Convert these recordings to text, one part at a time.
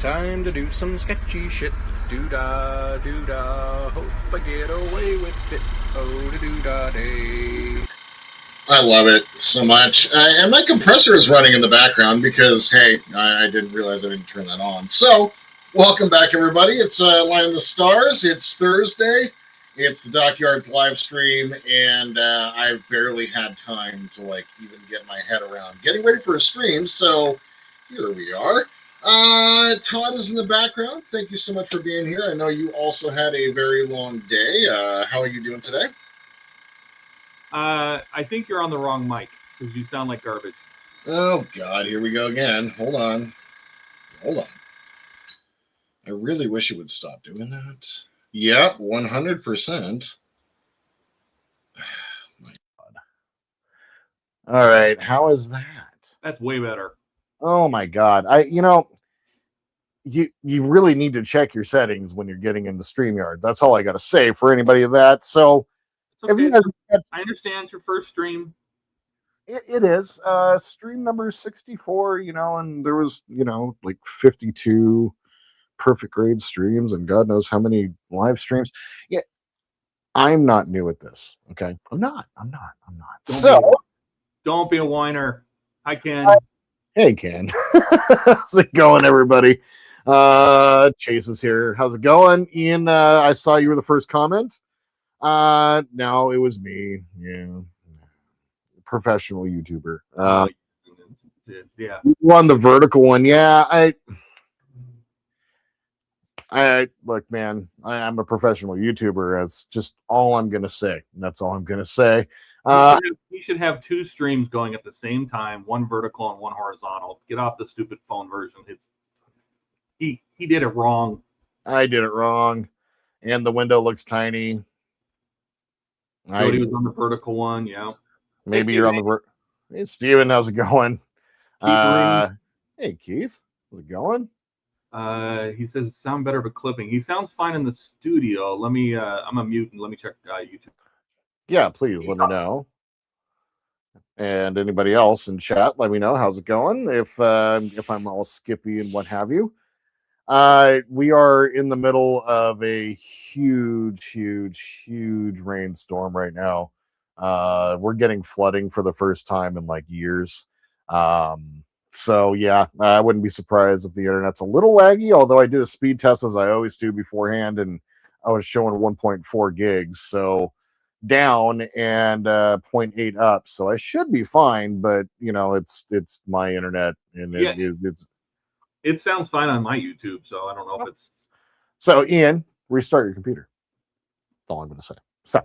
Time to do some sketchy shit. Doo-dah, doo-dah, hope I get away with it. Oh, doo-dah day. I love it so much. And my compressor is running in the background because, hey, I didn't realize I didn't turn that on. So, welcome back, everybody. It's Line of the Stars. It's Thursday. It's the Dockyards live stream, and I've barely had time to, even get my head around getting ready for a stream. So, here we are. Todd is in the background. Thank you so much for being here. I know you also had a very long day. How are you doing today? I think you're on the wrong mic because you sound like garbage. Oh, God, here we go again. Hold on. I really wish it would stop doing that. Yep, 100%. My God. All right, how is that? That's way better. Oh, my God. You really need to check your settings when you're getting into StreamYard. That's all I got to say for anybody of that. So, okay. If you guys, I understand it's your first stream. It is stream number 64, and there was, 52 perfect grade streams and God knows how many live streams. Yeah, I'm not new at this. Okay, I'm not. Don't be a whiner. Hi, Ken. Hey, Ken. How's it going, everybody? Chase is here. How's it going, Ian? I saw you were the first comment. No, it was me. Yeah. Professional YouTuber. Yeah. You on the vertical one. Yeah, I look, man, I'm a professional YouTuber. That's just all I'm gonna say. That's all I'm gonna say. You should have two streams going at the same time, one vertical and one horizontal. Get off the stupid phone version. He did it wrong. I did it wrong, and the window looks tiny. Jody was on the vertical one, yeah. Maybe you're on the Hey, Steven, how's it going? Hey, Keith, how's it going? He says sound better but clipping. He sounds fine in the studio. Let me I'm a mute and let me check YouTube. Yeah, please let me know. And anybody else in chat, let me know how's it going. If I'm all skippy and what have you. We are in the middle of a huge rainstorm right now. We're getting flooding for the first time in years. So yeah, I wouldn't be surprised if the internet's a little laggy, although I did a speed test as I always do beforehand, and I was showing 1.4 gigs, so down and 0.8 up, so I should be fine, but it's my internet, and it sounds fine on my YouTube, so I don't know if it's... So, Ian, restart your computer. That's all I'm going to say. So,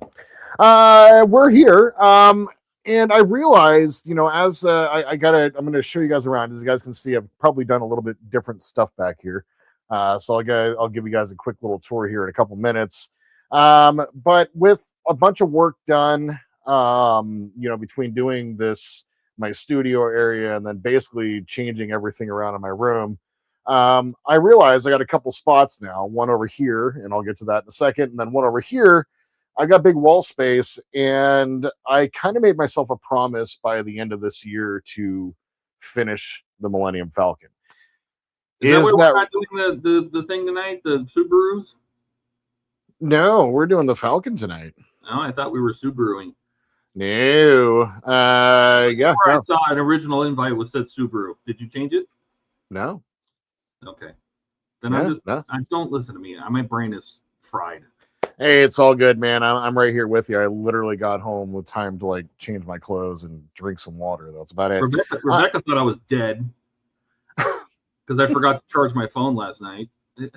we're here, and I realized, as I'm going to show you guys around. As you guys can see, I've probably done a little bit different stuff back here. So I'll give you guys a quick little tour here in a couple minutes. But with a bunch of work done, between doing my studio area and then basically changing everything around in my room, I realized I got a couple spots now, one over here, and I'll get to that in a second, and then one over here. I got big wall space, and I kind of made myself a promise by the end of this year to finish the Millennium Falcon. Is that we're not doing the thing tonight, the Subarus? No, we're doing the Falcon tonight. Oh, I thought we were Subaruing. No. Yeah. I saw an original invite was said Subaru. Did you change it? No. Okay. Then I don't listen to me. My brain is fried. Hey, it's all good, man. I'm right here with you. I literally got home with time to change my clothes and drink some water. That's about it. Rebecca thought I was dead because I forgot to charge my phone last night.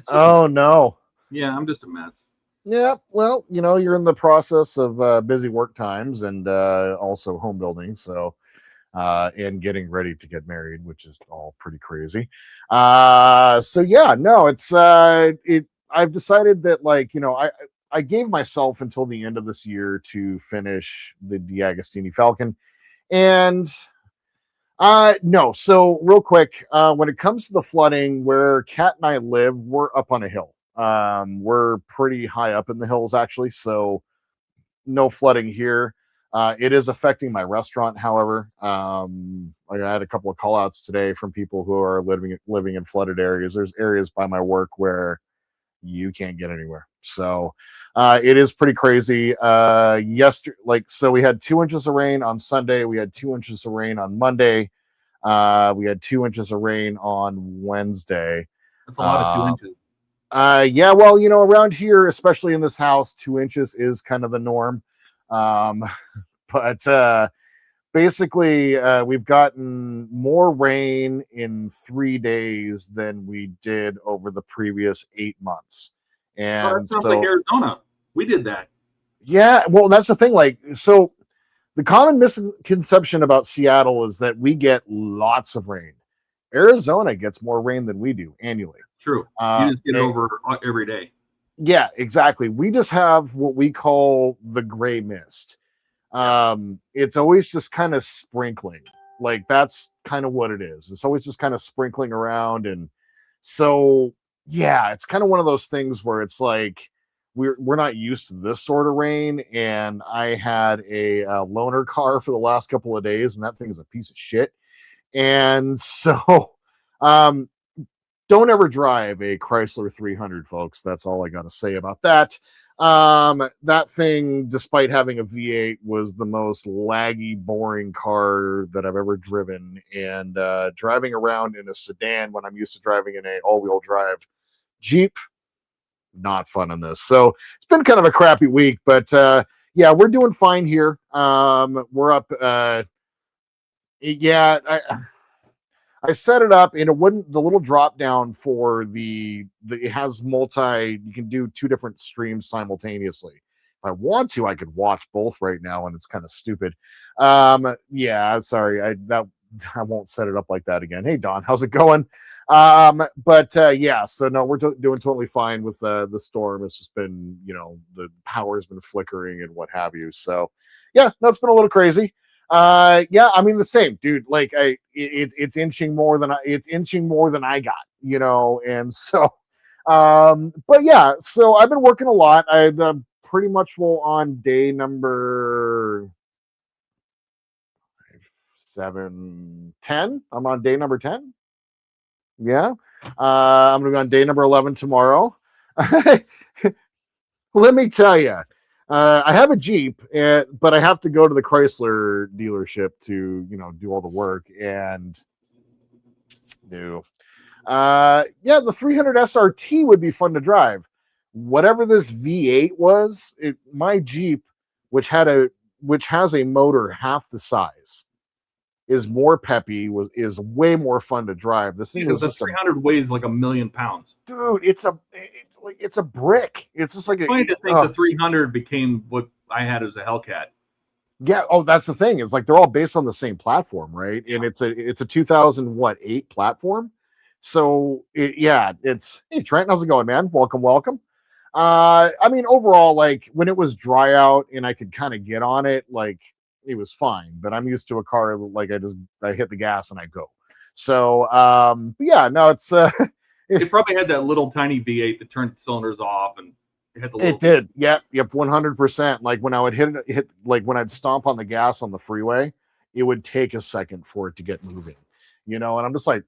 Oh no. Yeah, I'm just a mess. Yeah, well, you're in the process of busy work times and also home building, so and getting ready to get married, which is all pretty crazy. So yeah, no, it's I've decided that I gave myself until the end of this year to finish the D'Agostini Falcon, and no. So real quick, when it comes to the flooding, where Kat and I live, we're up on a hill. We're pretty high up in the hills, actually, so no flooding here. It is affecting my restaurant, however. I had a couple of call outs today from people who are living in flooded areas. There's areas by my work where you can't get anywhere. So it is pretty crazy. So we had 2 inches of rain on Sunday. We had 2 inches of rain on Monday. We had 2 inches of rain on Wednesday. That's a lot of 2 inches. Yeah, well, around here, especially in this house, 2 inches is kind of the norm. But basically, we've gotten more rain in 3 days than we did over the previous 8 months. And that sounds like Arizona. We did that. Yeah, well, that's the thing. So the common misconception about Seattle is that we get lots of rain. Arizona gets more rain than we do annually. True. You just get it over every day. Yeah, exactly. We just have what we call the gray mist. It's always just kind of sprinkling. Like, that's kind of what it is. It's always just kind of sprinkling around. And so, yeah, it's kind of one of those things where it's like we're not used to this sort of rain. And I had a loaner car for the last couple of days, and that thing is a piece of shit. And so, don't ever drive a Chrysler 300, folks. That's all I got to say about that. That thing, despite having a V8, was the most laggy, boring car that I've ever driven. And driving around in a sedan when I'm used to driving in a all-wheel drive Jeep, not fun on this. So it's been kind of a crappy week, but yeah, we're doing fine here. We're up. Yeah, I set it up, and it wouldn't. The little drop down for it has you can do 2 different streams simultaneously. If I want to, I could watch both right now, and it's kind of stupid. Yeah, sorry, I won't set it up like that again. Hey Don, how's it going? But yeah, so no, we're doing totally fine with the storm. It's just been, the power's been flickering and what have you. So yeah, that's been a little crazy. Yeah, I mean the same, dude. Like it's inching more than I got, and so but yeah, so I've been working a lot. I'm pretty much on day number 10. I'm on day number 10. Yeah. I'm gonna be on day number 11 tomorrow. Let me tell you. I have a Jeep, but I have to go to the Chrysler dealership to, do all the work and do. Yeah, the 300 SRT would be fun to drive. Whatever this V8 was, my Jeep, which has a motor half the size, is more peppy. Is way more fun to drive. This thing was the just 300 weighs like 1,000,000 pounds. Dude, it's a brick. It's just like it's funny to think the 300 became what I had as a Hellcat. Yeah. Oh, that's the thing. It's like they're all based on the same platform, right? And it's a 2008 platform. So it's hey Trent, how's it going, man? Welcome. I mean, overall, like when it was dry out and I could kind of get on it, like it was fine. But I'm used to a car like I hit the gas and I go. So but yeah, no, it's it probably had that little tiny V8 that turned the cylinders off, and it did. Yep, 100%. Like when I would hit like when I'd stomp on the gas on the freeway, it would take a second for it to get moving. And I'm just like,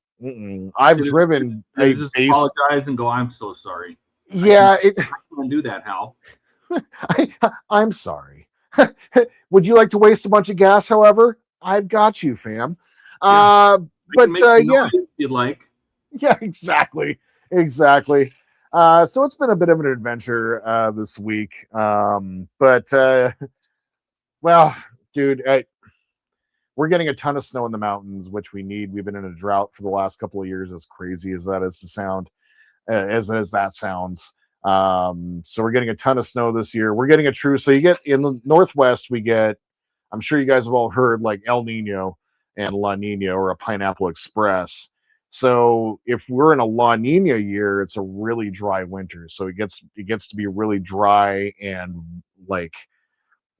I've driven a just apologize and go, I'm so sorry. Yeah, I can't do that, Hal. I'm sorry. Would you like to waste a bunch of gas? However, I've got you, fam. Yeah. But yeah, if you'd like. Yeah, exactly. So it's been a bit of an adventure this week. But well, dude, we're getting a ton of snow in the mountains, which we need. We've been in a drought for the last couple of years, as crazy as that is to sound, as that sounds. So we're getting a ton of snow this year. We're getting so you get in the Northwest, I'm sure you guys have all heard like El Nino and La Nina, or a Pineapple Express. So if we're in a La Nina year, it's a really dry winter. So it gets to be really dry and like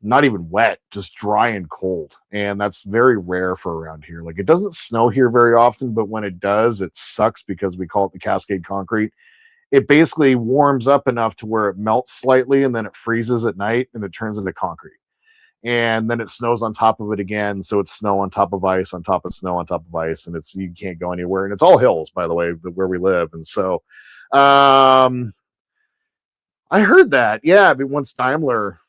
not even wet, just dry and cold. And that's very rare for around here. Like it doesn't snow here very often, but when it does, it sucks because we call it the Cascade Concrete. It basically warms up enough to where it melts slightly and then it freezes at night and it turns into concrete. and then it snows on top of it again. So it's snow on top of ice, on top of snow, on top of ice, and you can't go anywhere. And it's all hills, by the way, where we live. And so, I heard that. Yeah, but once Daimler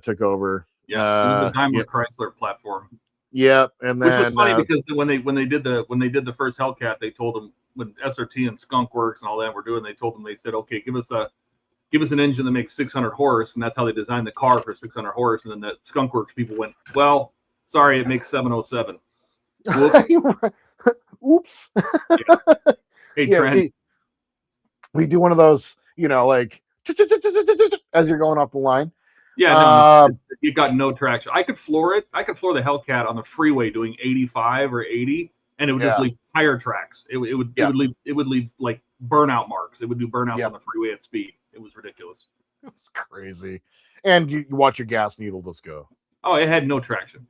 took over. Yeah, it was the Daimler yeah. Chrysler platform. Yeah, and then which was funny because when they did the first Hellcat, they told them when SRT and Skunk Works and all that were doing, they said, okay, give us an engine that makes 600 horse, and that's how they designed the car for 600 horse. And then the Skunk Works people went, well, sorry, it makes 707. Oops. Yeah. Hey, Trent. We do one of those, like as you're going off the line. Yeah, you got no traction. I could floor it. I could floor the Hellcat on the freeway doing 85 or 80, and it would just leave tire tracks. It would leave like burnout marks. It would do burnouts on the freeway at speed. It was ridiculous. It's crazy. And you watch your gas needle just go. Oh, it had no traction.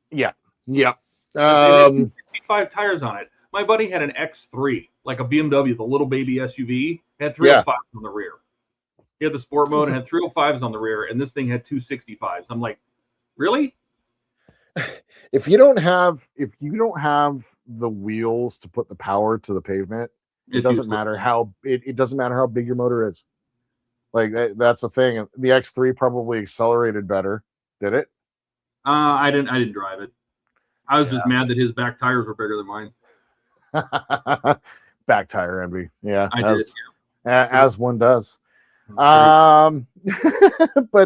Yeah. It had 55 tires on it. My buddy had an X3, like a BMW, the little baby SUV. It had 305s on the rear. He had the sport mode and had 305s on the rear, and this thing had 265s. I'm like, really? If you don't have the wheels to put the power to the pavement, it doesn't matter how it doesn't matter how big your motor is. Like that's the thing. The X3 probably accelerated better. Did it? I didn't drive it. I was just mad that his back tires were bigger than mine. Back tire envy. Yeah, as one does. But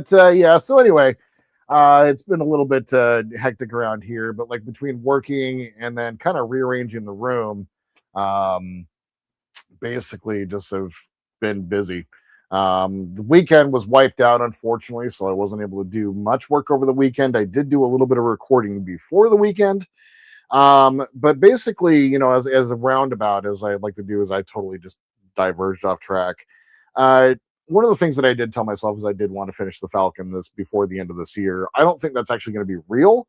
so anyway, it's been a little bit hectic around here, but like between working and then kind of rearranging the room, basically just have been busy. The weekend was wiped out, unfortunately, so I wasn't able to do much work over the weekend. I did do a little bit of recording before the weekend. But basically, as a roundabout, as I like to do, is I totally just diverged off track. One of the things that I did tell myself is I did want to finish the Falcon before the end of this year. I don't think that's actually going to be real,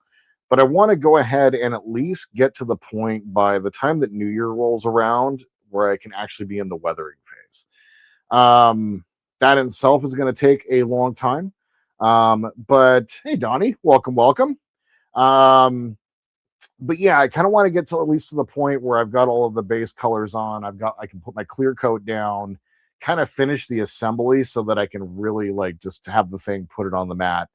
but I want to go ahead and at least get to the point by the time that New Year rolls around where I can actually be in the weathering phase. That in itself is going to take a long time. But hey, Donnie, welcome. But yeah, I kind of want to get to at least to the point where I've got all of the base colors on. I can put my clear coat down, kind of finish the assembly so that I can really like just have the thing, put it on the mat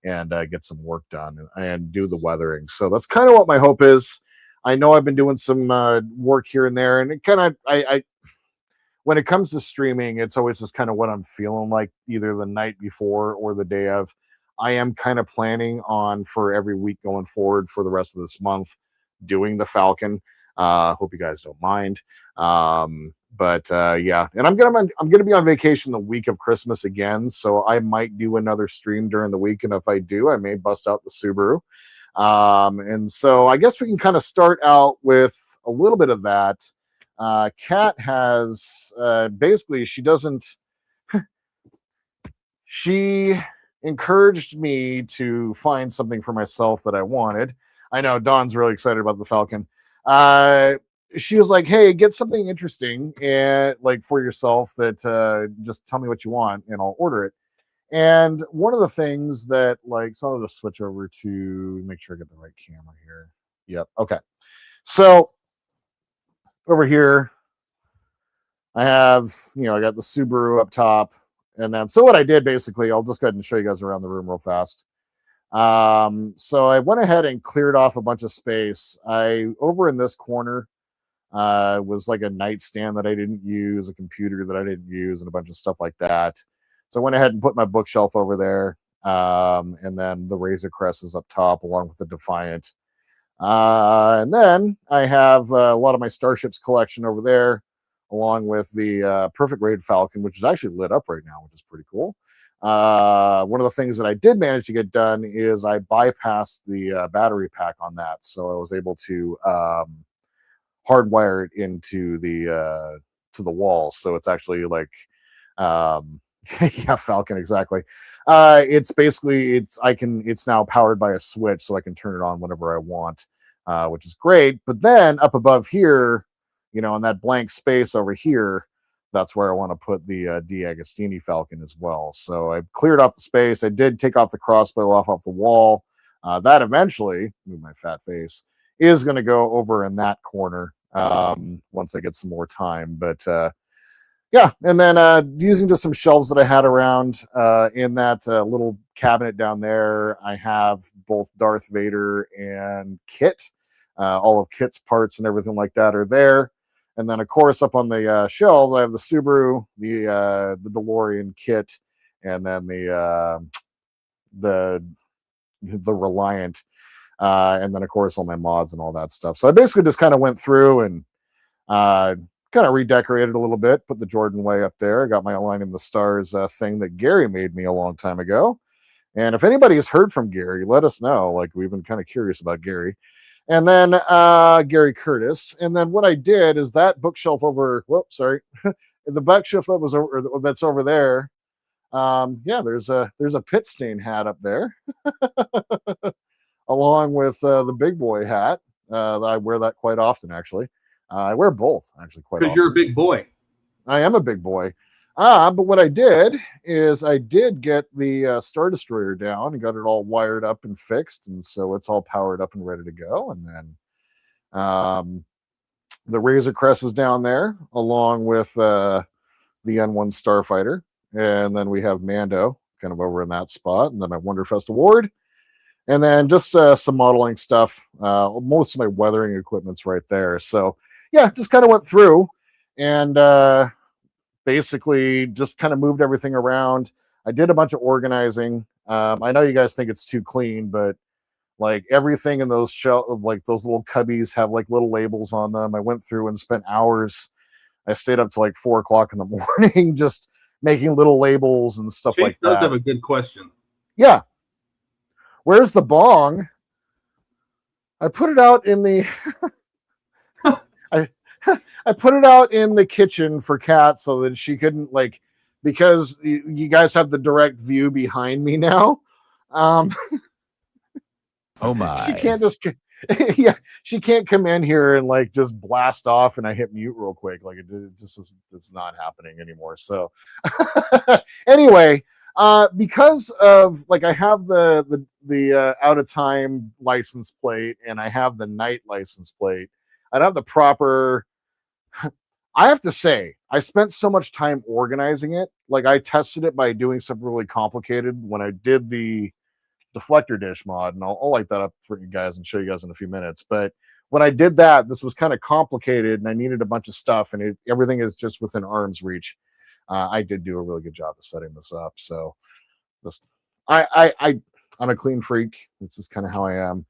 and get some work done and do the weathering. So that's kind of what my hope is. I know I've been doing some work here and there, and it kind of, I when it comes to streaming, it's always just kind of what I'm feeling like either the night before or the day of. I am kind of planning on for every week going forward for the rest of this month doing the Falcon. Hope you guys don't mind. But yeah, and I'm gonna be on vacation the week of Christmas again, so I might do another stream during the week, and if I do, I may bust out the Subaru. And so I guess we can kind of start out with a little bit of that. Kat has basically she encouraged me to find something for myself that I wanted. I know Dawn's really excited about the Falcon. She was like, hey, get something interesting and like for yourself that just tell me what you want and I'll order it. And one of the things that so I'll just switch over to make sure I get the right camera here. Yep. Okay. So over here, I have, I got the Subaru up top. And then, so what I did basically, I'll just go ahead and show you guys around the room real fast. So I went ahead and cleared off a bunch of space. Over in this corner, was like a nightstand that I didn't use, a computer that I didn't use, and a bunch of stuff like that. So I went ahead and put my bookshelf over there. And then the Razor Crest is up top along with the Defiant. And then I have a lot of my Starships collection over there, along with the Perfect Raid Falcon, which is actually lit up right now, which is pretty cool. One of the things that I did manage to get done is I bypassed the battery pack on that. So I was able to hardwire it into the wall. So it's actually like, yeah, Falcon, exactly. It's basically, it's now powered by a switch, so I can turn it on whenever I want, which is great. But then up above here, in that blank space over here, that's where I want to put the D'Agostini Falcon as well. So I cleared off the space. I did take off the crossbow off the wall. That eventually, move my fat face, is going to go over in that corner once I get some more time. But yeah, and then using just some shelves that I had around in that little cabinet down there, I have both Darth Vader and Kit. All of Kit's parts and everything like that are there. And then, of course, up on the shelf, I have the Subaru, the DeLorean Kit, and then the Reliant, and then, of course, all my mods and all that stuff. So I basically just kind of went through and kind of redecorated a little bit, put the Jordan Way up there. I got my Aligning the Stars thing that Gary made me a long time ago. And if anybody has heard from Gary, let us know. Like, we've been kind of curious about Gary. And then Gary Curtis. And then what I did is that bookshelf over, whoops, sorry, the bookshelf that was over, that's over there. Yeah, there's a pit stain hat up there, along with the big boy hat. I wear that quite often, actually. I wear both, actually, quite often. Because you're a big boy. I am a big boy. But what I did is I did get the Star Destroyer down and got it all wired up and fixed, and so it's all powered up and ready to go. And then the Razor Crest is down there, along with the N1 Starfighter, and then we have Mando kind of over in that spot, and then my Wonderfest Award, and then just some modeling stuff. Most of my weathering equipment's right there. So yeah, just kind of went through and basically just kind of moved everything around. I did a bunch of organizing. I know you guys think it's too clean, but like everything in those like those little cubbies have like little labels on them. I went through and spent hours. I stayed up to like 4 o'clock in the morning just making little labels and stuff like that. Does have a good question. Yeah. Where's the bong? I put it out in the I put it out in the kitchen for Kat so that she couldn't, like, because you guys have the direct view behind me now. Oh my. She can't just yeah, she can't come in here and like just blast off and I hit mute real quick. Like it just is, it's not happening anymore. So anyway, because of like I have the out of time license plate and I have the night license plate. I don't have the proper. I have to say, I spent so much time organizing it. Like I tested it by doing something really complicated when I did the deflector dish mod, and I'll light that up for you guys and show you guys in a few minutes. But when I did that, this was kind of complicated and I needed a bunch of stuff, and everything is just within arm's reach. I did do a really good job of setting this up. So this, I'm a clean freak. This is kind of how I am.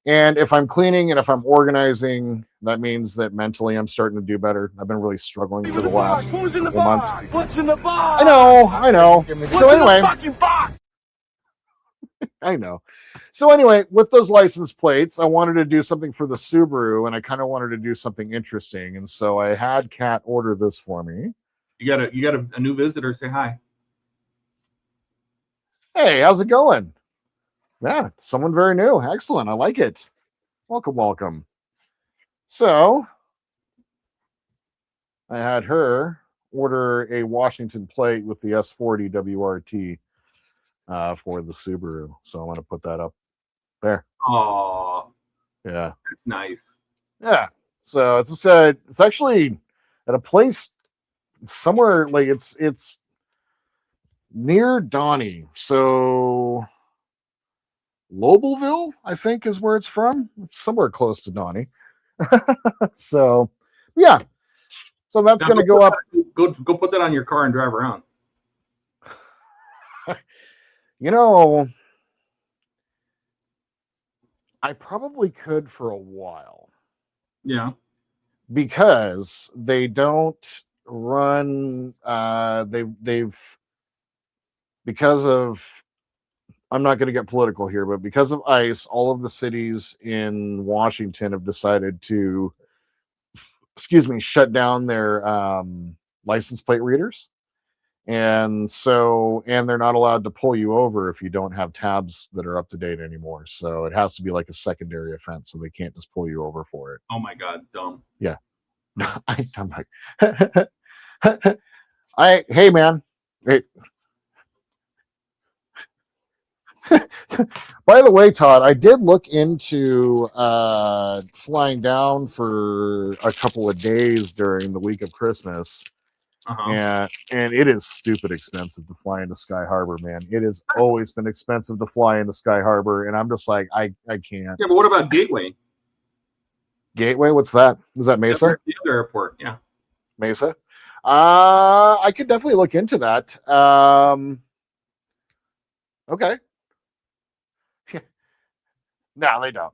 And if I'm cleaning and if I'm organizing, that means that mentally I'm starting to do better. I've been really struggling for the last couple months. What's in the box? I know. So anyway, I know. So anyway, with those license plates, I wanted to do something for the Subaru, and I kind of wanted to do something interesting, and so I had Kat order this for me. You got a new visitor. Say hi. Hey, how's it going? Yeah, someone very new. Excellent. I like it. Welcome, welcome. So I had her order a Washington plate with the S40 WRT for the Subaru. So I want to put that up there. Oh, yeah, that's nice. Yeah. So it's actually at a place somewhere like it's near Donnie. So Lobelville, I think, is where it's from. It's somewhere close to Donnie. So, yeah. So that's going to go up. Go put that on your car and drive around. You know, I probably could for a while. Yeah. Because they don't run. They've because of. I'm not going to get political here, but because of ICE, all of the cities in Washington have decided to, shut down their license plate readers. And they're not allowed to pull you over if you don't have tabs that are up to date anymore. So it has to be like a secondary offense. So they can't just pull you over for it. Oh my God, dumb. Yeah. I'm like, hey man, hey. By the way, Todd, I did look into flying down for a couple of days during the week of Christmas, and it is stupid expensive to fly into Sky Harbor, man. It has always been expensive to fly into Sky Harbor, and I'm just like, I can't. Yeah, but what about Gateway? Gateway, what's that? Is that Mesa? The other airport, yeah. Mesa. I could definitely look into that. Okay. No, they don't.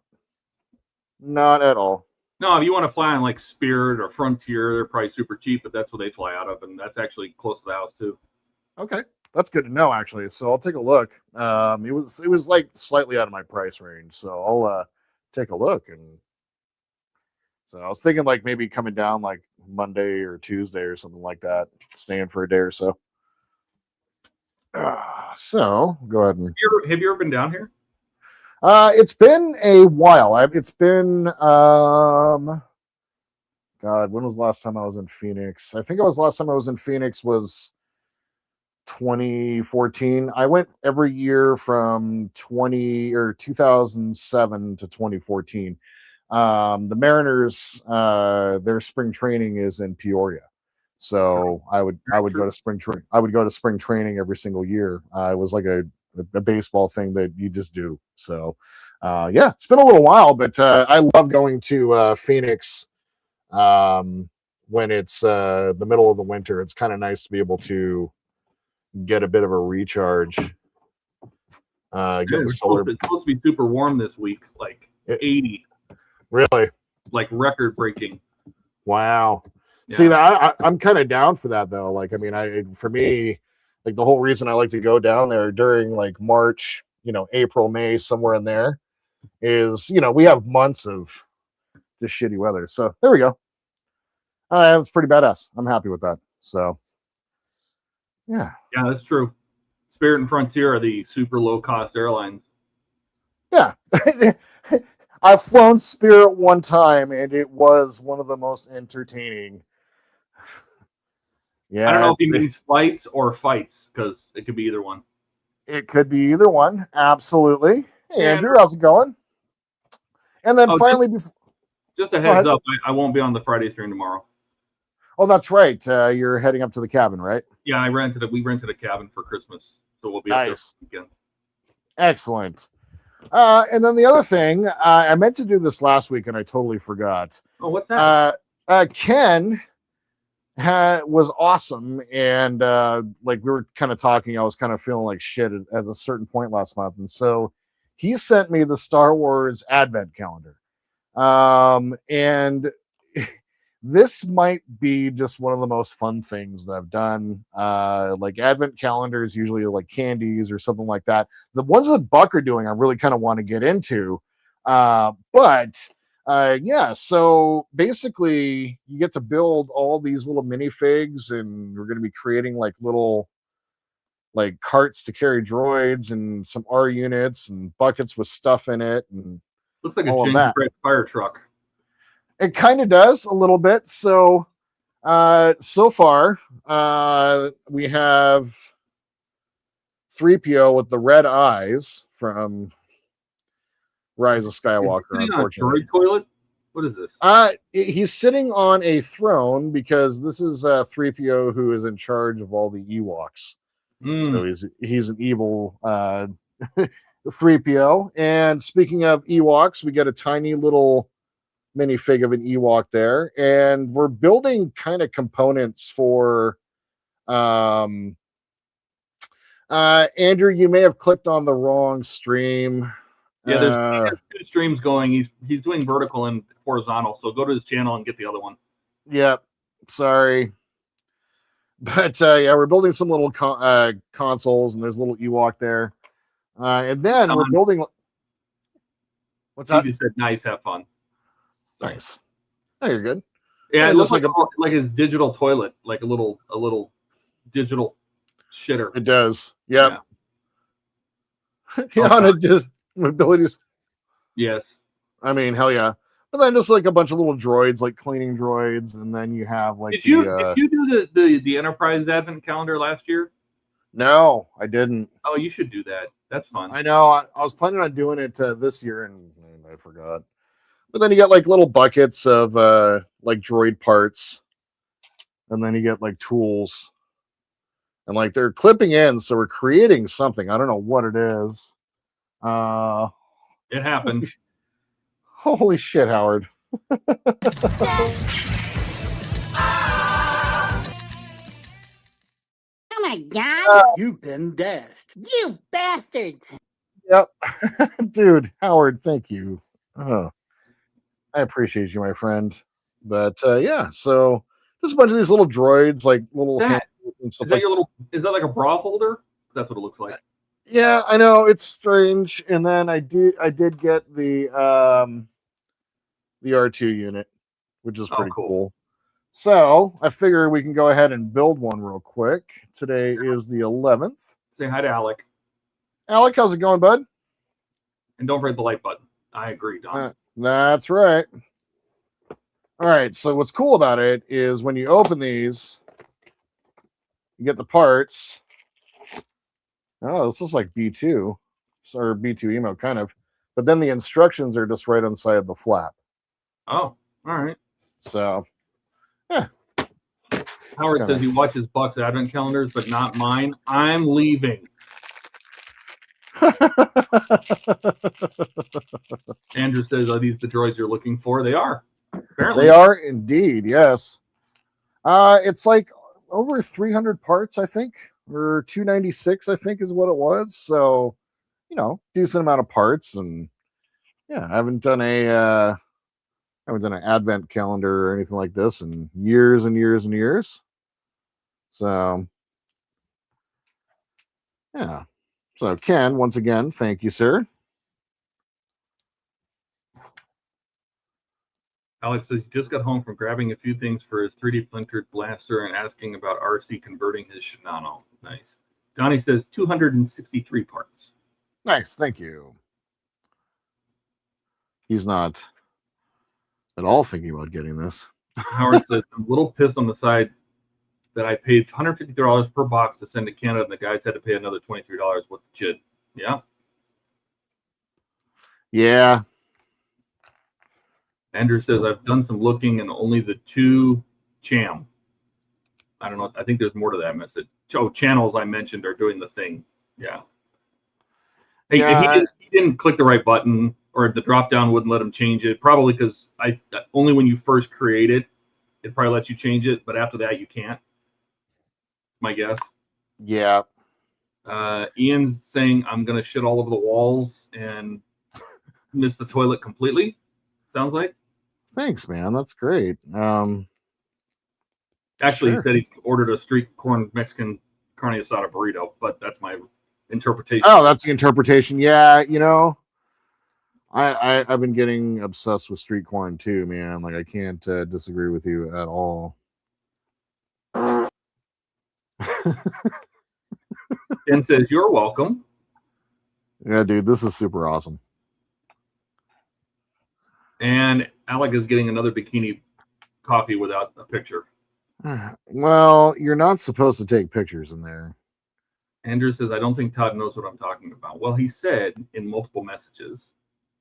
Not at all. No, if you want to fly on like Spirit or Frontier, they're probably super cheap, but that's what they fly out of, and that's actually close to the house too. Okay, that's good to know actually. So I'll take a look. It was like slightly out of my price range, so I'll take a look. And so I was thinking like maybe coming down like Monday or Tuesday or something like that, staying for a day or so. So go ahead and have you ever been down here? It's been a while. It's been God, when was the last time I was in Phoenix? I think it was last time I was in Phoenix was 2014. I went every year from 2007 to 2014. The Mariners, their spring training is in Peoria. So I would go to spring training every single year. It was like a baseball thing that you just do. So yeah, it's been a little while, but I love going to Phoenix when it's the middle of the winter. It's kind of nice to be able to get a bit of a recharge. It's supposed to be super warm this week, like 80. Really? Like record breaking. Wow. Yeah. See, I'm kind of down for that though. Like, I mean, for me, like the whole reason I like to go down there during like March, April, May, somewhere in there is, we have months of just shitty weather. So there we go. That's pretty badass. I'm happy with that. So yeah. Yeah, that's true. Spirit and Frontier are the super low cost airlines. Yeah. I've flown Spirit one time and it was one of the most entertaining. Yeah, I don't know if he means flights or fights, because it could be either one. It could be either one. Absolutely. Hey, Andrew, how's it going? And then finally, just a heads up, I won't be on the Friday stream tomorrow. Oh, that's right. You're heading up to the cabin, right? Yeah, we rented a cabin for Christmas, so we'll be up there this weekend. Excellent. And then the other thing, I meant to do this last week and I totally forgot. Oh, what's that? Ken was awesome, and like we were kind of talking, I was kind of feeling like shit at a certain point last month, and so he sent me the Star Wars Advent calendar, and this might be just one of the most fun things that I've done. Like Advent calendars usually are like candies or something like that. The ones that Buck are doing, I really kind of want to get into, but yeah, so basically you get to build all these little minifigs, and we're going to be creating like little like carts to carry droids and some R units and buckets with stuff in it, and looks like a gingerbread fire truck. It kind of does a little bit. So so far we have 3PO with the red eyes from Rise of Skywalker. Unfortunately, droid toilet. What is this? He's sitting on a throne because this is 3PO who is in charge of all the Ewoks. So he's an evil 3PO. And speaking of Ewoks, we get a tiny little minifig of an Ewok there, and we're building kind of components for. Andrew, you may have clicked on the wrong stream. Yeah, there's 2 streams going. He's doing vertical and horizontal. So go to his channel and get the other one. Yep. Sorry. But yeah, we're building some little consoles, and there's a little Ewok there. And then we're building. What's that? You just said nice, have fun. Sorry. Nice. Oh, you're good. Yeah, it looks like his digital toilet, like a little digital shitter. It does. Yep. Yeah. It just abilities. Yes. I mean, hell yeah. But then just like a bunch of little droids, like cleaning droids, and then you have like. Did you do the Enterprise Advent calendar last year? No, I didn't. Oh, you should do that. That's fun. I know. I was planning on doing it this year, and I forgot. But then you get like little buckets of like droid parts, and then you get like tools, and like they're clipping in, so we're creating something. I don't know what it is. It happened. Holy shit, Howard! Oh my god! You've been dashed. You bastards! Yep, dude, Howard, thank you. Oh, I appreciate you, my friend. But yeah, so just a bunch of these little droids, like little That- handles and stuff Is that like. your little? Is that like a bra holder? That's what it looks like. Yeah, I know it's strange. And then I did get the R2 unit, which is pretty cool. So I figure we can go ahead and build one real quick. Today is the 11th. Say hi to Alec, Alec, how's it going, bud? and don't forget the like button. I agree, Don. That's right. All right. So what's cool about it is when you open these, you get the parts. Oh, this looks like B2 or B2 emo kind of, but then the instructions are just right inside the flap. Oh, all right. So, yeah. Howard says he watches Buck's advent calendars, but not mine. I'm leaving. Andrew says, "Are these the droids you're looking for?" They are. Apparently, They are indeed. Yes. It's like over 300 parts, I think, or 296, I think, is what it was. So, you know, decent amount of parts, and yeah, I haven't done an advent calendar or anything like this in years and years and years. So, yeah. So, Ken, once again, thank you, sir. Alex says he just got home from grabbing a few things for his 3D printed blaster and asking about RC converting his Shinano. Nice. Donnie says 263 parts. Nice, thank you. He's not at all thinking about getting this. Howard says, I'm a little pissed on the side that I paid $150 per box to send to Canada, and the guys had to pay another $23 with the JIT. Yeah. Yeah. Andrew says, I've done some looking, and only the two cham. I don't know. I think there's more to that message. Oh, channels I mentioned are doing the thing. Yeah. Hey, Yeah. he didn't click the right button, or the drop down wouldn't let him change it. Probably because only when you first create it, it probably lets you change it, but after that you can't. My guess. Yeah. Ian's saying I'm gonna shit all over the walls and miss the toilet completely. Sounds like. Thanks, man. That's great. Actually, sure. He said he ordered a street corn Mexican carne asada burrito, but that's my interpretation. Oh, that's the interpretation. Yeah, you know, I've been getting obsessed with street corn too, man. Like I can't disagree with you at all. And says you're welcome. Yeah, dude, this is super awesome. And Alec is getting another bikini coffee without a picture. Well, you're not supposed to take pictures in there. Andrew says, I don't think Todd knows what I'm talking about. Well, he said in multiple messages,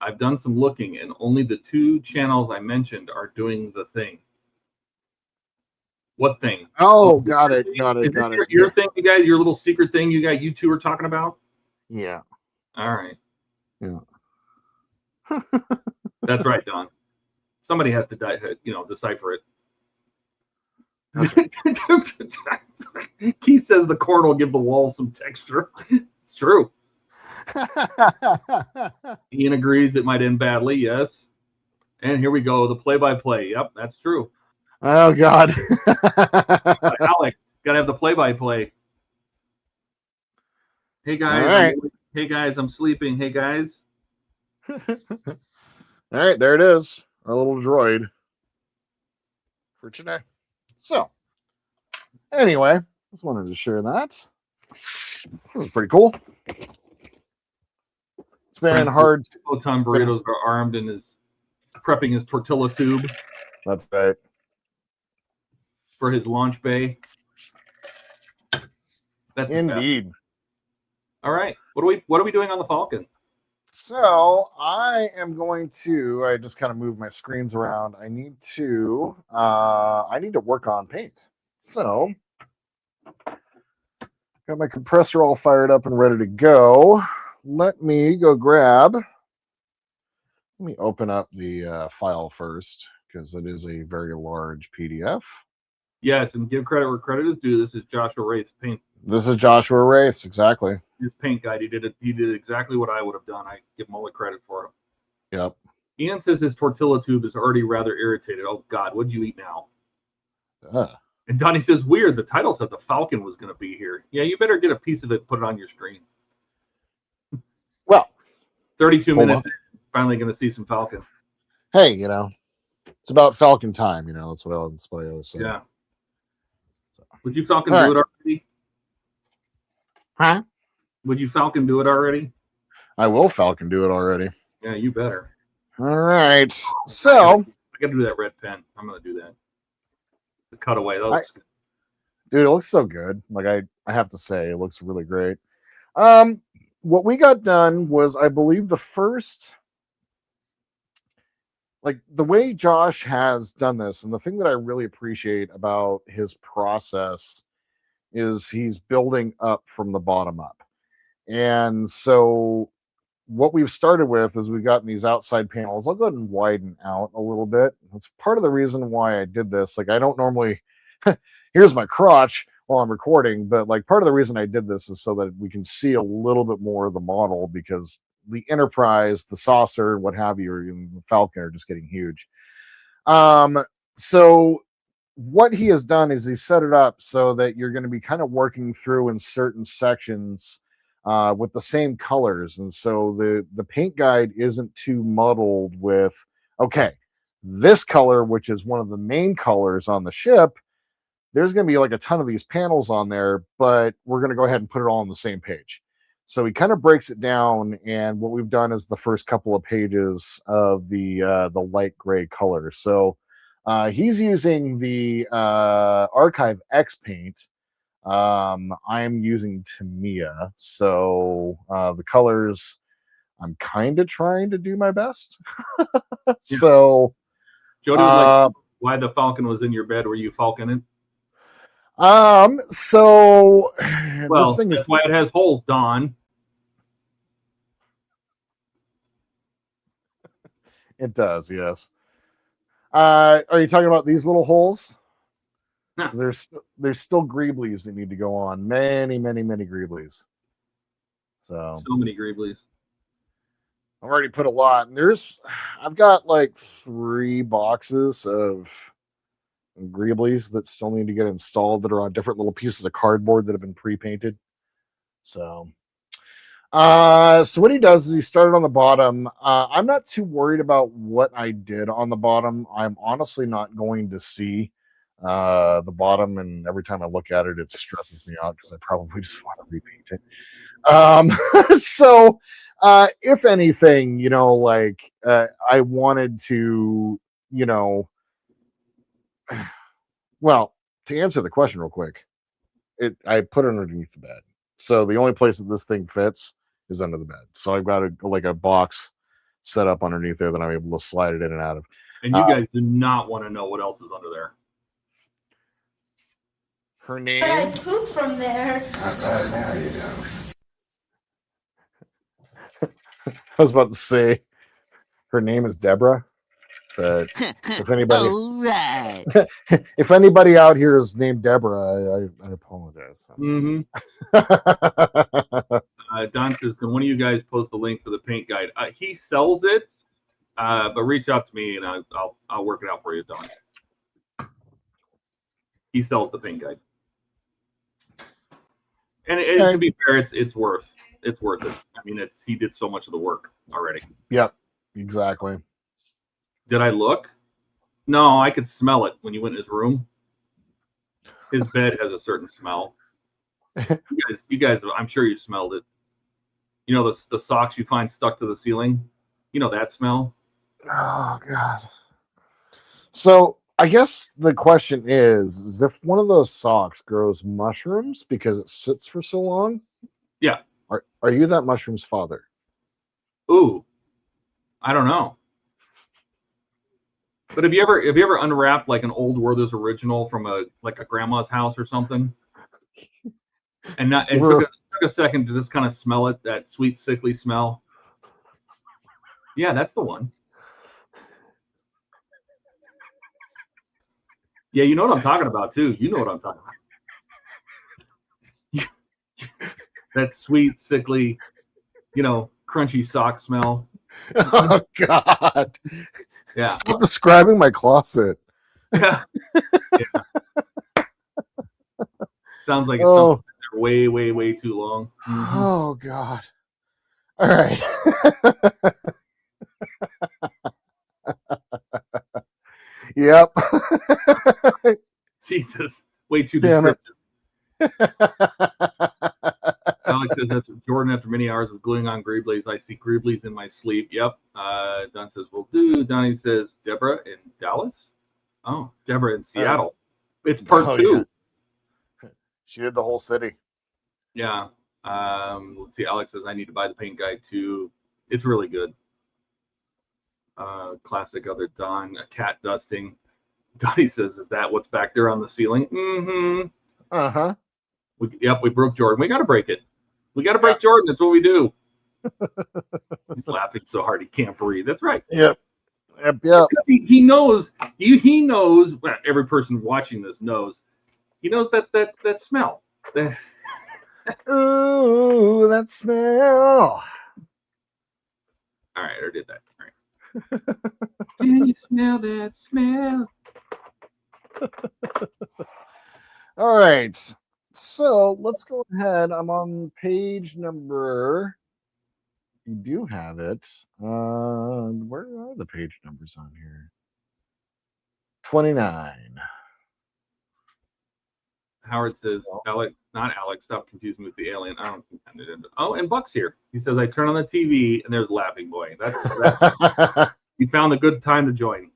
I've done some looking, and only the two channels I mentioned are doing the thing. What thing? Oh, got it. Got it. Is Got this it. your thing, you guys? Your little secret thing you two are talking about? Yeah. All right. Yeah. That's right, Don. Somebody has to decipher it. Keith says the corn will give the walls some texture. It's true. Ian agrees it might end badly. Yes. And here we go. The play-by-play. Yep, that's true. Oh God. Alec, gotta have the play-by-play. Hey guys. All right. Hey guys, I'm sleeping. Hey guys. All right, there it is. Our little droid for today. So, anyway, just wanted to share that. This is pretty cool. It's been hard. Tom Burritos are armed and is prepping his tortilla tube. That's right. For his launch bay. That's his best. Indeed. All right. What are we doing on the Falcon? So I am going to. I just kind of move my screens around. I need to work on paint. So got my compressor all fired up and ready to go. Let me go grab. Let me open up the file first because it is a very large PDF. Yes, and give credit where credit is due. This is Joshua Wraith's paint. This is Joshua Wraith, exactly. His paint guide. He did exactly what I would have done. I give him all the credit for it. Yep. Ian says his tortilla tube is already rather irritated. Oh God, what'd you eat now? And Donnie says, weird. The title said the Falcon was going to be here. Yeah, you better get a piece of it, put it on your screen. Well, 32 minutes. Finally going to see some Falcon. Hey, it's about Falcon time. That's what I always say. Yeah. Would you Falcon do it already? Huh? Would you Falcon do it already? I will Falcon do it already. Yeah, you better. All right. So I got to do that red pen. I'm going to do that. The cutaway. Dude, it looks so good. Like I have to say, it looks really great. What we got done was, I believe, the first, like the way Josh has done this, and the thing that I really appreciate about his process is he's building up from the bottom up. And so what we've started with is we've gotten these outside panels. I'll go ahead and widen out a little bit. That's part of the reason why I did this. Like, I don't normally, here's my crotch while I'm recording, but like part of the reason I did this is so that we can see a little bit more of the model, because the Enterprise, the Saucer, what have you, or even the Falcon are just getting huge. So what he has done is he set it up so that you're going to be kind of working through in certain sections with the same colors. And so the paint guide isn't too muddled with, okay, this color, which is one of the main colors on the ship, there's going to be like a ton of these panels on there, but we're going to go ahead and put it all on the same page. So he kind of breaks it down, and what we've done is the first couple of pages of the light gray color. So he's using the Archive X paint. I'm using Tamiya. So the colors, I'm kind of trying to do my best. So Jody was like, why the Falcon was in your bed? Were you falconing? So well, this thing that's why it has holes, Don. It does, yes. Are you talking about these little holes? Huh. There's still greeblies that need to go on. Many greeblies. So many greeblies. I've already put a lot. And I've got like 3 boxes of greeblies that still need to get installed that are on different little pieces of cardboard that have been pre-painted. So what he does is he started on the bottom. I'm not too worried about what I did on the bottom. I'm honestly not going to see the bottom, and every time I look at it, it stresses me out because I probably just want to repaint it. So if anything, I wanted to, well, to answer the question real quick, I put it underneath the bed. So the only place that this thing fits is under the bed. So I've got a box set up underneath there that I'm able to slide it in and out of. And you guys do not want to know what else is under there. Her name. But I poop from there. Now you don't. I was about to say her name is Deborah, but if anybody, Right. if anybody out here is named Deborah, I apologize. Mm-hmm. Don says, can one of you guys post the link for the paint guide? He sells it, but reach out to me and I'll work it out for you, Don. He sells the paint guide, and to be fair, it's worth it. I mean, he did so much of the work already. Yep, exactly. Did I look? No, I could smell it when you went in his room. His bed has a certain smell. You guys, I'm sure you smelled it. You know the socks you find stuck to the ceiling? You know that smell? Oh, God. So I guess the question is if one of those socks grows mushrooms because it sits for so long. Yeah. Are you that mushroom's father? Ooh, I don't know. But have you ever unwrapped like an old Werther's original from a grandma's house or something, and took a second to just kind of smell it, that sweet sickly smell? Yeah, that's the one. Yeah, you know what I'm talking about too. You know what I'm talking about. That sweet, sickly, crunchy sock smell. Oh God! Yeah. Stop describing my closet. Yeah. Sounds like it's Oh. way, way, way too long. Mm-hmm. Oh God! All right. Yep. Jesus, way too Damn descriptive. it. Alex says that's Jordan. After many hours of gluing on Greeblies, I see Greeblies in my sleep. Yep. Don says, "Will do." Donnie says, "Deborah in Dallas." Oh, Deborah in Seattle. It's part 2. Yeah. She did the whole city. Yeah. Let's see. Alex says, "I need to buy the paint guide too. It's really good." Classic other Don, a cat dusting. Donnie says, "Is that what's back there on the ceiling?" Mm-hmm. Uh-huh. We broke Jordan. We got to break it. We got to break Jordan. That's what we do. He's laughing so hard he can't breathe. That's right. Yep. He knows. He knows. Well, every person watching this knows. He knows that smell. Ooh, that smell. All right, I did that. All right. Can you smell that smell? All right. So let's go ahead. I'm on page number. You do have it. Where are the page numbers on here? 29. Howard says, Alex, not Alex, stop confusing me with the alien. I don't think I did. Oh, and Buck's here. He says, I turn on the TV and there's Laughing Boy. That's you found a good time to join.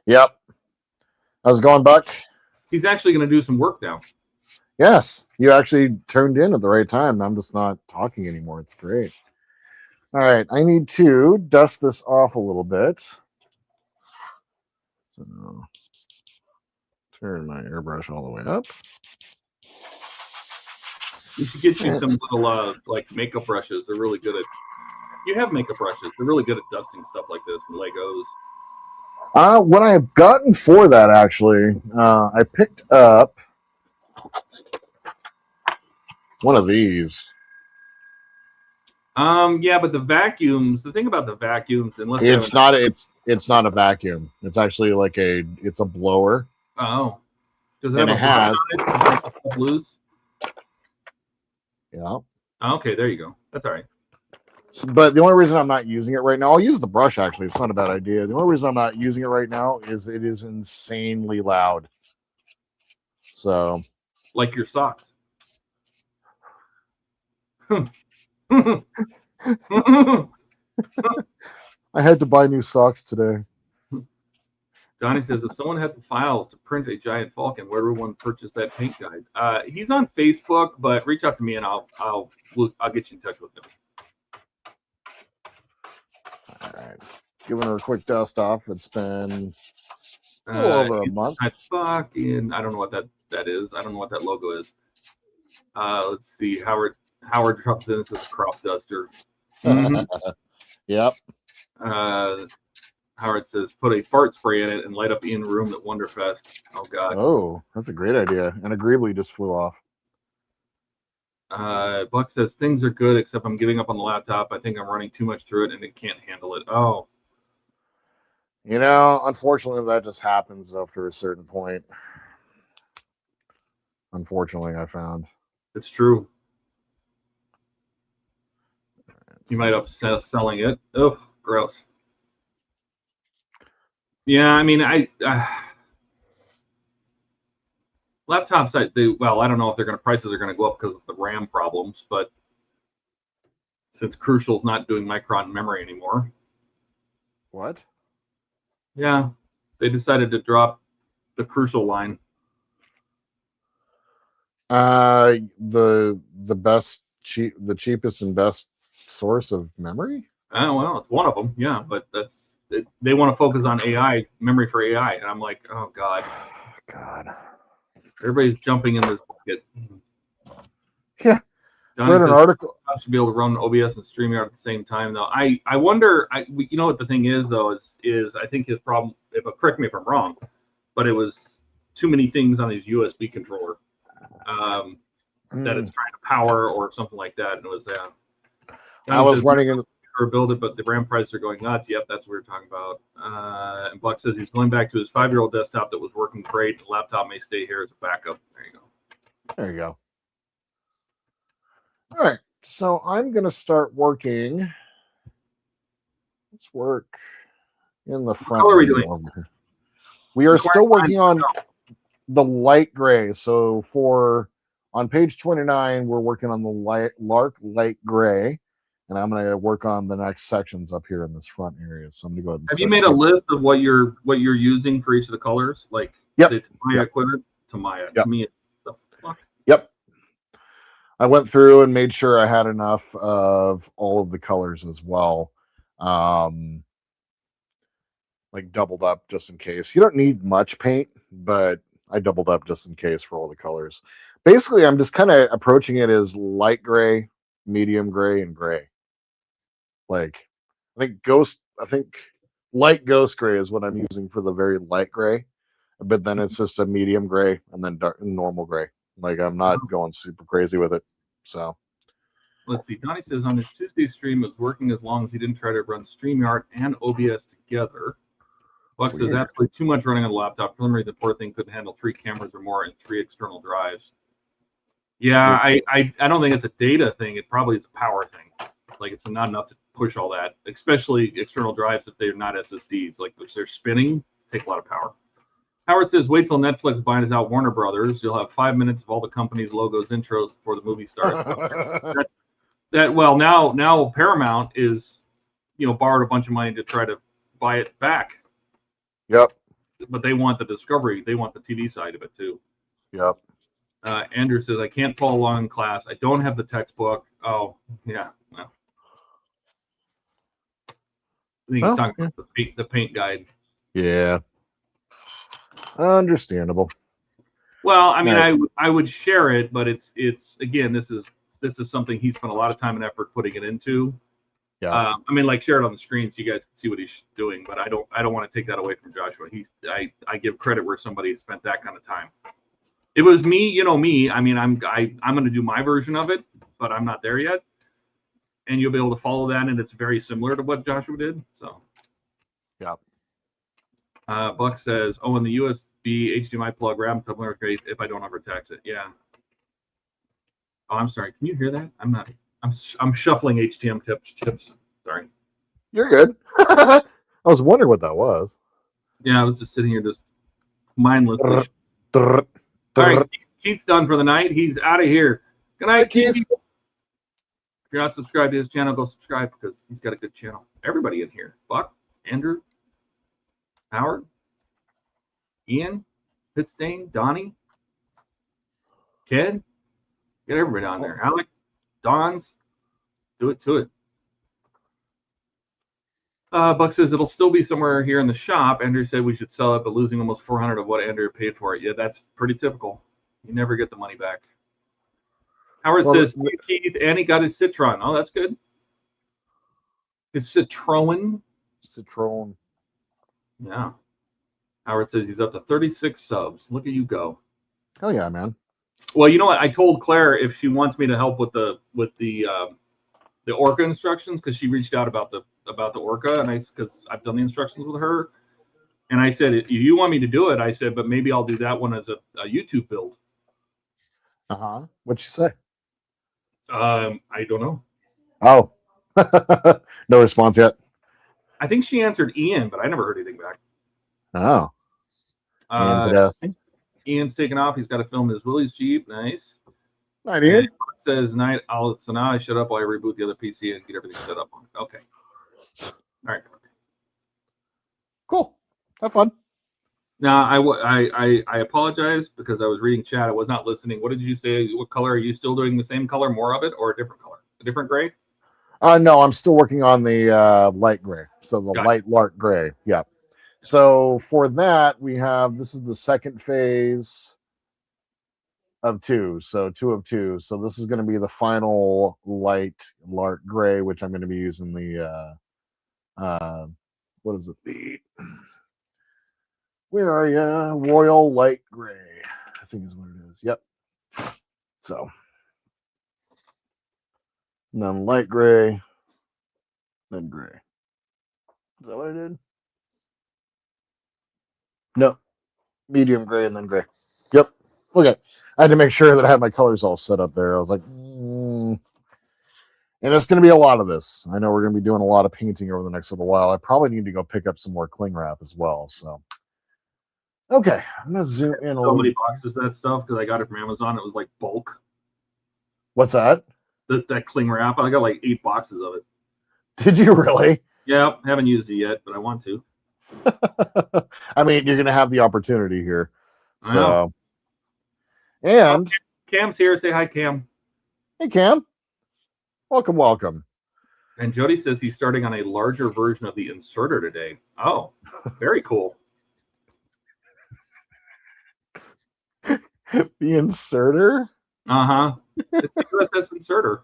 Yep. How's it going, Buck? He's actually going to do some work now. Yes, you actually turned in at the right time. I'm just not talking anymore. It's great. All right, I need to dust this off a little bit. So, turn my airbrush all the way up. You should get you some little makeup brushes. They're really good at. You have makeup brushes. They're really good at dusting stuff like this and Legos. What I've gotten for that actually, I picked up one of these. Yeah, but the vacuums. The thing about the vacuums, unless it's not a vacuum. It's actually it's a blower. Oh, does it have loose? Yeah. Oh, okay, there you go. That's all right. But the only reason I'm not using it right now, I'll use the brush actually. It's not a bad idea. The only reason I'm not using it right now is it is insanely loud. So, like your socks. I had to buy new socks today. Donnie says, if someone had the files to print a giant falcon, where would one purchase that paint guide? He's on Facebook, but reach out to me and I'll get you in touch with him. All right, giving her a quick dust off. It's been a little over a month. I don't know what that is. I don't know what that logo is. Let's see. Howard drops in and says crop duster. Mm-hmm. Yep. Howard says, put a fart spray in it and light up in room at Wonderfest. Oh, God. Oh, that's a great idea. And agreeably just flew off. Buck says, things are good, except I'm giving up on the laptop. I think I'm running too much through it and it can't handle it. Oh. You know, unfortunately, that just happens after a certain point. Unfortunately, I found. It's true. You might upset selling it. Oh, gross. Yeah, I mean, laptops. I don't know if prices are going to go up because of the RAM problems, but since Crucial's not doing Micron memory anymore. What? Yeah, they decided to drop the Crucial line. The the cheapest and best source of memory. Well, it's one of them, yeah. But they want to focus on AI, memory for AI, and I'm like, oh god, everybody's jumping in this bucket. Yeah, Johnny read an says, article. I should be able to run OBS and StreamYard at the same time, though. I wonder. You know what the thing is, though, is I think his problem. Correct me if I'm wrong, but it was too many things on his USB controller that it's trying to power or something like that, and it was I was running in. Or build it, but the RAM prices are going nuts. Yep, that's what we were talking about. And Buck says he's going back to his 5-year-old desktop that was working great. The laptop may stay here as a backup. There you go. There you go. All right, so I'm gonna start working. Let's work in the front. What color are we doing? We are still working on the light gray. So on page 29, we're working on the lark light gray. And I'm going to work on the next sections up here in this front area. So I'm going to go ahead and have you made a list of what you're using for each of the colors? Like the Tamiya equipment? Tamiya. Yep. Tamiya. The fuck? Yep. I went through and made sure I had enough of all of the colors as well. Like doubled up just in case. You don't need much paint, but I doubled up just in case for all the colors. Basically, I'm just kind of approaching it as light gray, medium gray, and gray. Like, I think light ghost gray is what I'm using for the very light gray, but then it's just a medium gray and then normal gray. Like, I'm not going super crazy with it. So let's see. Donnie says on his Tuesday stream, it was working as long as he didn't try to run StreamYard and OBS together. Buck says absolutely too much running on the laptop. Preliminary, the poor thing couldn't handle 3 cameras or more and 3 external drives. Yeah, I don't think it's a data thing. It probably is a power thing. Like, it's not enough to push all that, especially external drives if they're not SSDs, like which they're spinning, take a lot of power. Howard says, wait till Netflix buys out Warner Brothers. You'll have 5 minutes of all the company's logos, intros before the movie starts. Well, now Paramount is, borrowed a bunch of money to try to buy it back. Yep. But they want the discovery. They want the TV side of it too. Yep. Andrew says, I can't follow along in class. I don't have the textbook. Oh, yeah. Well, I think he's talking about the paint guide. Yeah. Understandable. Well, I mean, I would share it, but it's again, this is something he spent a lot of time and effort putting it into. Yeah. I mean, like, share it on the screen so you guys can see what he's doing, but I don't want to take that away from Joshua. I give credit where somebody spent that kind of time. It was me, me. I mean, I'm going to do my version of it, but I'm not there yet. And you'll be able to follow that, and it's very similar to what Joshua did. So, yeah. Buck says, "Oh, and the USB HDMI plug RAM tumbler is great if I don't overtax it." Yeah. Oh, I'm sorry. Can you hear that? I'm shuffling HTM chips. Sorry. You're good. I was wondering what that was. Yeah, I was just sitting here just mindlessly. All right, Keith's done for the night. He's out of here. Good night, Keith. If you're not subscribed to his channel, go subscribe because he's got a good channel. Everybody in here. Buck, Andrew, Howard, Ian, Pitstain, Donnie, Ken. Get everybody on there. Alec, Don's. Do it to it. Buck says it'll still be somewhere here in the shop. Andrew said we should sell it, but losing almost $400 of what Andrew paid for it. Yeah, that's pretty typical. You never get the money back. Howard says Keith, and he got his Citron. Oh, that's good. His Citroen. Yeah. Howard says he's up to 36 subs. Look at you go. Hell yeah, man. Well, you know what? I told Claire if she wants me to help with the Orca instructions, because she reached out about the Orca, and because I've done the instructions with her, and I said, if you want me to do it, I said, but maybe I'll do that one as a YouTube build. What'd you say? I don't know. Oh, no response yet. I think she answered Ian, but I never heard anything back. Oh, interesting. Ian's taking off. He's got to film his Willie's Jeep. Nice. Night, Ian. Says night. So now I shut up while I reboot the other PC and get everything set up on it. Okay. All right. Cool. Have fun. Now, I apologize because I was reading chat. I was not listening. What did you say? What color are you still doing? The same color, more of it, or a different color? A different gray? No, I'm still working on the light gray. So the Gotcha. light lark gray. Yeah. So for that, we have this is the second phase of 2. So 2 of 2. So this is going to be the final light lark gray, which I'm going to be using the what is it? The where are you? Royal light gray, I think is what it is. Yep. So and then light gray, then gray. Is that what I did? No, medium gray and then gray. Yep. Okay. I had to make sure that I had my colors all set up there. I was like, and it's going to be a lot of this. I know we're going to be doing a lot of painting over the next little while. I probably need to go pick up some more cling wrap as well. So, okay, I'm going to zoom in a So little. many boxes of that stuff because I got it from Amazon. It was like bulk. What's that? That cling wrap. I got like 8 boxes of it. Did you really? Yeah, haven't used it yet, but I want to. I mean, you're going to have the opportunity here. I know. So, and Cam's here. Say hi, Cam. hey, Cam. Welcome. And Jody says he's starting on a larger version of the inserter today. Oh, very cool. The inserter? Uh-huh. It's the USS inserter.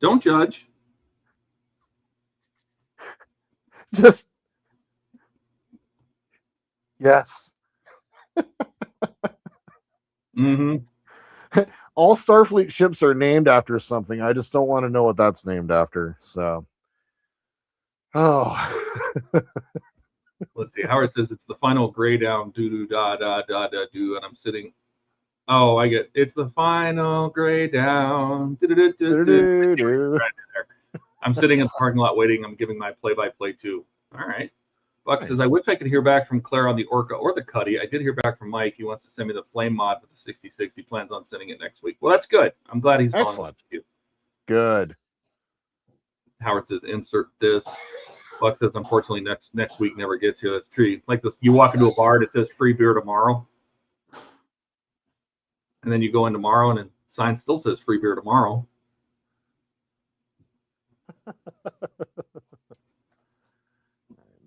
Don't judge. Just yes. Mm-hmm. All Starfleet ships are named after something. I just don't want to know what that's named after. So, Let's see. Howard says it's the final gray down do, and I'm sitting. Oh, I get it's the final gray down. Right there. I'm sitting in the parking lot waiting. I'm giving my play-by-play too. All right. Buck says, I wish I could hear back from Claire on the Orca or the Cuddy. I did hear back from Mike. He wants to send me the flame mod for the 66. He plans on sending it next week. Well, that's good. I'm glad he's following up with you. Good. Howard says, insert this. Buck says, unfortunately, next week never gets here. That's true. Like this, you walk into a bar and it says free beer tomorrow. And then you go in tomorrow and the sign still says free beer tomorrow.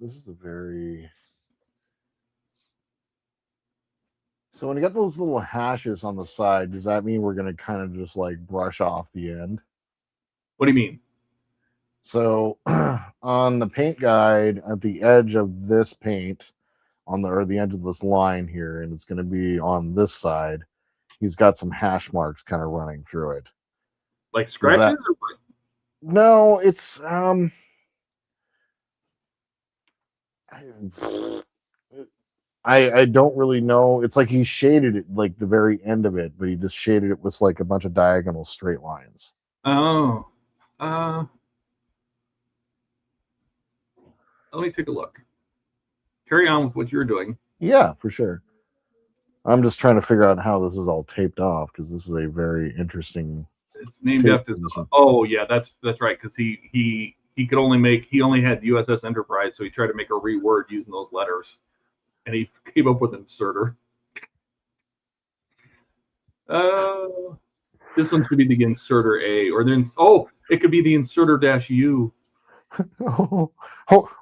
This is a very... So when you got those little hashes on the side, does that mean we're going to kind of just like brush off the end? What do you mean? So on the paint guide at the edge of this paint or the edge of this line here, and it's going to be on this side, he's got some hash marks kind of running through it. Like scratches? Or what? No, it's I don't really know. It's like he shaded it like the very end of it, but he just shaded it with like a bunch of diagonal straight lines. Oh. Let me take a look. Carry on with what you're doing. Yeah, for sure. I'm just trying to figure out how this is all taped off because this is a very interesting. It's named after. Oh yeah, that's right. Because he could only he only had USS Enterprise, so he tried to make a reword using those letters, and he came up with inserter. This one should be the inserter A, or then it could be the inserter -U.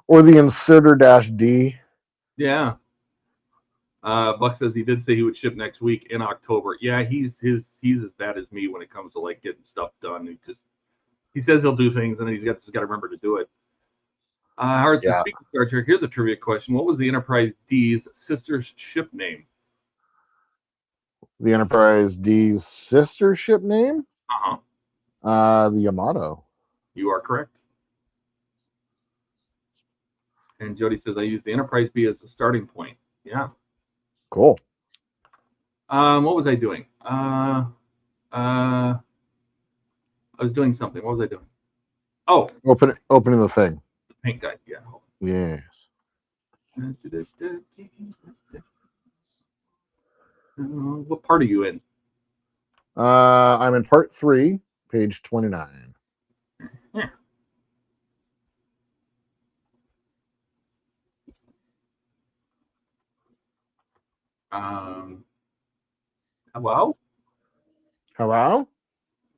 Or the inserter -D. Yeah. Buck says he did say he would ship next week in October. Yeah, he's as bad as me when it comes to like getting stuff done. He says he'll do things and then he's got to remember to do it. Howard says, speaking of Star Trek, here's a trivia question. What was the Enterprise D's sister ship name? The Enterprise D's sister ship name? Uh-huh. The Yamato. You are correct. And Jody says, I use the Enterprise B as a starting point. Yeah. Cool. What was I doing? I was doing something. What was I doing? Oh. Opening the thing. The paint guide, yeah. Yes. What part are you in? I'm in part 3, page 29. Yeah. Hello? Hello?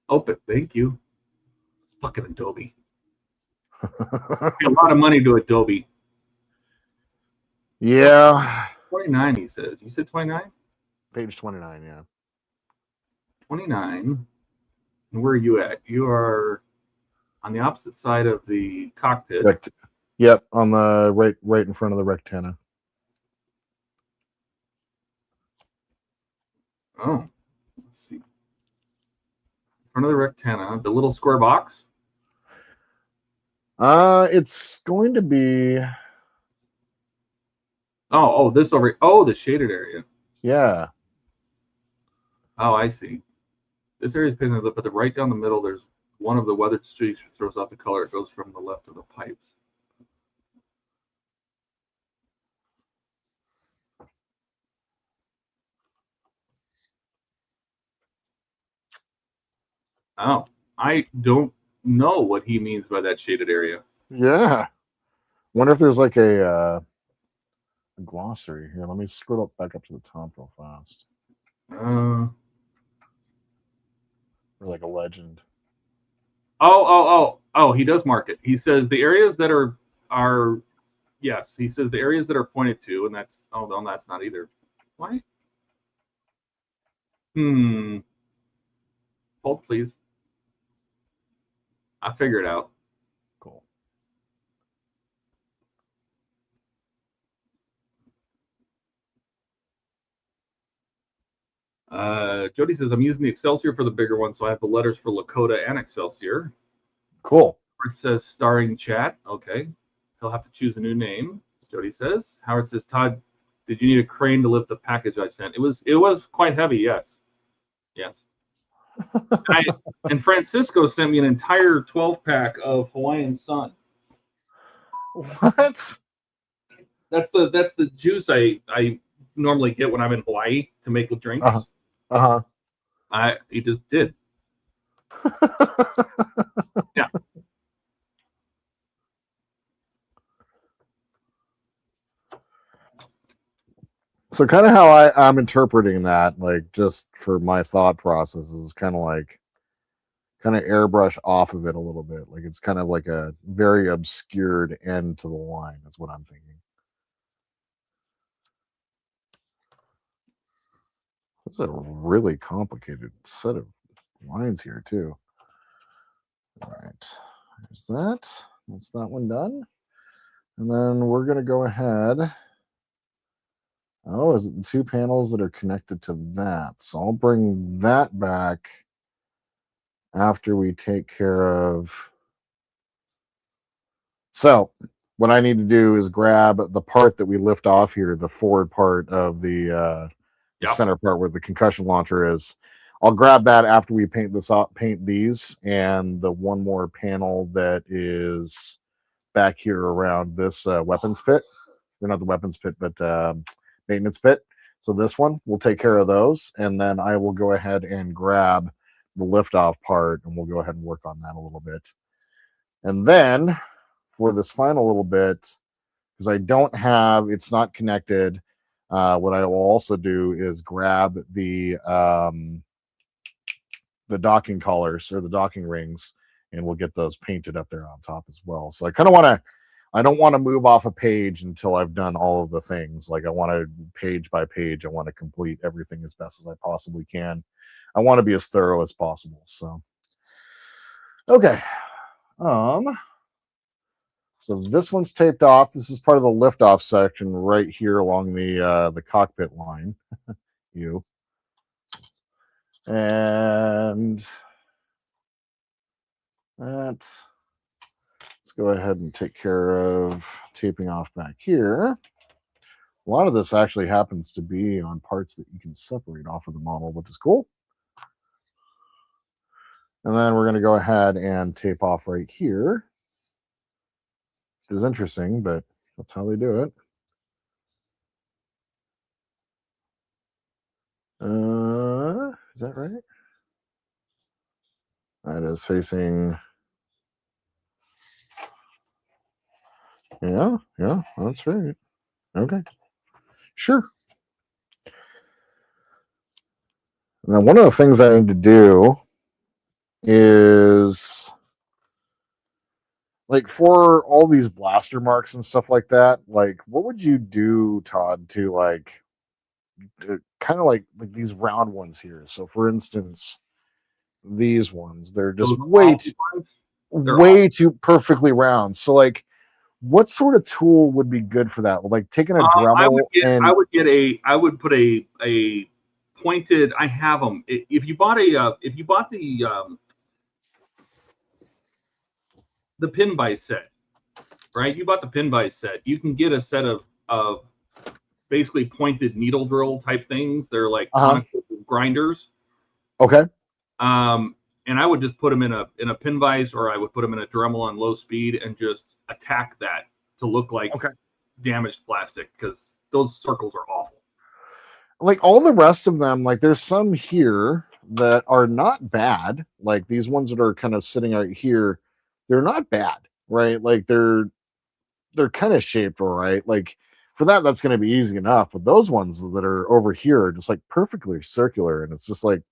Open. Thank you. Fucking Adobe. Pay a lot of money to Adobe. Yeah. 29, he says. You said 29? Page 29, yeah. 29. And where are you at? You are on the opposite side of the cockpit. Yep, on the right in front of the rectangle. Oh, let's see. In front of the rectangle, the little square box. It's going to be. Oh, this over. Oh, the shaded area. Yeah. Oh, I see. This area is painted, but right down the middle, there's one of the weathered streaks which throws out the color. It goes from the left of the pipes. Oh, I don't know what he means by that shaded area. Yeah. Wonder if there's like a glossary here. Let me scroll up back up to the top real fast. Or like a legend. Oh, he does mark it. He says the areas that are yes, he says the areas that are pointed to, and that's no, that's not either. Why? Hold please. I figured it out. Cool. Jody says I'm using the Excelsior for the bigger one, so I have the letters for Lakota and Excelsior. Cool. Howard says starring chat. Okay. He'll have to choose a new name. Jody says. Howard says, Todd, did you need a crane to lift the package I sent? It was quite heavy, yes. Yes. And Francisco sent me an entire 12-pack of Hawaiian Sun. What? That's the juice I normally get when I'm in Hawaii to make drinks. He just did. Yeah. So kind of how I'm interpreting that, like just for my thought process, is kind of airbrush off of it a little bit. Like it's kind of like a very obscured end to the line. That's what I'm thinking. This is a really complicated set of lines here too. All right, there's that. That's that one done. And then we're going to go ahead. Oh, is it the two panels that are connected to that? So I'll bring that back after we take care of. So what I need to do is grab the part that we lift off here, the forward part of the center part where the concussion launcher is. I'll grab that after we paint these, and the one more panel that is back here around this weapons pit. Or not the weapons pit, but maintenance pit. So this one, we'll take care of those, and then I will go ahead and grab the liftoff part, and we'll go ahead and work on that a little bit. And then for this final little bit, because it's not connected, what I will also do is grab the docking collars or the docking rings, and we'll get those painted up there on top as well. So I don't want to move off a page until I've done all of the things. Like I want to page by page, I want to complete everything as best as I possibly can. I want to be as thorough as possible. So, okay. So this one's taped off. This is part of the liftoff section right here along the cockpit line. And that. Let's go ahead and take care of taping off back here. A lot of this actually happens to be on parts that you can separate off of the model, which is cool. And then we're going to go ahead and tape off right here, which is interesting, but that's how they do it. Is that right? That is facing. Yeah, that's right. Okay, sure. And then one of the things I need to do is, like, for all these blaster marks and stuff like that, like, what would you do, Todd, to like kind of like these round ones here? So for instance, these ones, they're just Those awful ones, they're way too perfectly round. So like, what sort of tool would be good for that? Like taking a Dremel I would put a pointed. I have them. If you bought the pin vise set, right? You bought the pin vise set. You can get a set of basically pointed needle drill type things. They're like conical grinders. Okay. And I would just put them in a pin vise, or I would put them in a Dremel on low speed and just attack that to look like damaged plastic, because those circles are awful. Like all the rest of them, like there's some here that are not bad. Like these ones that are kind of sitting out here, they're not bad, right? Like they're kind of shaped all right. Like for that, that's going to be easy enough. But those ones that are over here are just like perfectly circular, and it's just like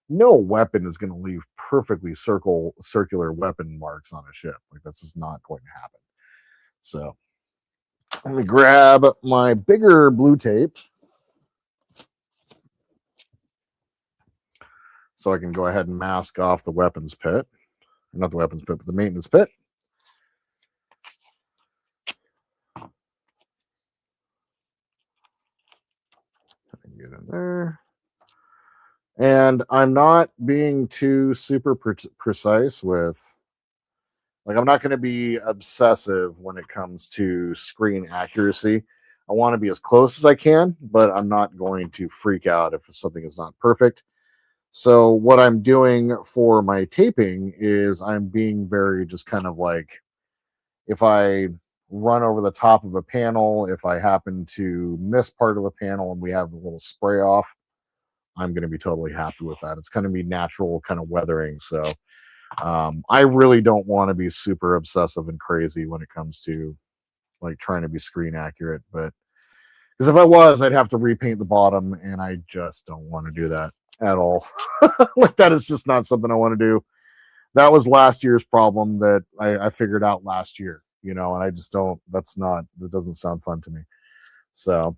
no weapon is going to leave perfectly circular weapon marks on a ship. Like that's just not going to happen. So let me grab my bigger blue tape so I can go ahead and mask off the weapons pit. Not the weapons pit, but the maintenance pit. Get in there. And I'm not being too super precise with, like, I'm not going to be obsessive when it comes to screen accuracy. I want to be as close as I can, but I'm not going to freak out if something is not perfect. So what I'm doing for my taping is I'm being very just kind of like, if I run over the top of a panel, if I happen to miss part of a panel and we have a little spray off, I'm going to be totally happy with that. It's going to be natural kind of weathering. So I really don't want to be super obsessive and crazy when it comes to like trying to be screen accurate. But because if I was, I'd have to repaint the bottom, and I just don't want to do that at all. Like that is just not something I want to do. That was last year's problem that I figured out last year, you know, and I just don't, that doesn't sound fun to me. So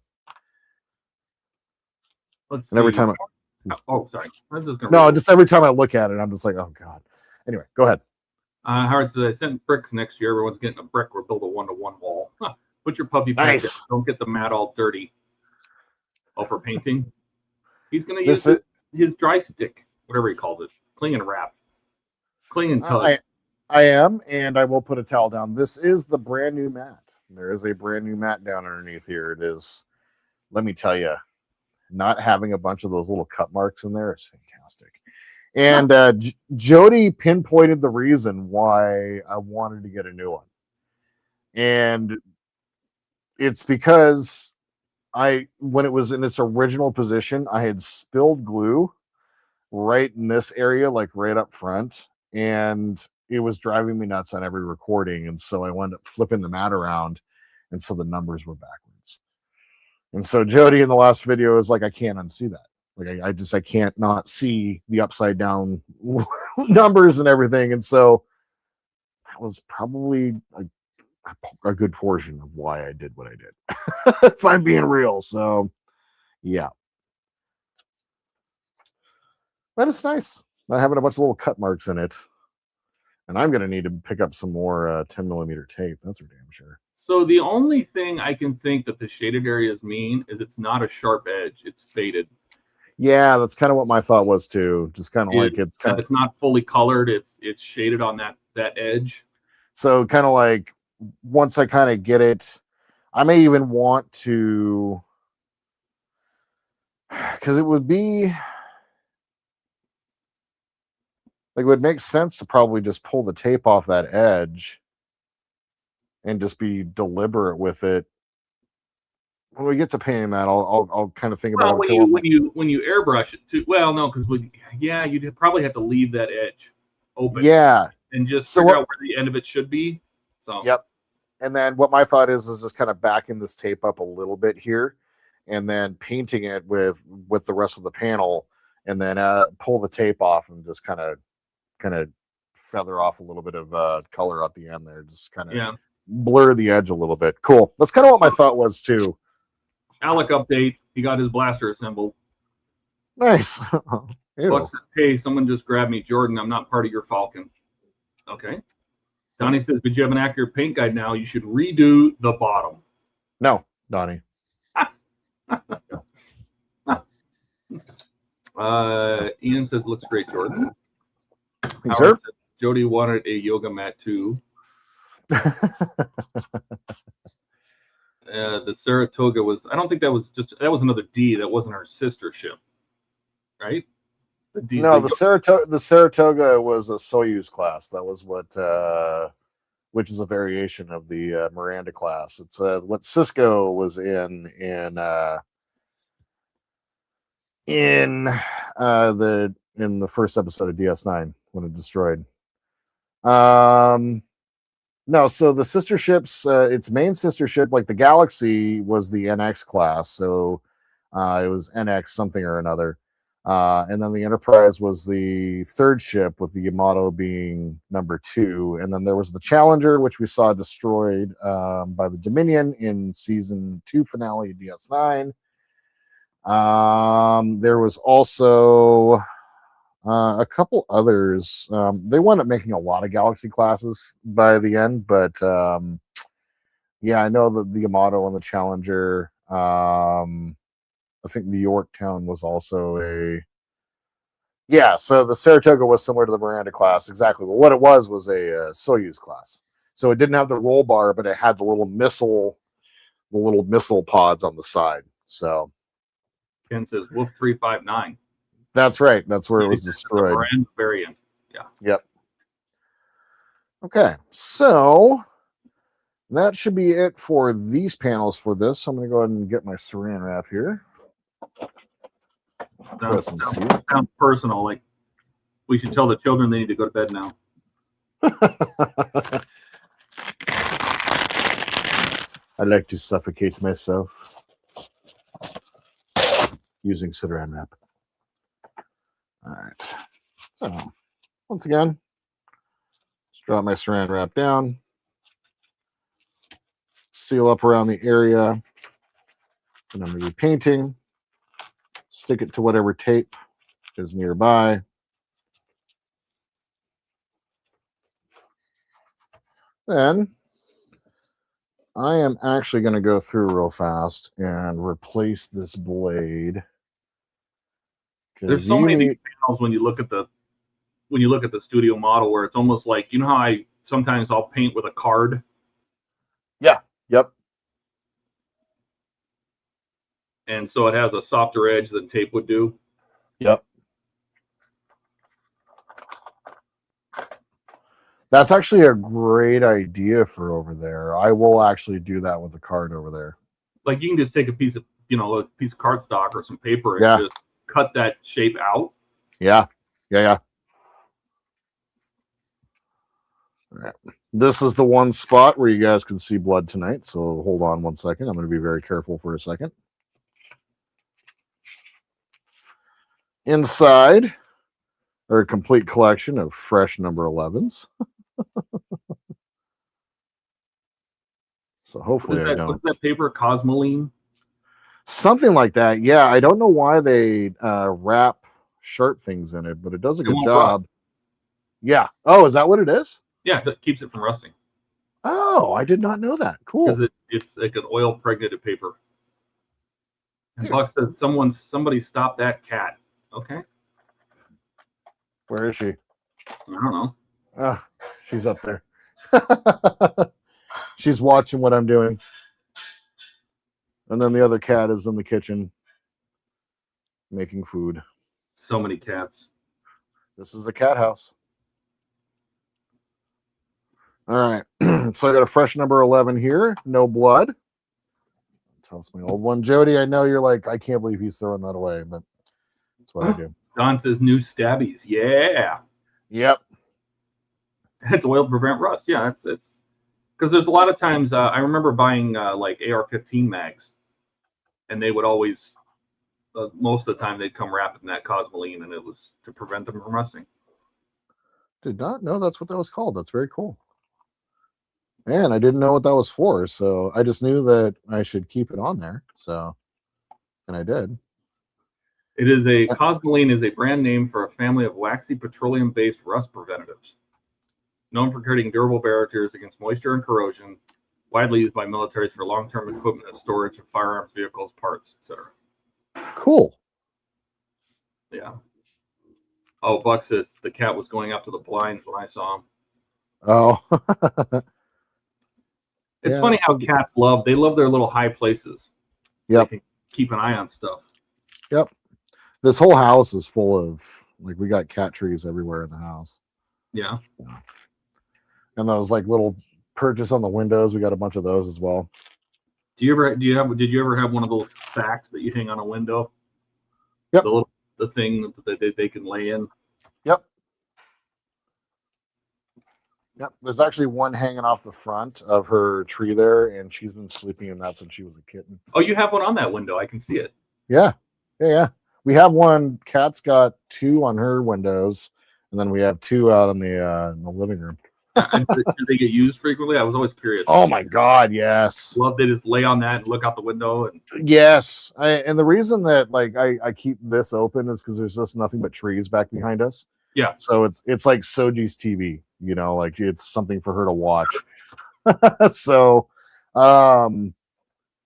Let's and every see. time sorry. Just every time I look at it, I'm just like, oh God. Anyway, go ahead. Howard says, I sent bricks next year. Everyone's getting a brick or build a 1-to-1 wall. Huh. Put your puppy paint down. Don't get the mat all dirty. Oh, for painting? He's going to use his dry stick, whatever he calls it. Cling and wrap. Cling and tug. I am, and I will put a towel down. This is the brand new mat. There is a brand new mat down underneath here. It is, let me tell you, not having a bunch of those little cut marks in there is fantastic. And Jody pinpointed the reason why I wanted to get a new one. And it's because when it was in its original position, I had spilled glue right in this area, like right up front. And it was driving me nuts on every recording. And so I wound up flipping the mat around. And so the numbers were backwards. And so Jody in the last video is like, I can't unsee that. Like I can't not see the upside down numbers and everything. And so that was probably a good portion of why I did what I did. If I'm being real. So yeah. But it's nice not having a bunch of little cut marks in it. And I'm going to need to pick up some more 10mm tape. That's for damn sure. So the only thing I can think that the shaded areas mean is it's not a sharp edge. It's faded. Yeah, that's kind of what my thought was too. Just kind of like it's not fully colored. It's shaded on that edge. So kind of like once I kind of get it, I may even want to, because it would be like, it would make sense to probably just pull the tape off that edge and just be deliberate with it. When we get to painting that, I'll kind of think about when you airbrush it too. Well, no, because you'd probably have to leave that edge open. Yeah, and just figure out where the end of it should be. So yep. And then what my thought is just kind of backing this tape up a little bit here, and then painting it with the rest of the panel, and then pull the tape off and just kind of feather off a little bit of color at the end there, just kind of blur the edge a little bit. Cool. That's kind of what my thought was too. Alec update. He got his blaster assembled. Nice. Buck says, hey, someone just grabbed me. Jordan, I'm not part of your Falcon. Okay. Donnie says, but you have an accurate paint guide now. You should redo the bottom. No, Donnie. Ian says, looks great, Jordan. Yes, sir. Says, Jody wanted a yoga mat too. The Saratoga was, I don't think that was another D. That wasn't our sister ship, right? No, the Saratoga was a Soyuz class. That was what, which is a variation of the Miranda class. It's what Cisco was in the first episode of DS9 when it destroyed. No, so the sister ships, its main sister ship, like the Galaxy, was the NX class. So it was NX something or another. And then the Enterprise was the third ship, with the Yamato being number 2. And then there was the Challenger, which we saw destroyed by the Dominion in season 2 finale of DS9. There was also a couple others. They wound up making a lot of Galaxy classes by the end, but yeah, I know that the Yamato and the Challenger. I think the Yorktown was also so the Saratoga was similar to the Miranda class, exactly. But what it was a Soyuz class. So it didn't have the roll bar, but it had the little missile pods on the side. So Ken says Wolf 359. That's right. That's where it was destroyed. The Miranda variant. Yeah. Yep. Okay, so that should be it for these panels for this. So I'm going to go ahead and get my saran wrap here. Sounds personal. Like we should tell the children they need to go to bed now. I like to suffocate myself using saran wrap. All right. So once again, let's drop my saran wrap down, seal up around the area, and I'm going to be painting. Stick it to whatever tape is nearby. Then I am actually going to go through real fast and replace this blade. There's so many panels when you look at the studio model where it's almost like, you know how I'll paint with a card. Yeah. Yep. And so it has a softer edge than tape would do. Yep. That's actually a great idea for over there. I will actually do that with the card over there. Like you can just take a piece of cardstock or some paper and just cut that shape out. Yeah. All right. This is the one spot where you guys can see blood tonight. So hold on one second. I'm going to be very careful for a second. Inside are a complete collection of fresh number 11s. So hopefully I don't. What's that paper? Cosmoline? Something like that. Yeah, I don't know why they wrap sharp things in it, but it does a good job. Rust. Yeah. Oh, is that what it is? Yeah, that keeps it from rusting. Oh, I did not know that. Cool. Because it's like an oil pregnated paper. And Buck said somebody stopped that cat. Okay. Where is she? I don't know. Oh, she's up there. She's watching what I'm doing. And then the other cat is in the kitchen making food. So many cats. This is a cat house. All right. So I got a fresh number 11 here. No blood. Toss my old one. Jody, I know you're like, I can't believe he's throwing that away, but that's what I do. Don says new stabbies. Yeah. Yep. It's oil to prevent rust. Yeah, it's because there's a lot of times I remember buying like AR-15 mags, and they would always most of the time they'd come wrapped in that cosmoline, and it was to prevent them from rusting. Did not know that's what that was called. That's very cool. Man, I didn't know what that was for, so I just knew that I should keep it on there. So, and I did. It is a cosmoline is a brand name for a family of waxy petroleum-based rust preventatives, known for creating durable barriers against moisture and corrosion, widely used by militaries for long-term equipment and storage of firearms, vehicles, parts, etc. Cool. Yeah. Oh, Buck says the cat was going up to the blinds when I saw him. Oh. It's Yeah, funny how so- cats love their little high places. Yep. They can keep an eye on stuff. Yep. This whole house is full of, like, we got cat trees everywhere in the house. Yeah. And those like little perches on the windows, we got a bunch of those as well. Did you ever have one of those sacks that you hang on a window? Yep. The thing that they can lay in. Yep. There's actually one hanging off the front of her tree there, and she's been sleeping in that since she was a kitten. Oh, you have one on that window. I can see it. Yeah. We have one. Kat's got two on her windows, and then we have two out in the living room. Do they get used frequently? I was always curious. Oh my God, yes. Love they just lay on that and look out the window and Yes. And the reason that like I keep this open is because there's just nothing but trees back behind us. Yeah. So it's like Soji's TV, you know, like it's something for her to watch. So probably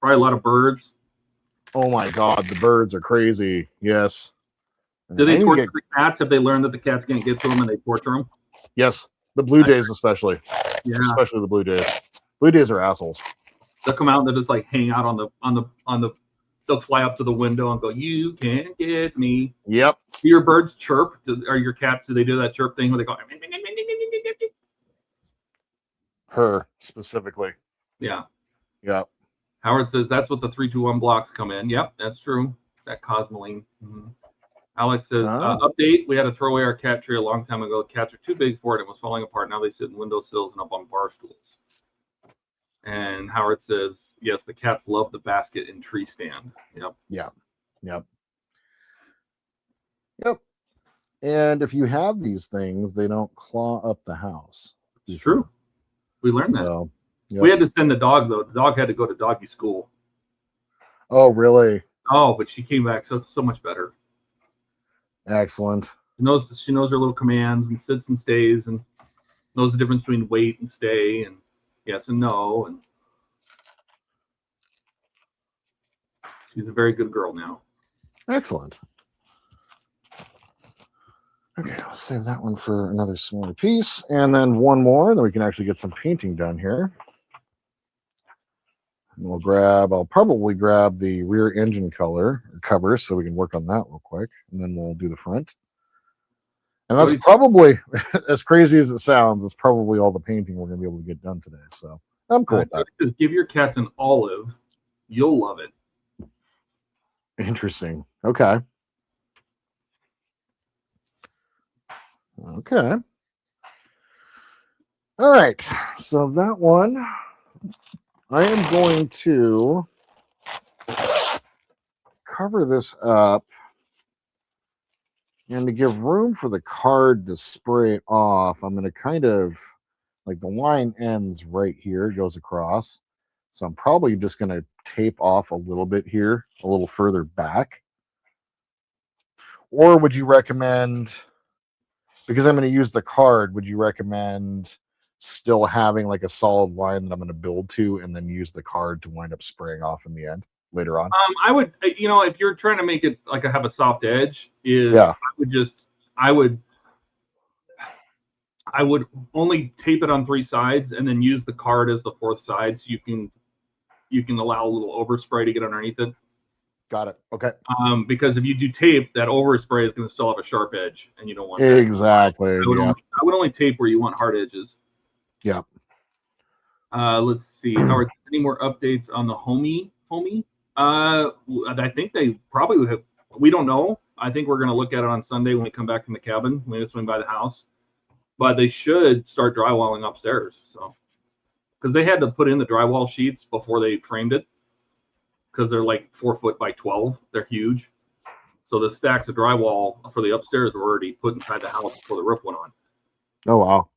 a lot of birds. oh my God, the birds are crazy. Yes. Do they I need to torture get- the cats? Have they learned that the cats can't get to them and they torture them? Yes. The Blue Jays especially. Yeah. Especially the Blue Jays. Blue Jays are assholes. They'll come out and they'll just like hang out on the they'll fly up to the window and go, "You can't get me." Yep. Do your birds chirp? Are your cats, do they do that chirp thing where they go? Her specifically. Yeah. Yep. Howard says that's what the 321 blocks come in. Yep, that's true. That cosmoline. Mm-hmm. Alex says, update. We had to throw away our cat tree a long time ago. Cats are too big for it. It was falling apart. Now they sit in windowsills and up on bar stools. And Howard says, yes, the cats love the basket and tree stand. Yep. Yep. And if you have these things, they don't claw up the house. It's true. We learned that. So, yep. We had to send the dog, though. The dog had to go to doggy school. Oh, really? Oh, but she came back so much better. Excellent. She knows her little commands and sits and stays and knows the difference between wait and stay and yes and no. And she's a very good girl now. Excellent. Okay, I'll save that one for another smaller piece. And then one more, and then we can actually get some painting done here. And I'll probably grab the rear engine color or cover so we can work on that real quick. And then we'll do the front. And that's probably, as crazy as it sounds, it's probably all the painting we're going to be able to get done today. So I'm cool with that. Just give your cats an olive. You'll love it. Interesting. Okay. Okay. All right. So that one, I am going to cover this up. And to give room for the card to spray off, I'm going to kind of, like the line ends right here, goes across. So I'm probably just going to tape off a little bit here, a little further back. Or would you recommend, because I'm going to use the card, would you recommend still having like a solid line that I'm going to build to and then use the card to wind up spraying off in the end later on? I would, if you're trying to make it like have a soft edge, I would only tape it on 3 sides and then use the card as the 4th side, so you can allow a little overspray to get underneath it. Got it. Okay. Because if you do tape, that overspray is going to still have a sharp edge, and you don't want that. Exactly. I would only tape where you want hard edges. Yeah. Let's see. Howard, any more updates on the homie? I think they probably would have. We don't know. I think we're going to look at it on Sunday when we come back from the cabin. We're going to swing by the house. But they should start drywalling upstairs. So, because they had to put in the drywall sheets before they framed it, because they're like 4 foot by 12. They're huge. So the stacks of drywall for the upstairs were already put inside the house before the roof went on. Oh wow.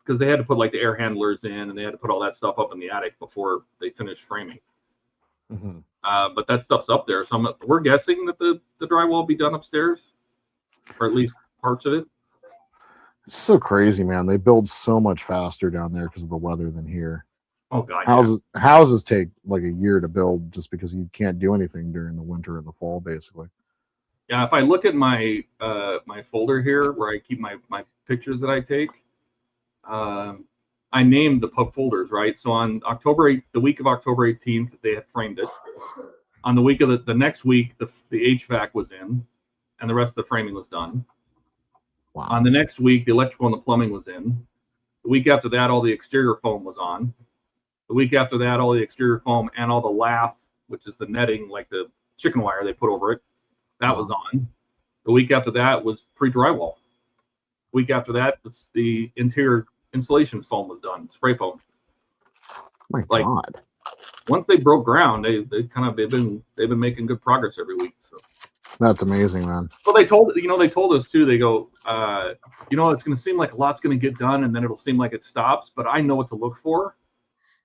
Because they had to put like the air handlers in, and they had to put all that stuff up in the attic before they finished framing. Mm-hmm. But that stuff's up there, so we're guessing that the drywall will be done upstairs, or at least parts of it. It's so crazy, man. They build so much faster down there because of the weather than here. Oh god, houses take like a year to build just because you can't do anything during the winter and the fall, basically. Yeah, if I look at my my folder here where I keep my pictures that I take, I named the folders, right? So on the week of October 18th, they had framed it. On the week of the next week, the HVAC was in, and the rest of the framing was done. Wow. On the next week, the electrical and the plumbing was in. The week after that, all the exterior foam was on. The week after that, all the exterior foam and all the lath, which is the netting, like the chicken wire they put over it, that was on. The week after that was pre-drywall. The week after that, the interior insulation foam was done, spray foam. My God! Once they broke ground, they've been making good progress every week. So that's amazing, man. Well, they told us too. They go, it's going to seem like a lot's going to get done, and then it'll seem like it stops. But I know what to look for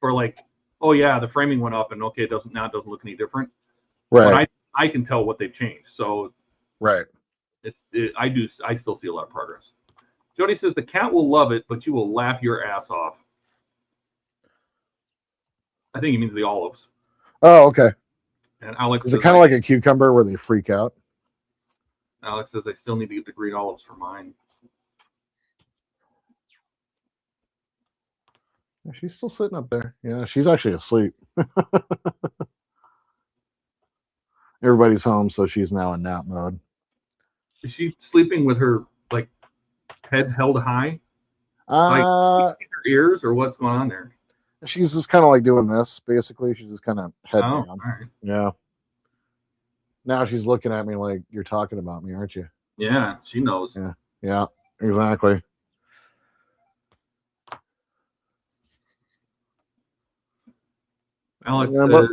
like, oh yeah, the framing went up, and okay, it doesn't look any different. Right. But I can tell what they've changed. So right. I still see a lot of progress. Jody says the cat will love it, but you will laugh your ass off. I think he means the olives. Oh, okay. And Alex is it kind of like a cucumber where they freak out? Alex says I still need to get the green olives for mine. Yeah, she's still sitting up there. Yeah, she's actually asleep. Everybody's home, so she's now in nap mode. Is she sleeping with her like head held high? Like her ears, or what's going on there? She's just kind of like doing this, basically. She's just kind of head down. All right. Yeah. Now she's looking at me like, you're talking about me, aren't you? Yeah, she knows. Yeah, exactly. Alex said,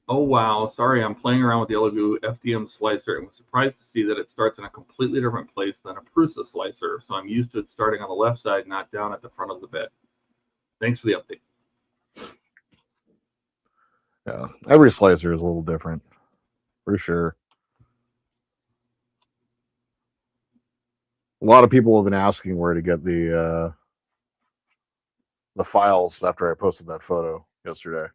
oh wow, sorry, I'm playing around with the Elegoo FDM slicer and was surprised to see that it starts in a completely different place than a Prusa slicer. So I'm used to it starting on the left side, not down at the front of the bed. Thanks for the update. Yeah, every slicer is a little different, for sure. A lot of people have been asking where to get the files after I posted that photo yesterday.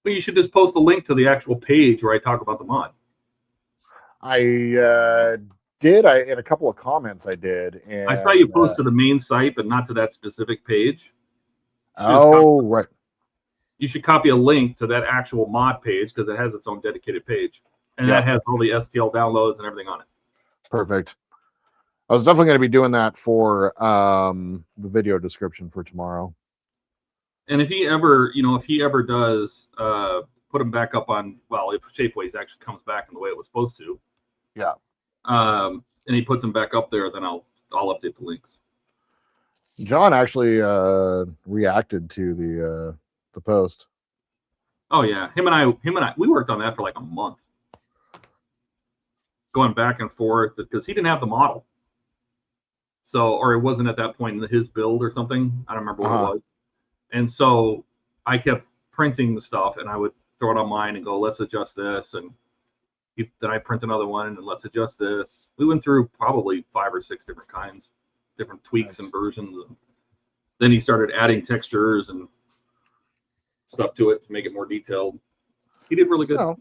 Well, you should just post the link to the actual page where I talk about the mod. I did. In a couple of comments I did. And I saw you post to the main site, but not to that specific page. Oh, right. You should copy a link to that actual mod page because it has its own dedicated page. And that has all the STL downloads and everything on it. Perfect. I was definitely going to be doing that for the video description for tomorrow. And if he ever does put them back up on, well, if Shapeways actually comes back in the way it was supposed to. Yeah. And he puts them back up there, then I'll update the links. John actually reacted to the post. Oh yeah, him and I, we worked on that for like a month, going back and forth because he didn't have the model. So, or it wasn't at that point in his build or something. I don't remember what it was. And so I kept printing the stuff, and I would throw it on mine and go, "Let's adjust this," and then I print another one and let's adjust this. We went through probably 5 or 6 different kinds, different tweaks and versions. And then he started adding textures and stuff to it to make it more detailed. He did really good. Oh.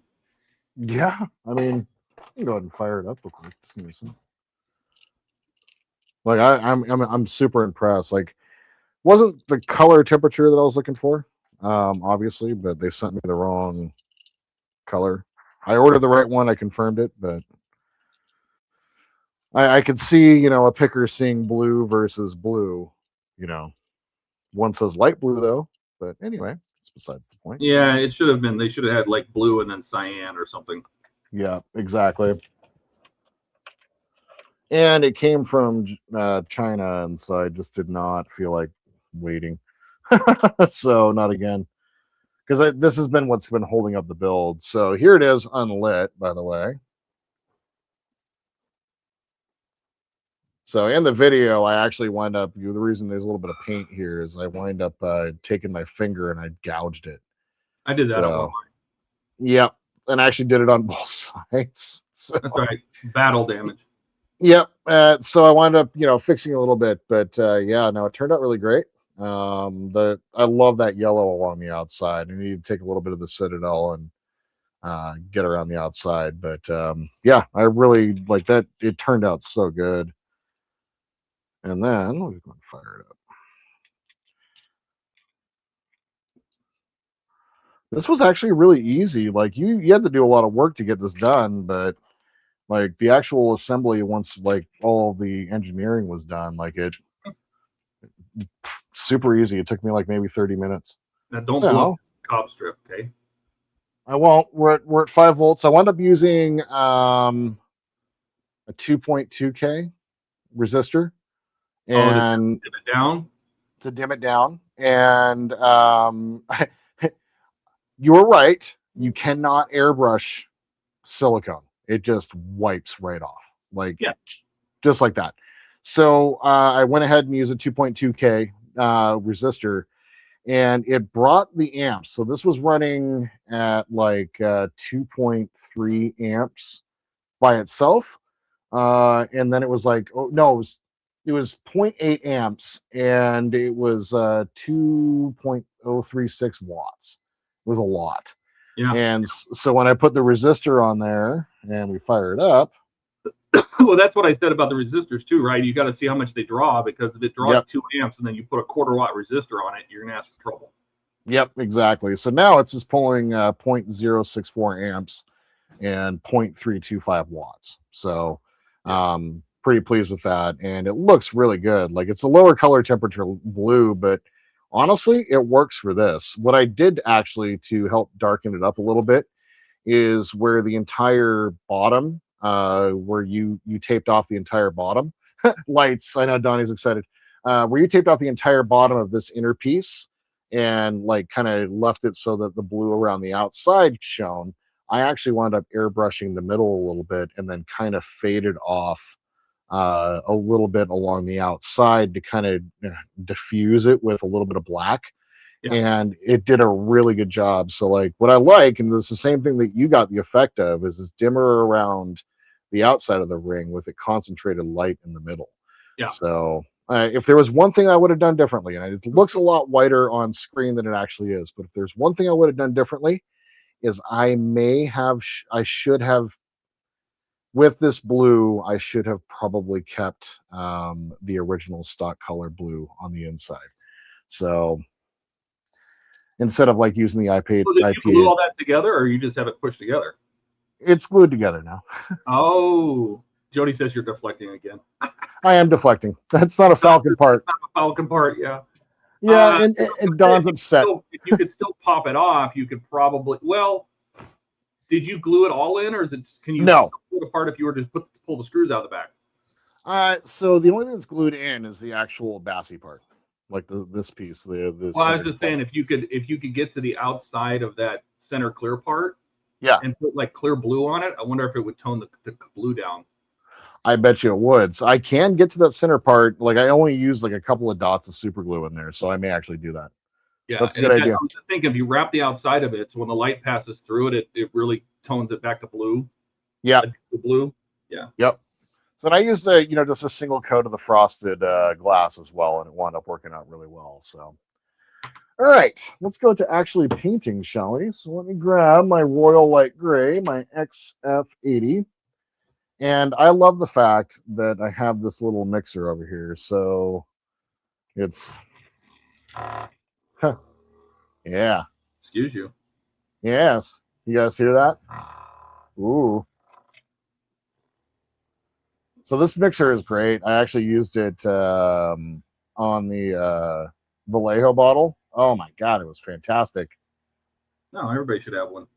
Yeah, I mean, you can go ahead and fire it up real quick. Just give me some. Like I'm super impressed. Like, wasn't the color temperature that I was looking for, obviously, but they sent me the wrong color. I ordered the right one. I confirmed it, but I could see, a picker seeing blue versus blue. One says light blue though. But anyway, it's besides the point. Yeah, it should have been. They should have had like blue and then cyan or something. Yeah, exactly. And it came from China, and so I just did not feel like waiting. So not again. because this has been what's been holding up the build. So here it is unlit, by the way. So in the video, I actually wind up, the reason there's a little bit of paint here is I wind up taking my finger and I gouged it. I did that. So, yep. And I actually did it on both sides. So, that's right. Battle damage. Yep. So I wound up, fixing a little bit, but yeah, no, it turned out really great. I love that yellow along the outside. I need to take a little bit of the Citadel and get around the outside, but yeah, I really like that. It turned out so good. And then we're going to fire it up. This was actually really easy. Like you had to do a lot of work to get this done, but like the actual assembly, once like all the engineering was done, like it super easy. It took me like maybe 30 minutes. Now don't blow up the cob strip, okay? I won't. We're at 5 volts. I wound up using a 2.2K resistor and to dim it down. And you were right. You cannot airbrush silicone. It just wipes right off, just like that. So I went ahead and used a 2.2K resistor, and it brought the amps. So this was running at like 2.3 amps by itself, and then it was like, it was 0.8 amps, and it was 2.036 watts. It was a lot. Yeah. And so when I put the resistor on there and we fire it up. Well, that's what I said about the resistors too, right? You got to see how much they draw, because if it draws 2 amps and then you put a 1/4 watt resistor on it, you're going to have some trouble. Yep, exactly. So now it's just pulling 0.064 amps and 0.325 watts. So pretty pleased with that. And it looks really good. Like it's a lower color temperature blue, but honestly, it works for this. What I did actually to help darken it up a little bit is where the entire bottom, where you taped off the entire bottom, lights, I know Donnie's excited, where you taped off the entire bottom of this inner piece and like kind of left it so that the blue around the outside shone. I actually wound up airbrushing the middle a little bit and then kind of faded off a little bit along the outside to kind of diffuse it with a little bit of black. Yeah. And it did a really good job. So like what I like, and it's the same thing that you got the effect of, is this dimmer around the outside of the ring with a concentrated light in the middle. Yeah. So if there was one thing I would have done differently, and it looks a lot whiter on screen than it actually is, but if there's one thing I would have done differently is I should have, with this blue, I should have probably kept the original stock color blue on the inside. So instead of like using the IPA. So did you glue all that together, or you just have it pushed together? It's glued together now. Oh, Jody says you're deflecting again. I am deflecting. That's not a Falcon part. That's not a Falcon part, yeah. Yeah, and Don's upset. If you could still pop it off, you could probably, well, did you glue it all in, or can you pull it apart if you were to pull the screws out of the back? So the only thing that's glued in is the actual Bassy part, like this piece. Well, I was just saying, if you could get to the outside of that center clear part, and put like clear blue on it, I wonder if it would tone the blue down. I bet you it would. So I can get to that center part. Like I only use like a couple of dots of super glue in there, so I may actually do that. Yeah, that's a good idea. I was just thinking, if you wrap the outside of it, so when the light passes through it, it really tones it back to blue. Yeah, the blue. Yeah. Yep. So I used just a single coat of the frosted glass as well, and it wound up working out really well. So, all right, let's go to actually painting, shall we? So let me grab my Royal Light Gray, my XF80. And I love the fact that I have this little mixer over here. So it's, yeah. Excuse you. Yes. You guys hear that? Ooh. So this mixer is great. I actually used it on the Vallejo bottle. Oh my God, it was fantastic. No, everybody should have one.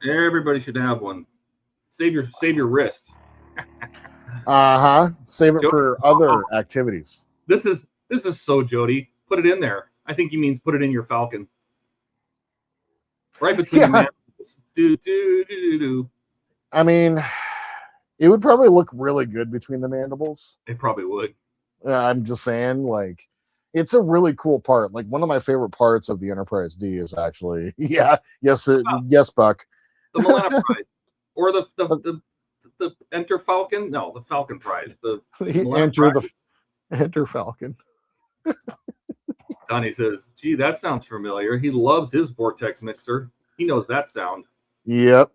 Everybody should have one. Save your wrist. Save it for other activities. This is so Jody. put it in there. I think he means put it in your Falcon. Right between the mandibles. Do. I mean, it would probably look really good between the mandibles. It probably would. I'm just saying, like, it's a really cool part. Like, one of my favorite parts of the Enterprise D is actually, yes, Buck. The Millennium Prize. Or the Enter Falcon? No, the Falcon Prize. The Enter Falcon. Donnie says, gee, that sounds familiar. He loves his Vortex mixer. He knows that sound. Yep.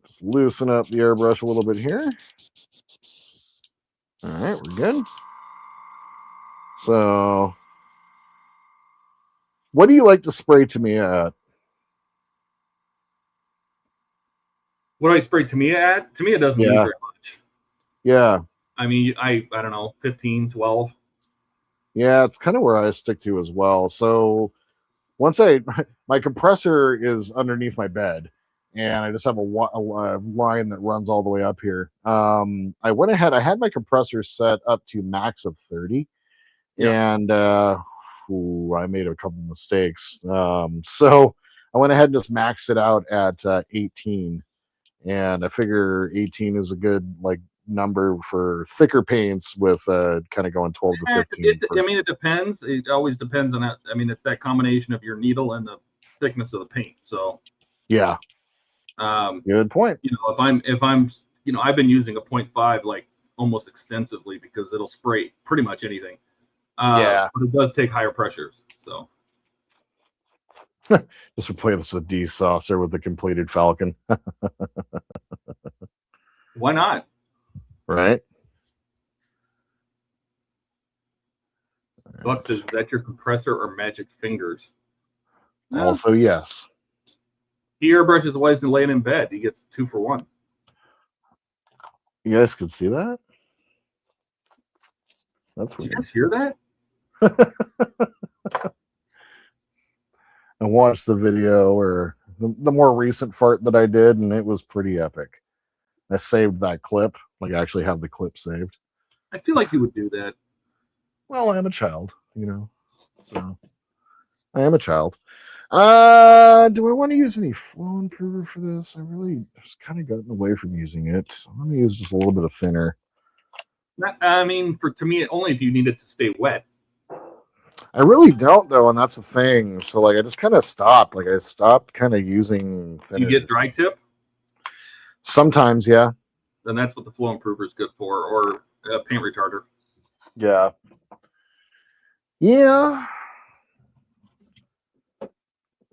Just loosen up the airbrush a little bit here. All right, we're good. So, what do you like to spray Tamiya at? What do I spray Tamiya at? Tamiya doesn't use very much. Yeah. I mean, I don't know, 15, 12. Yeah, it's kind of where I stick to as well. So once my compressor is underneath my bed, and I just have a line that runs all the way up here. I went ahead. I had my compressor set up to max of 30, and I made a couple mistakes. So I went ahead and just maxed it out at 18, and I figure 18 is a good number for thicker paints with kind of going 12 to 15. I mean, it depends. It always depends on that. I mean, it's that combination of your needle and the thickness of the paint. So yeah, good point. If I'm I've been using a 0.5 almost extensively because it'll spray pretty much anything. But it does take higher pressures. So just replace the desaucer with the completed Falcon. Why not? Right. Buck says, is that your compressor or magic fingers? Also, yes. He airbrushes while he's laying in bed. He gets 2 for 1. You guys could see that? That's weird. Did you guys hear that? I watched the video or the more recent fart that I did, and it was pretty epic. I saved that clip. I actually have the clip saved. I feel like you would do that. Well, I am a child, so I am a child. Do I want to use any flow improver for this? I really just kind of gotten away from using it. So I'm going to use just a little bit of thinner. I mean, to me, only if you need it to stay wet. I really don't, though, and that's the thing. So, I just kind of stopped. I stopped kind of using thinner. You get dry tip? Sometimes, yeah. Then that's what the flow improver is good for, or a paint retarder. Yeah. Yeah.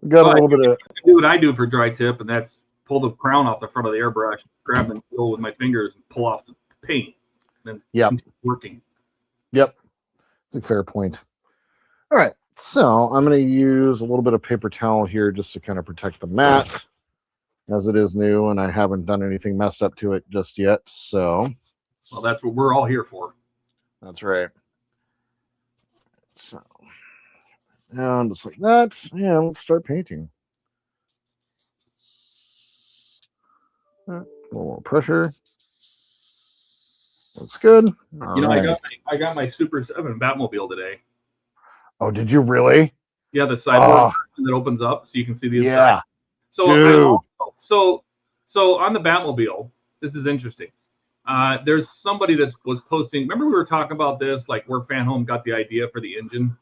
Got a little bit of. Do what I do for dry tip, and that's pull the crown off the front of the airbrush, grab and pull with my fingers, and pull off the paint. And then working. Yep. It's a fair point. All right. So I'm going to use a little bit of paper towel here just to kind of protect the mat, as it is new, and I haven't done anything messed up to it just yet. So, well, that's what we're all here for. That's right. So, and just like that, and let's start painting. A little more pressure. Looks good. All right. I got my Super 7 Batmobile today. Oh, did you really? Yeah, the sideboard that opens up so you can see the inside. Yeah. So, so on the Batmobile, this is interesting. There's somebody that was posting. Remember we were talking about this, where Fanhome got the idea for the engine?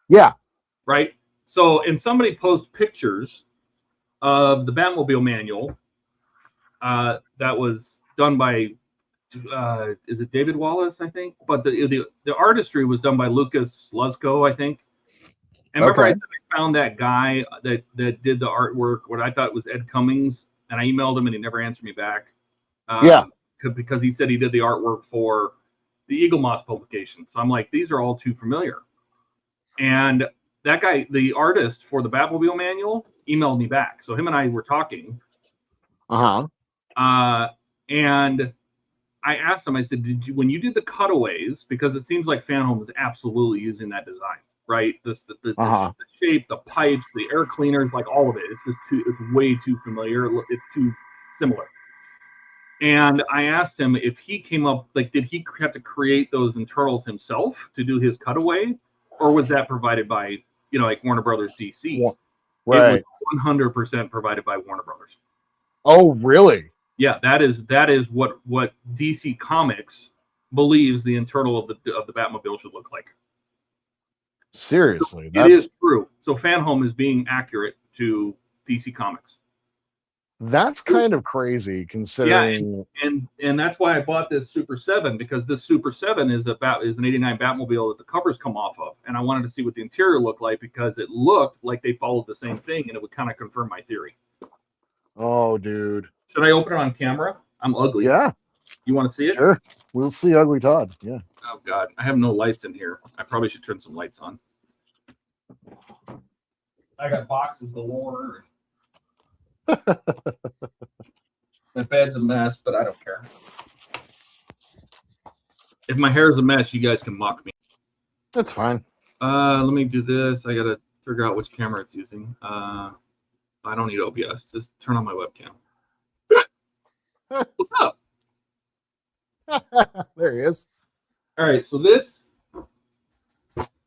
Yeah. Right? So, and somebody posts pictures of the Batmobile manual that was done by, is it David Wallace, I think? But the artistry was done by Lucas Luzko, I think. And remember I said I found that guy that did the artwork, what I thought was Ed Cummings, and I emailed him and he never answered me back. Because he said he did the artwork for the Eagle Moss publication. So I'm like, these are all too familiar. And that guy, the artist for the Batmobile manual, emailed me back. So him and I were talking. And I asked him, I said, when you did the cutaways, because it seems like Fanhome is absolutely using that design, right? The shape, the pipes, the air cleaners, all of it. It's just it's way too familiar. It's too similar. And I asked him if he came up, like, did he have to create those internals himself to do his cutaway, or was that provided by, like Warner Brothers DC? Right. It was 100% provided by Warner Brothers. Oh, really? Yeah, that is what DC Comics believes the internal of the Batmobile should look like. Seriously, it is true. So Fanhome is being accurate to DC Comics. That's kind of crazy considering. Yeah, and that's why I bought this Super 7, because this Super 7 is an '89 Batmobile that the covers come off of, and I wanted to see what the interior looked like because it looked like they followed the same thing, and it would kind of confirm my theory. Oh, dude. Should I open it on camera? I'm ugly. Yeah. You want to see it? Sure. We'll see Ugly Todd. Yeah. Oh God, I have no lights in here. I probably should turn some lights on. I got boxes galore. My bed's a mess, but I don't care. If my hair is a mess, you guys can mock me. That's fine. Let me do this. I gotta figure out which camera it's using. I don't need OBS. Just turn on my webcam. What's up? There he is. All right, so this.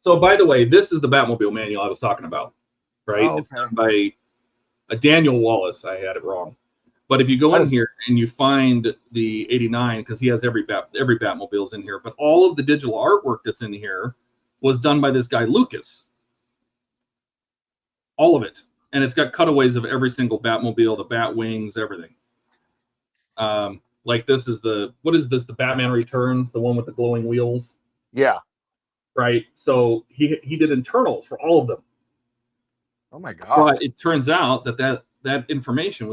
So by the way, this is the Batmobile manual I was talking about, right? Oh, okay. It's done by a Daniel Wallace. I had it wrong, but if you go in here and you find the '89, because he has every Batmobile's in here, but all of the digital artwork that's in here was done by this guy Lucas. All of it, and it's got cutaways of every single Batmobile, the Bat wings, everything. Like this is what is this? The Batman Returns, the one with the glowing wheels. Yeah. Right. So he did internals for all of them. Oh my God. But it turns out that information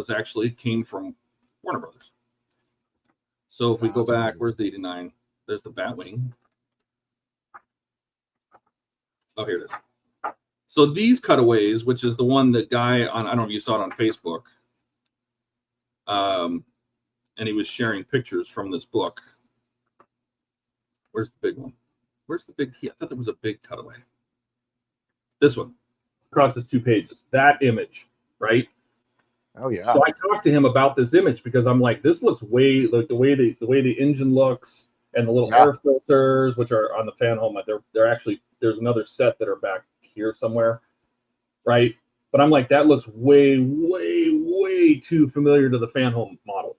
came from Warner Brothers. So if we go back, where's the '89? There's the Batwing. Oh, here it is. So these cutaways, which is the one that guy on, I don't know if you saw it on Facebook, and he was sharing pictures from this book. Where's the big one? Where's the big key? I thought there was a big cutaway. This one crosses 2 pages. That image, right? Oh yeah. So I talked to him about this image because I'm like, this looks way like the way the engine looks and the little air filters, which are on the Fanhome. They're actually, there's another set that are back here somewhere, right? But I'm like, that looks way, way, way too familiar to the Fanhome model.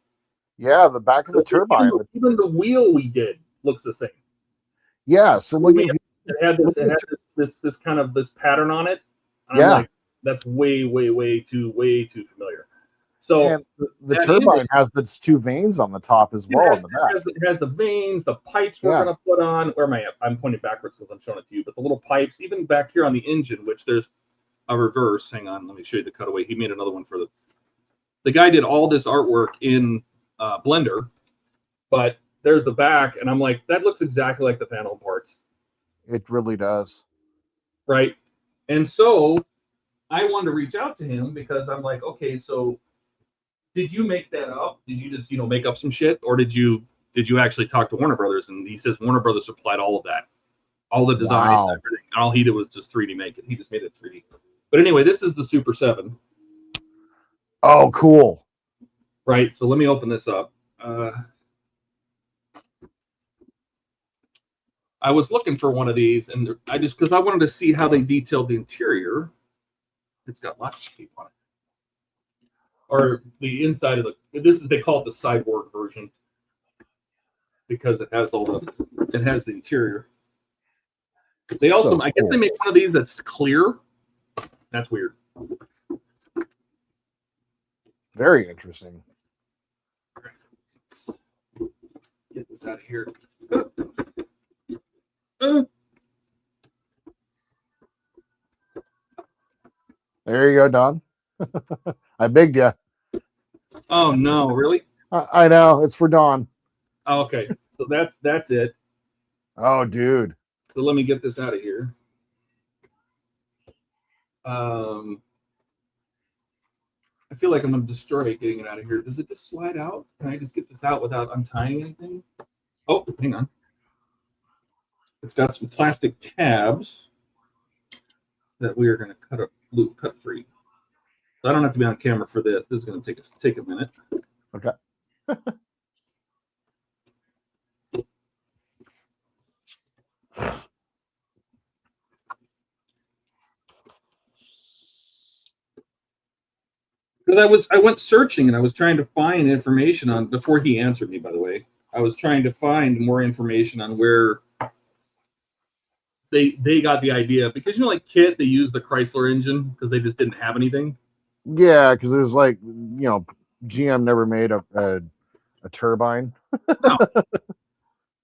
Yeah, the back of the turbine. Even the wheel we did looks the same. Yeah, so look, it had this kind of this pattern on it. I'm like, that's way, way, way too familiar. So and the turbine has those 2 vanes on the top as well. It has the vanes, the pipes we're gonna put on. Where am I at? I'm pointing backwards because I'm showing it to you. But the little pipes, even back here on the engine, which there's a reverse. Hang on, let me show you the cutaway. He made another one for the guy did all this artwork in Blender, but there's the back, and I'm like, that looks exactly like the Fanhome parts. It really does. Right. And so I wanted to reach out to him because I'm like, okay, so did you make that up? Did you just, make up some shit? Or did you actually talk to Warner Brothers? And he says Warner Brothers supplied all of that. All the design, everything. And all he did was just 3D make it. He just made it 3D. But anyway, this is the Super 7. Oh, cool. Right. So let me open this up. I was looking for one of these, and because I wanted to see how they detailed the interior. It's got lots of tape on it, or the inside of they call it the cyborg version because it has the interior. They also, I guess, they make one of these that's clear. That's weird. Very interesting. Let's get this out of here. There you go, Don. I bigged you. Oh no, really? I know, it's for Don. Oh, okay, so that's it. Oh, dude. So let me get this out of here. I feel like I'm gonna destroy it getting it out of here. Does it just slide out? Can I just get this out without untying anything? Oh, hang on. It's got some plastic tabs that we are going to cut free. So I don't have to be on camera for this. This is going to take a minute. Okay. Because I went searching and I was trying to find information on, before he answered me, by the way, I was trying to find more information on where they got the idea, because like Kit, they used the Chrysler engine because they just didn't have anything. Yeah, because there's like, GM never made a turbine. No.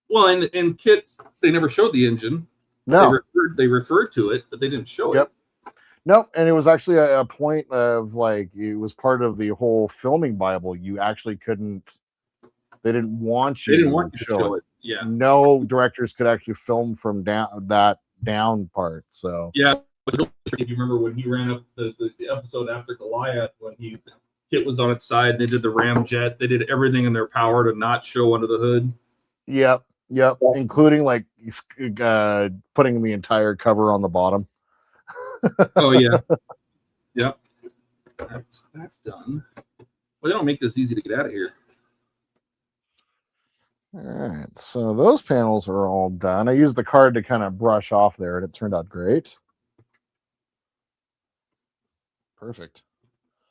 Well, and Kit, they never showed the engine. No. They referred to it, but they didn't show it. Nope. And it was actually a point of like, it was part of the whole filming Bible. You actually couldn't, they didn't want you to show it. Yeah. No directors could actually film from that down part. So yeah. If you remember when he ran up the episode after Goliath, when Kit was on its side, they did the ramjet, they did everything in their power to not show under the hood. Yep, including like putting the entire cover on the bottom. Oh yeah, yep. That's done. Well, they don't make this easy to get out of here. All right, so those panels are all done. I used the card to kind of brush off there, and it turned out great. Perfect.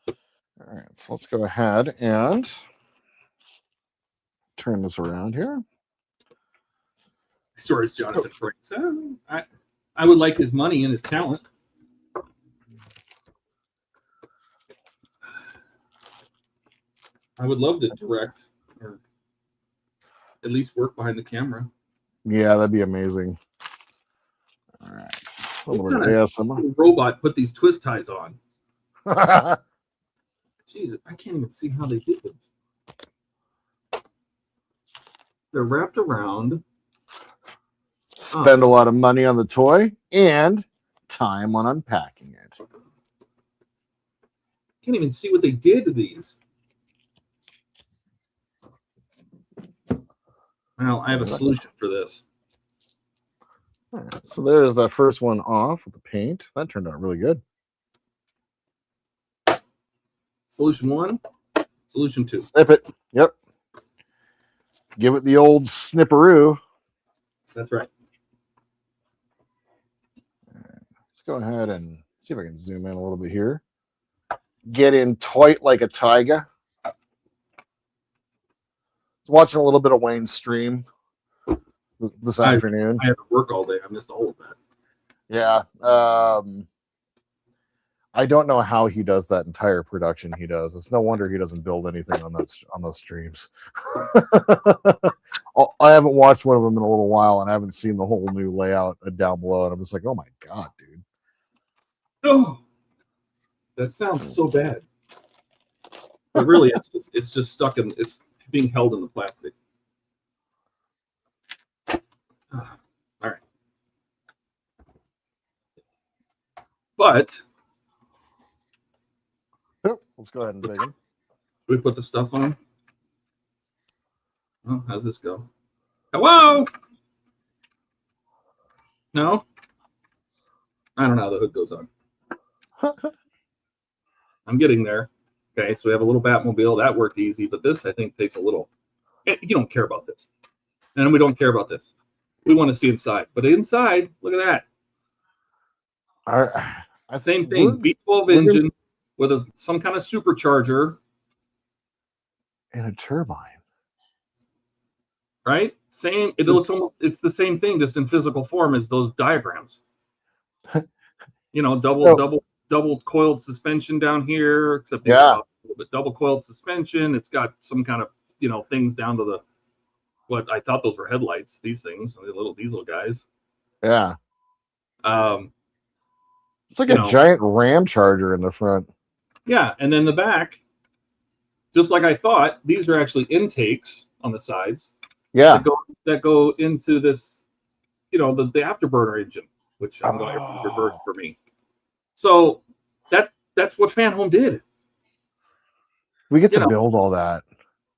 All right, so let's go ahead and turn this around here. So is Jonathan Frakes. I would like his money and his talent. I would love to direct or at least work behind the camera. Yeah, that'd be amazing. All right. A robot put these twist ties on. Jeez, I can't even see how they did this. They're wrapped around. Spend a lot of money on the toy and time on unpacking it. Can't even see what they did to these. Well, I have a solution for this. All right, so there's that first one off with the paint. That turned out really good. Solution 1, solution 2. Snip it. Yep. Give it the old snipperoo. That's right. Let's go ahead and see if I can zoom in a little bit here. Get in tight like a tiger. I was watching a little bit of Wayne's stream this afternoon. I had to work all day. I missed all of that. Yeah. I don't know how he does that entire production he does. It's no wonder he doesn't build anything on those streams. I haven't watched one of them in a little while, and I haven't seen the whole new layout down below, and I'm just like, oh my god, dude. Oh, that sounds so bad. But really, it's just stuck in. It's being held in the plastic. All right, but. Let's go ahead and dig in. Should we put the stuff on? Oh, how's this go? Hello? No? I don't know how the hood goes on. I'm getting there. Okay, so we have a little Batmobile. That worked easy, but this, I think, takes a little... You don't care about this. And we don't care about this. We want to see inside. But inside, look at that. Same thing. V12 engine. With some kind of supercharger and a turbine, right? Same. It looks almost. It's the same thing, just in physical form as those diagrams. Double coiled suspension down here, except double coiled suspension. It's got some kind of things down to the what I thought those were headlights. These things, the little diesel guys. Yeah. It's like a giant Ram charger in the front. Yeah, and then the back, just like I thought, these are actually intakes on the sides. Yeah. That go into this, the afterburner engine, which I'm going to reverse for me. So that's what Fanhome did. We get to build all that.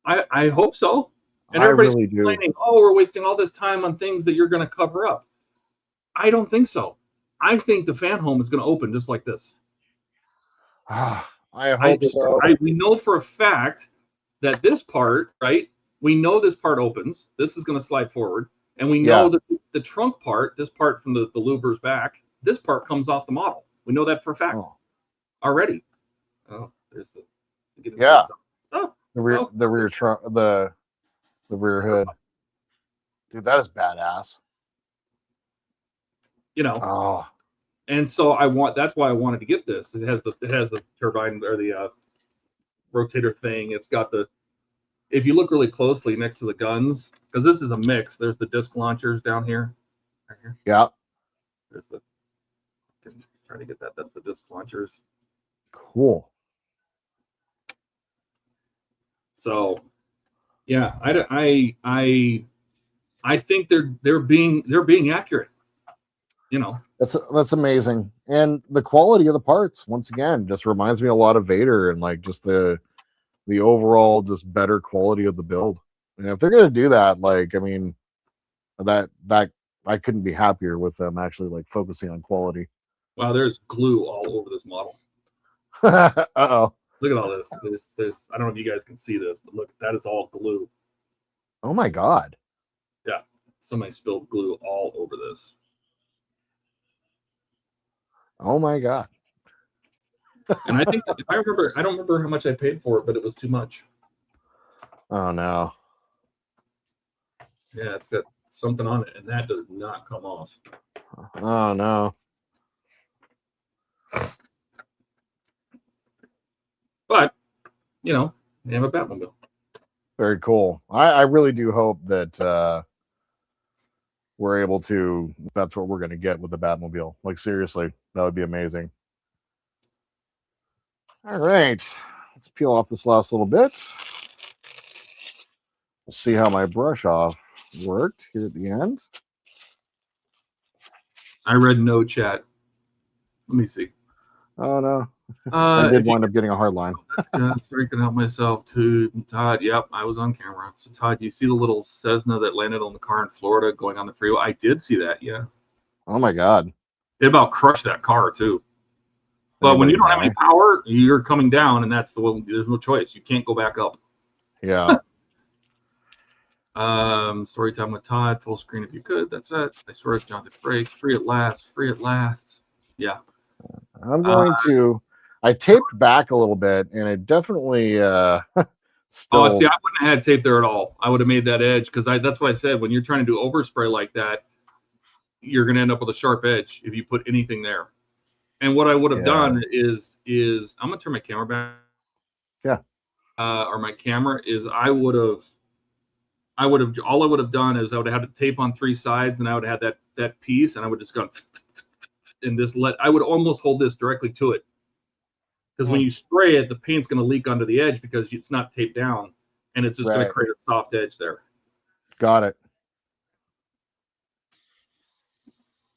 I hope so. And everybody's complaining, we're wasting all this time on things that you're going to cover up. I don't think so. I think the Fanhome is going to open just like this. I hope so. We know for a fact that this part, right? We know this part opens. This is going to slide forward. And we know that the trunk part, this part from the louver's back, this part comes off the model. We know that for a fact already. Oh, there's the Yeah. Oh, The rear trunk, the rear hood. Dude, that is badass. you know. Oh, And so that's why I wanted to get this. It has the turbine or the rotator thing. It's got if you look really closely next to the guns, because this is a mix. There's the disc launchers down here. Right here. yeah. There's trying to get that. That's the disc launchers. Cool. So, yeah, I think they're being accurate. You know, That's amazing. And the quality of the parts, once again, just reminds me a lot of Vader and like just the overall just better quality of the build. And if they're gonna do that, like, I mean, that I couldn't be happier with them actually like focusing on quality. wow, there's glue all over this model. Uh-oh. Look at all this. There's I don't know if you guys can see this, but look, that is all glue. Oh my god. Yeah, somebody spilled glue all over this. Oh my god. And I think I don't remember how much I paid for it, but it was too much. Oh no. Yeah, it's got something on it, and that does not come off. Oh no. But you know, they have a Batmobile. Very cool. I really do hope that we're able to. That's what we're going to get with the Batmobile. Like seriously, that would be amazing. All right, let's peel off this last little bit. We'll see how my brush off worked here at the end. I read no chat. Let me see. Oh no, I did wind up getting a hard line. Sorry, I can help myself too. Todd, yep, I was on camera. So Todd, you see the little Cessna that landed on the car in Florida going on the freeway? I did see that, yeah. Oh my god. It about crushed that car too. But when you don't have any power, you're coming down, and that's the one. There's no choice. You can't go back up. Yeah. Story time with Todd. Full screen if you could. That's it. I swear it's Jonathan Frakes. Free at last. Free at last. Yeah. I'm going to. I taped back a little bit, and it definitely still. Oh, see, I wouldn't have had tape there at all. I would have made that edge because that's what I said. When you're trying to do overspray like that, you're going to end up with a sharp edge if you put anything there. And what I would have done is I'm gonna turn my camera back. Yeah. Or my camera is all I would have done is I would have had the tape on three sides, and I would have had that piece, and I would just gone and I would almost hold this directly to it. Because when you spray it, the paint's gonna leak onto the edge because it's not taped down, and it's just gonna create a soft edge there. Got it.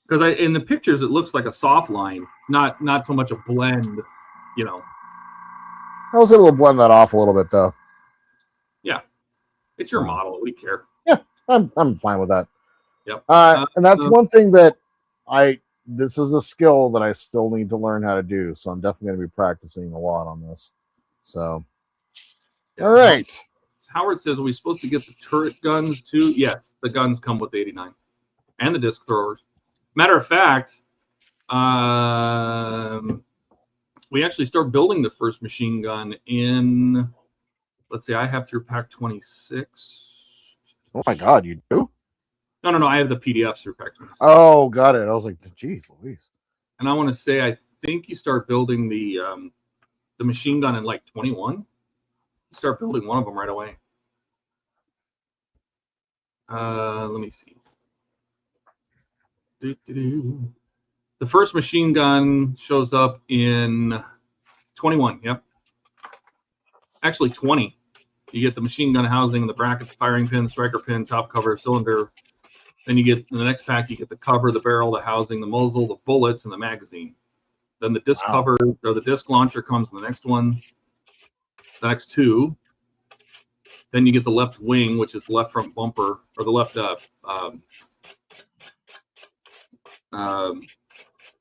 Because in the pictures it looks like a soft line, not so much a blend, you know. I was able to blend that off a little bit though. Yeah, it's your model. We care. Yeah, I'm fine with that. Yep. And that's one thing that this is a skill that I still need to learn how to do. So I'm definitely going to be practicing a lot on this. So, yeah. All right. Howard says, are we supposed to get the turret guns too? Yes, the guns come with the 89 and the disc throwers. Matter of fact, we actually start building the first machine gun in, let's see, I have through pack 26. Oh my God, you do? No, I have the PDFs through pack 26. Oh, got it. I was like, geez, Louise. And I want to say, I think you start building the machine gun in like 21. You start building one of them right away. Let me see. The first machine gun shows up in 21. Yep. Actually, 20. You get the machine gun housing, the bracket, the firing pin, striker pin, top cover, cylinder. Then you get in the next pack, you get the cover, the barrel, the housing, the muzzle, the bullets, and the magazine. Then the disc cover or the disc launcher comes in the next one. The next two. Then you get the left wing, which is the left front bumper or the left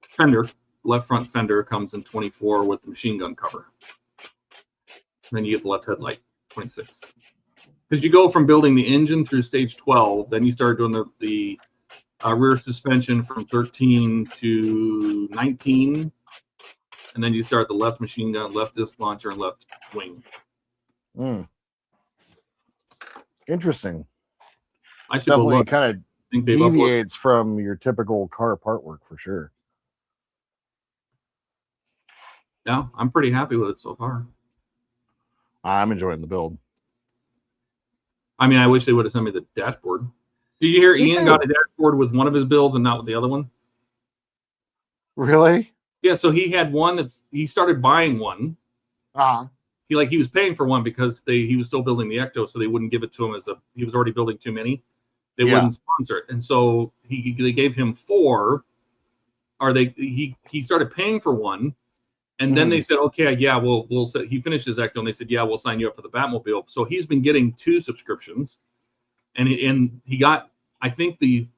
fender. Left front fender comes in 24 with the machine gun cover. Then you get the left headlight, 26. Because you go from building the engine through stage 12, then you start doing the rear suspension from 13 to 19, and then you start the left machine gun, left disc launcher, and left wing. Interesting. I should go Definitely look. kind of Think they've uploaded. deviates from your typical car part work for sure. Yeah, I'm pretty happy with it so far. I'm enjoying the build. I mean, I wish they would have sent me the dashboard. Did you hear Me Ian too. got a dashboard with one of his builds and not with the other one? Really? Yeah, so he had one he started buying one. He was paying for one because he was still building the Ecto, so they wouldn't give it to him he was already building too many. They wouldn't sponsor it, and so they gave him 4, or he started paying for one, and then they said, okay, yeah, we'll say, he finished his Ecto, and they said, yeah, we'll sign you up for the Batmobile. So he's been getting 2 subscriptions, and he got, I think the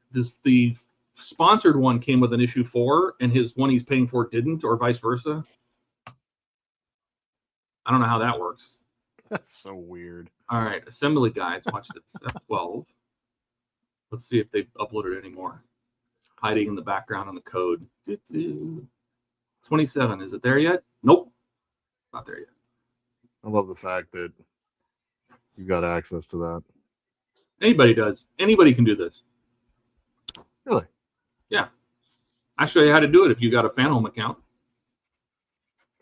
sponsored one came with an issue 4, and his one he's paying for didn't, or vice versa. I don't know how that works. That's so weird. All right, assembly guides. Watch this. F12. Let's see if they've uploaded any more. Hiding in the background on the code. 27. Is it there yet? Nope. Not there yet. I love the fact that you got access to that. Anybody does. Anybody can do this. Really? Yeah. I'll show you how to do it if you got a Fanhome account.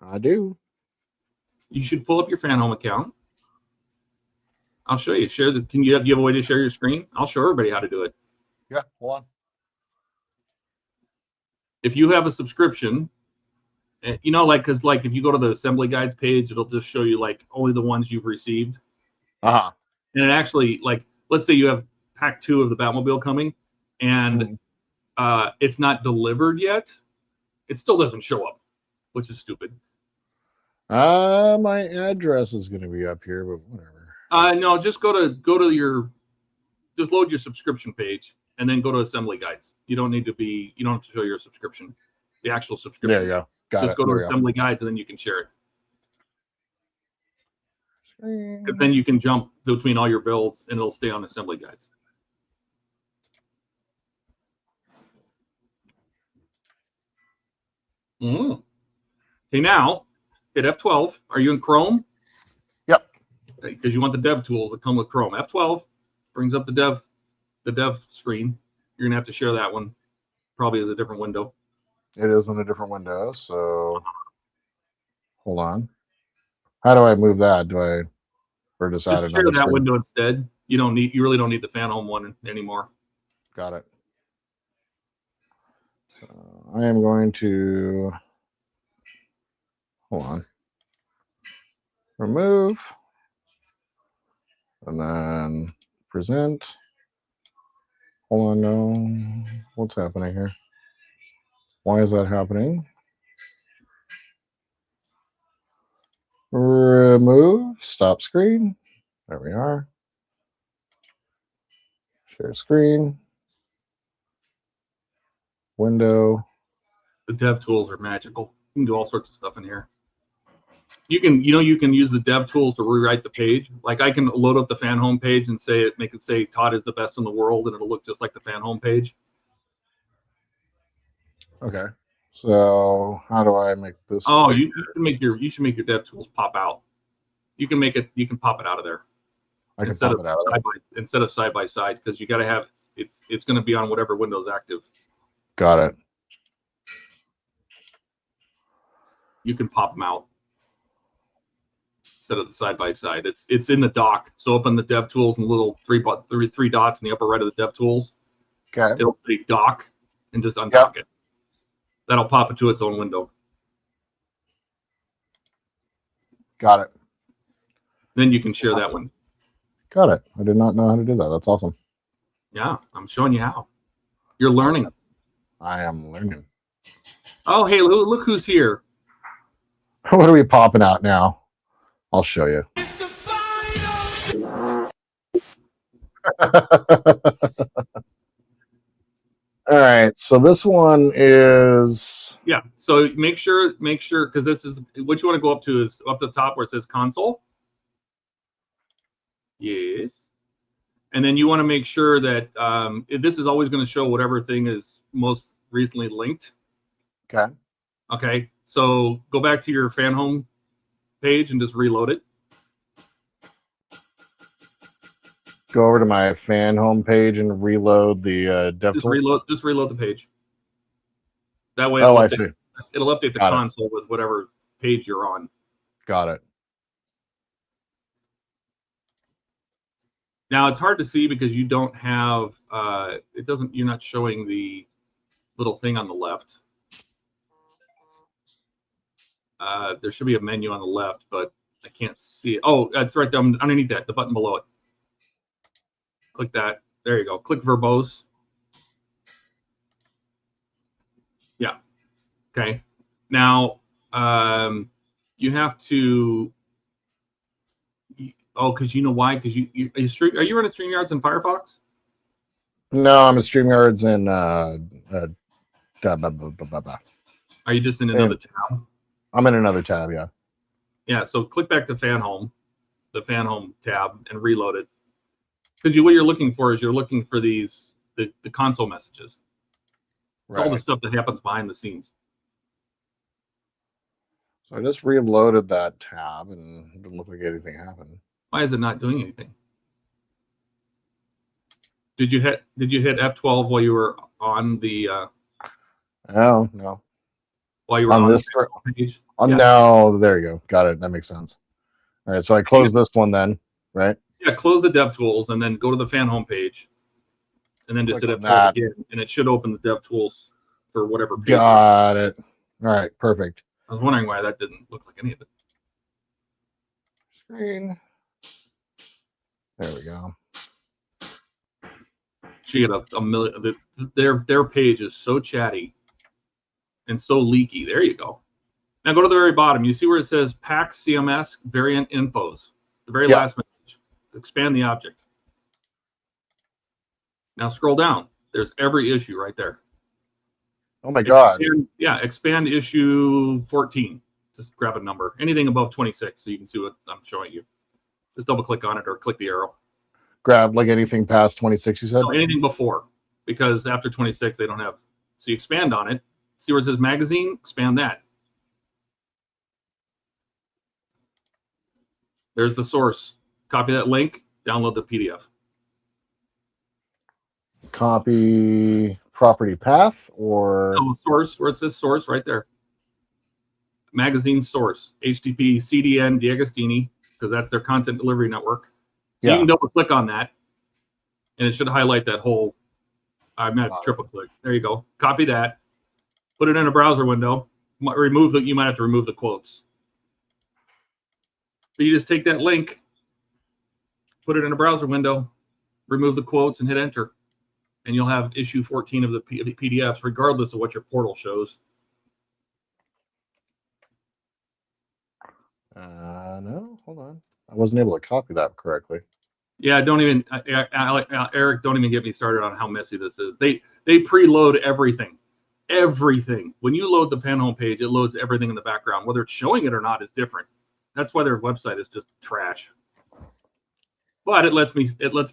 I do. You should pull up your Fanhome account. I'll show you. Do you have a way to share your screen? I'll show everybody how to do it. Yeah, hold on. If you have a subscription, you know, because if you go to the assembly guides page, it'll just show you only the ones you've received. And it actually, let's say you have pack 2 of the Batmobile coming, and it's not delivered yet. It still doesn't show up, which is stupid. My address is going to be up here, but whatever. No, just go to just load your subscription page and then go to assembly guides. You don't have to show your subscription, the actual subscription. There you go. Got just it. go to There assembly guides and then you can share it. Because then you can jump between all your builds and it'll stay on assembly guides. Okay, now hit F12. Are you in Chrome? Yep. Because you want the dev tools that come with Chrome. F12 brings up the dev screen. You're gonna have to share that one. Probably as a different window. It is in a different window, so hold on. How do I move that? Or just add Just another share that screen? window instead. You really don't need the Fanhome one anymore. Got it. So I am going to hold on. Remove. And then present. Hold on, no. What's happening here? Why is that happening? Remove, stop screen. There we are. Share screen. Window. The dev tools are magical. You can do all sorts of stuff in here. You can use the dev tools to rewrite the page. Like I can load up the Fanhome page and make it say Todd is the best in the world, and it'll look just like the Fanhome page. Okay. So how do I make this? Oh, you should make your dev tools pop out. You can pop it out of there. I can pop it out of there. Instead of side by side, because you got to have it's going to be on whatever window's active. Got it. You can pop them out instead of the side by side. It's in the dock. So open the dev tools and little three dots in the upper right of the dev tools. Okay. It'll say dock and just undock it. That'll pop it to its own window. Got it. Then you can share that one. Got it. I did not know how to do that. That's awesome. Yeah, I'm showing you how. You're learning. I am learning. Oh, hey, look who's here. What are we popping out now? I'll show you. It's the final. All right. So this one is. Yeah. So make sure, because this is what you want to go up to is up the top where it says console. Yes. And then you want to make sure that this is always going to show whatever thing is most recently linked. Okay. Okay. So go back to your Fanhome page and just reload it. Go over to my Fanhome page and reload the dev Just tool. reload the page. That way, I see. It'll update the Got it. console with whatever page you're on. Got it. Now it's hard to see because you don't have you're not showing the little thing on the left. There should be a menu on the left, but I can't see it. Oh, it's right there underneath that, the button below it. Click that. There you go. Click verbose. Yeah. Okay. Now you have to. Oh, because you know why? Because are you running StreamYards in Firefox? No, I'm in StreamYards and Are you just in another tab? I'm in another tab, yeah. Yeah, so click back to Fanhome, the Fanhome tab, and reload it. Because what you're looking for is the console messages. Right. All the stuff that happens behind the scenes. So I just reloaded that tab and it didn't look like anything happened. Why is it not doing anything? Did you hit F12 while you were on the Oh, no. while you were on this the page? Yeah. No, there you go. Got it. That makes sense. All right, so I close this one then, right? Yeah, close the DevTools and then go to the Fanhome page, and then just hit F12 again, and it should open the DevTools for whatever page. Got it. All right, perfect. I was wondering why that didn't look like any of it. Screen. There we go. She had a million. Their page is so chatty and so leaky. There you go. Now go to the very bottom. You see where it says PAX CMS variant infos. The very last message. Expand the object. Now scroll down. There's every issue right there. Oh my God. Expand issue 14. Just grab a number. Anything above 26 so you can see what I'm showing you. Just double click on it or click the arrow. Grab like anything past 26, you said? No, anything before. Because after 26 they don't have. So you expand on it. See where it says magazine? Expand that. There's the source. Copy that link, download the PDF. Copy property path or Source, where it says source right there. Magazine source, HTTP CDN D'Agostini, because that's their content delivery network. So you can double click on that, and it should highlight that whole. I'm not triple click. There you go. Copy that. Put it in a browser window. You might have to remove the quotes. But you just take that link, put it in a browser window, remove the quotes, and hit enter. And you'll have issue 14 of the PDFs, regardless of what your portal shows. No, hold on. I wasn't able to copy that correctly. Yeah, don't even, Eric, don't even get me started on how messy this is. They preload everything. Everything. When you load the Fanhome page, it loads everything in the background. Whether it's showing it or not is different. That's why their website is just trash. But it lets me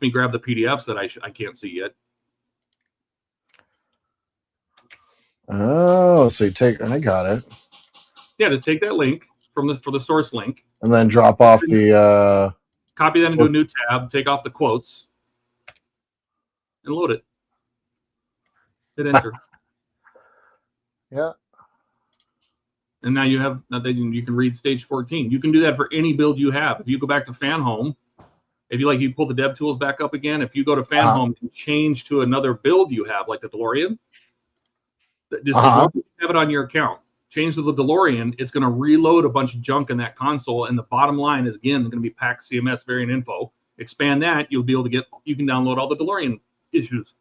grab the PDFs that I can't see yet. Oh, so you take, and I got it. Yeah, just take that link for the source link, and then drop off the. Copy that into a new tab. Take off the quotes, and load it. Hit enter. Yeah. And now you can read stage 14. You can do that for any build you have. If you go back to Fanhome, you pull the dev tools back up again. If you go to Fanhome and change to another build you have, like the DeLorean, just have it on your account. Change to the DeLorean, it's going to reload a bunch of junk in that console, and the bottom line is again going to be PAX CMS variant info. Expand that, you can download all the DeLorean issues.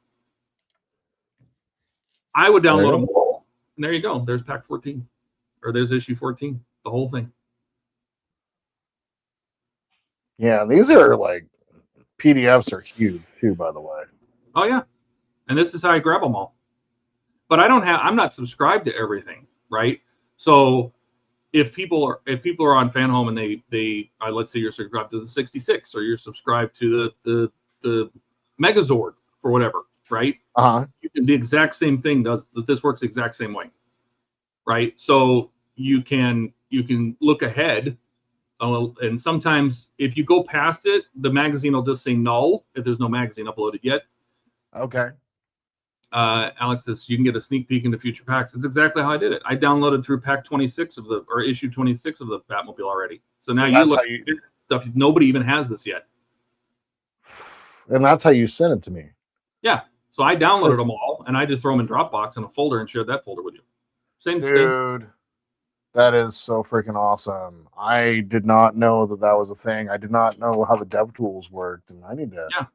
I would download them all, and there you go. There's PAX 14. Or there's issue 14, the whole thing. Yeah, these are like PDFs are huge too, by the way. Oh yeah, and this is how I grab them all. But I'm not subscribed to everything, right? So if people are on Fanhome and they let's say you're subscribed to the 66 or you're subscribed to the Megazord or whatever, right? You can the exact same thing this works the exact same way, right? So you can look ahead. And sometimes if you go past it, the magazine will just say null if there's no magazine uploaded yet. Okay. Alex says you can get a sneak peek into future packs. That's exactly how I did it. I downloaded through pack 26 or issue 26 of the Batmobile already. So now you look at stuff. Nobody even has this yet. And that's how you sent it to me. Yeah. So I downloaded them all, and I just throw them in Dropbox in a folder and shared that folder with you. Same thing. That is so freaking awesome. I did not know that was a thing. I did not know how the dev tools worked, and I need to. Yeah.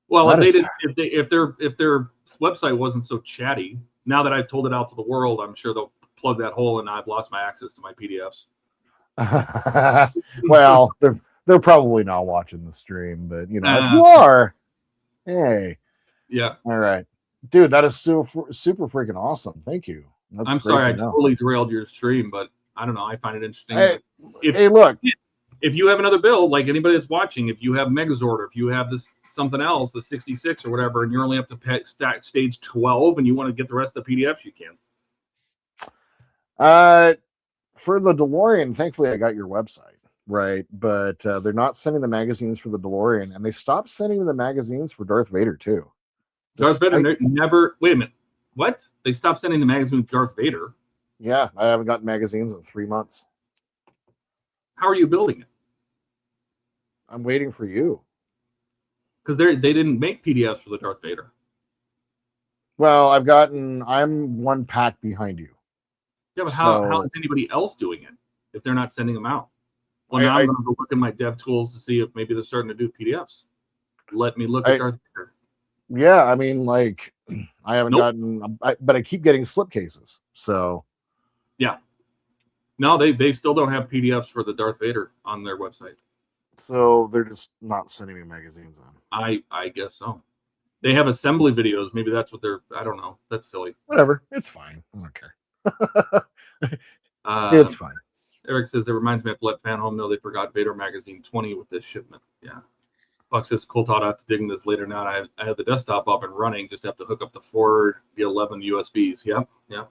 Well, if their website wasn't so chatty, now that I've told it out to the world, I'm sure they'll plug that hole, and I've lost my access to my PDFs. Well, they're probably not watching the stream, but if you are, hey, yeah, all right, dude, that is super freaking awesome. Thank you. I'm sorry I totally derailed your stream, but I don't know. I find it interesting. Hey, look. If you have another build, like anybody that's watching, if you have Megazord, or if you have this something else, the 66 or whatever, and you're only up to stage 12 and you want to get the rest of the PDFs, you can. For the DeLorean, thankfully I got your website, right? But they're not sending the magazines for the DeLorean, and they stopped sending the magazines for Darth Vader too. Darth Vader never. Wait a minute. What? They stopped sending the magazine with Darth Vader? Yeah, I haven't gotten magazines in 3 months. How are you building it? I'm waiting for you. Because they didn't make PDFs for the Darth Vader. Well, I'm one pack behind you. Yeah, but how is anybody else doing it if they're not sending them out? Well, now I'm going to go look in my dev tools to see if maybe they're starting to do PDFs. Let me look at Darth Vader. Yeah, I mean, like, I haven't gotten, but I keep getting slipcases. So, yeah. No, they still don't have PDFs for the Darth Vader on their website. So they're just not sending me magazines on. I guess so. They have assembly videos. Maybe that's what they're. I don't know. That's silly. Whatever. It's fine. I don't care. It's fine. Eric says it reminds me of let Fanhome know they forgot Vader magazine 20 with this shipment. Yeah. Buck says cool thought out to digging this later now. I have the desktop up and running. Just have to hook up the 11 USBs. Yep. Yeah.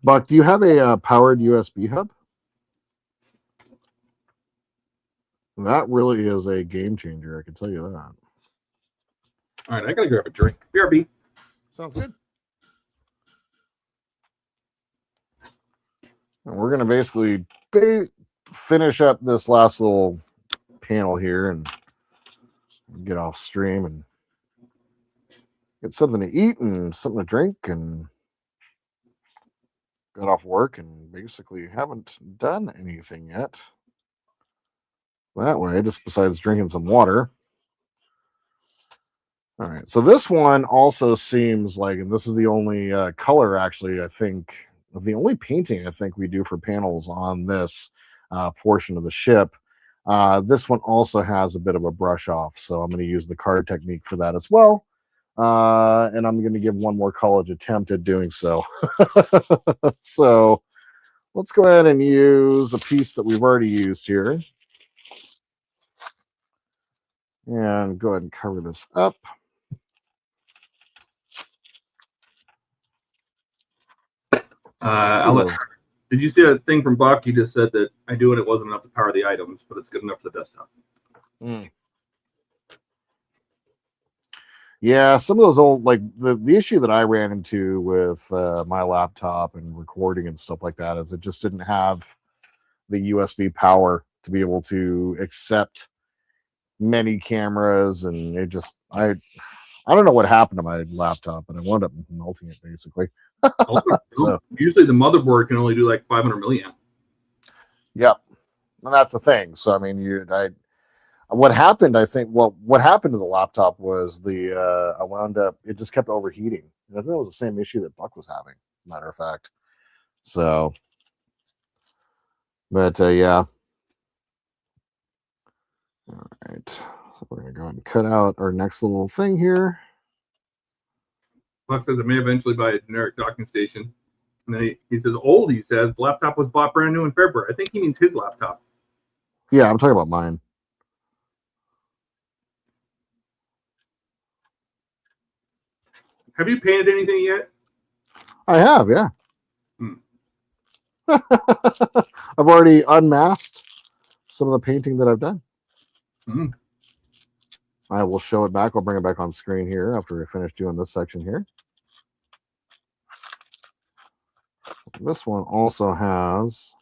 Buck, do you have a powered USB hub? That really is a game changer. I can tell you that. All right, I gotta grab a drink. BRB. Sounds good. And we're gonna basically finish up this last little panel here and get off stream and get something to eat and something to drink, and got off work and basically haven't done anything yet. That way, just besides drinking some water. All right, so this one also seems like, and this is the only color, actually, I think, the only painting I think we do for panels on this portion of the ship. This one also has a bit of a brush off, so I'm going to use the card technique for that as well. And I'm going to give one more college attempt at doing so. So let's go ahead and use a piece that we've already used here. And go ahead and cover this up. Did you see that thing from Buck? He just said that I do it. It wasn't enough to power the items, but it's good enough for the desktop. Yeah, some of those old, like the issue that I ran into with my laptop and recording and stuff like that is it just didn't have the USB power to be able to accept many cameras, and it just I don't know what happened to my laptop, but I wound up melting it basically. So usually the motherboard can only do like 500 milliamp. Yep, and that's the thing. So I mean, what happened? I think what happened to the laptop was I wound up, it just kept overheating. And I think it was the same issue that Buck was having, matter of fact. So, but yeah. All right, so we're gonna go ahead and cut out our next little thing here. Buck says it may eventually buy a generic docking station. And then he says, old, he says, the laptop was bought brand new in February. I think he means his laptop. Yeah, I'm talking about mine. Have you painted anything yet? I have, yeah. I've already unmasked some of the painting that I've done. Mhm. I will show it back. I'll bring it back on screen here after we finish doing this section here. This one also has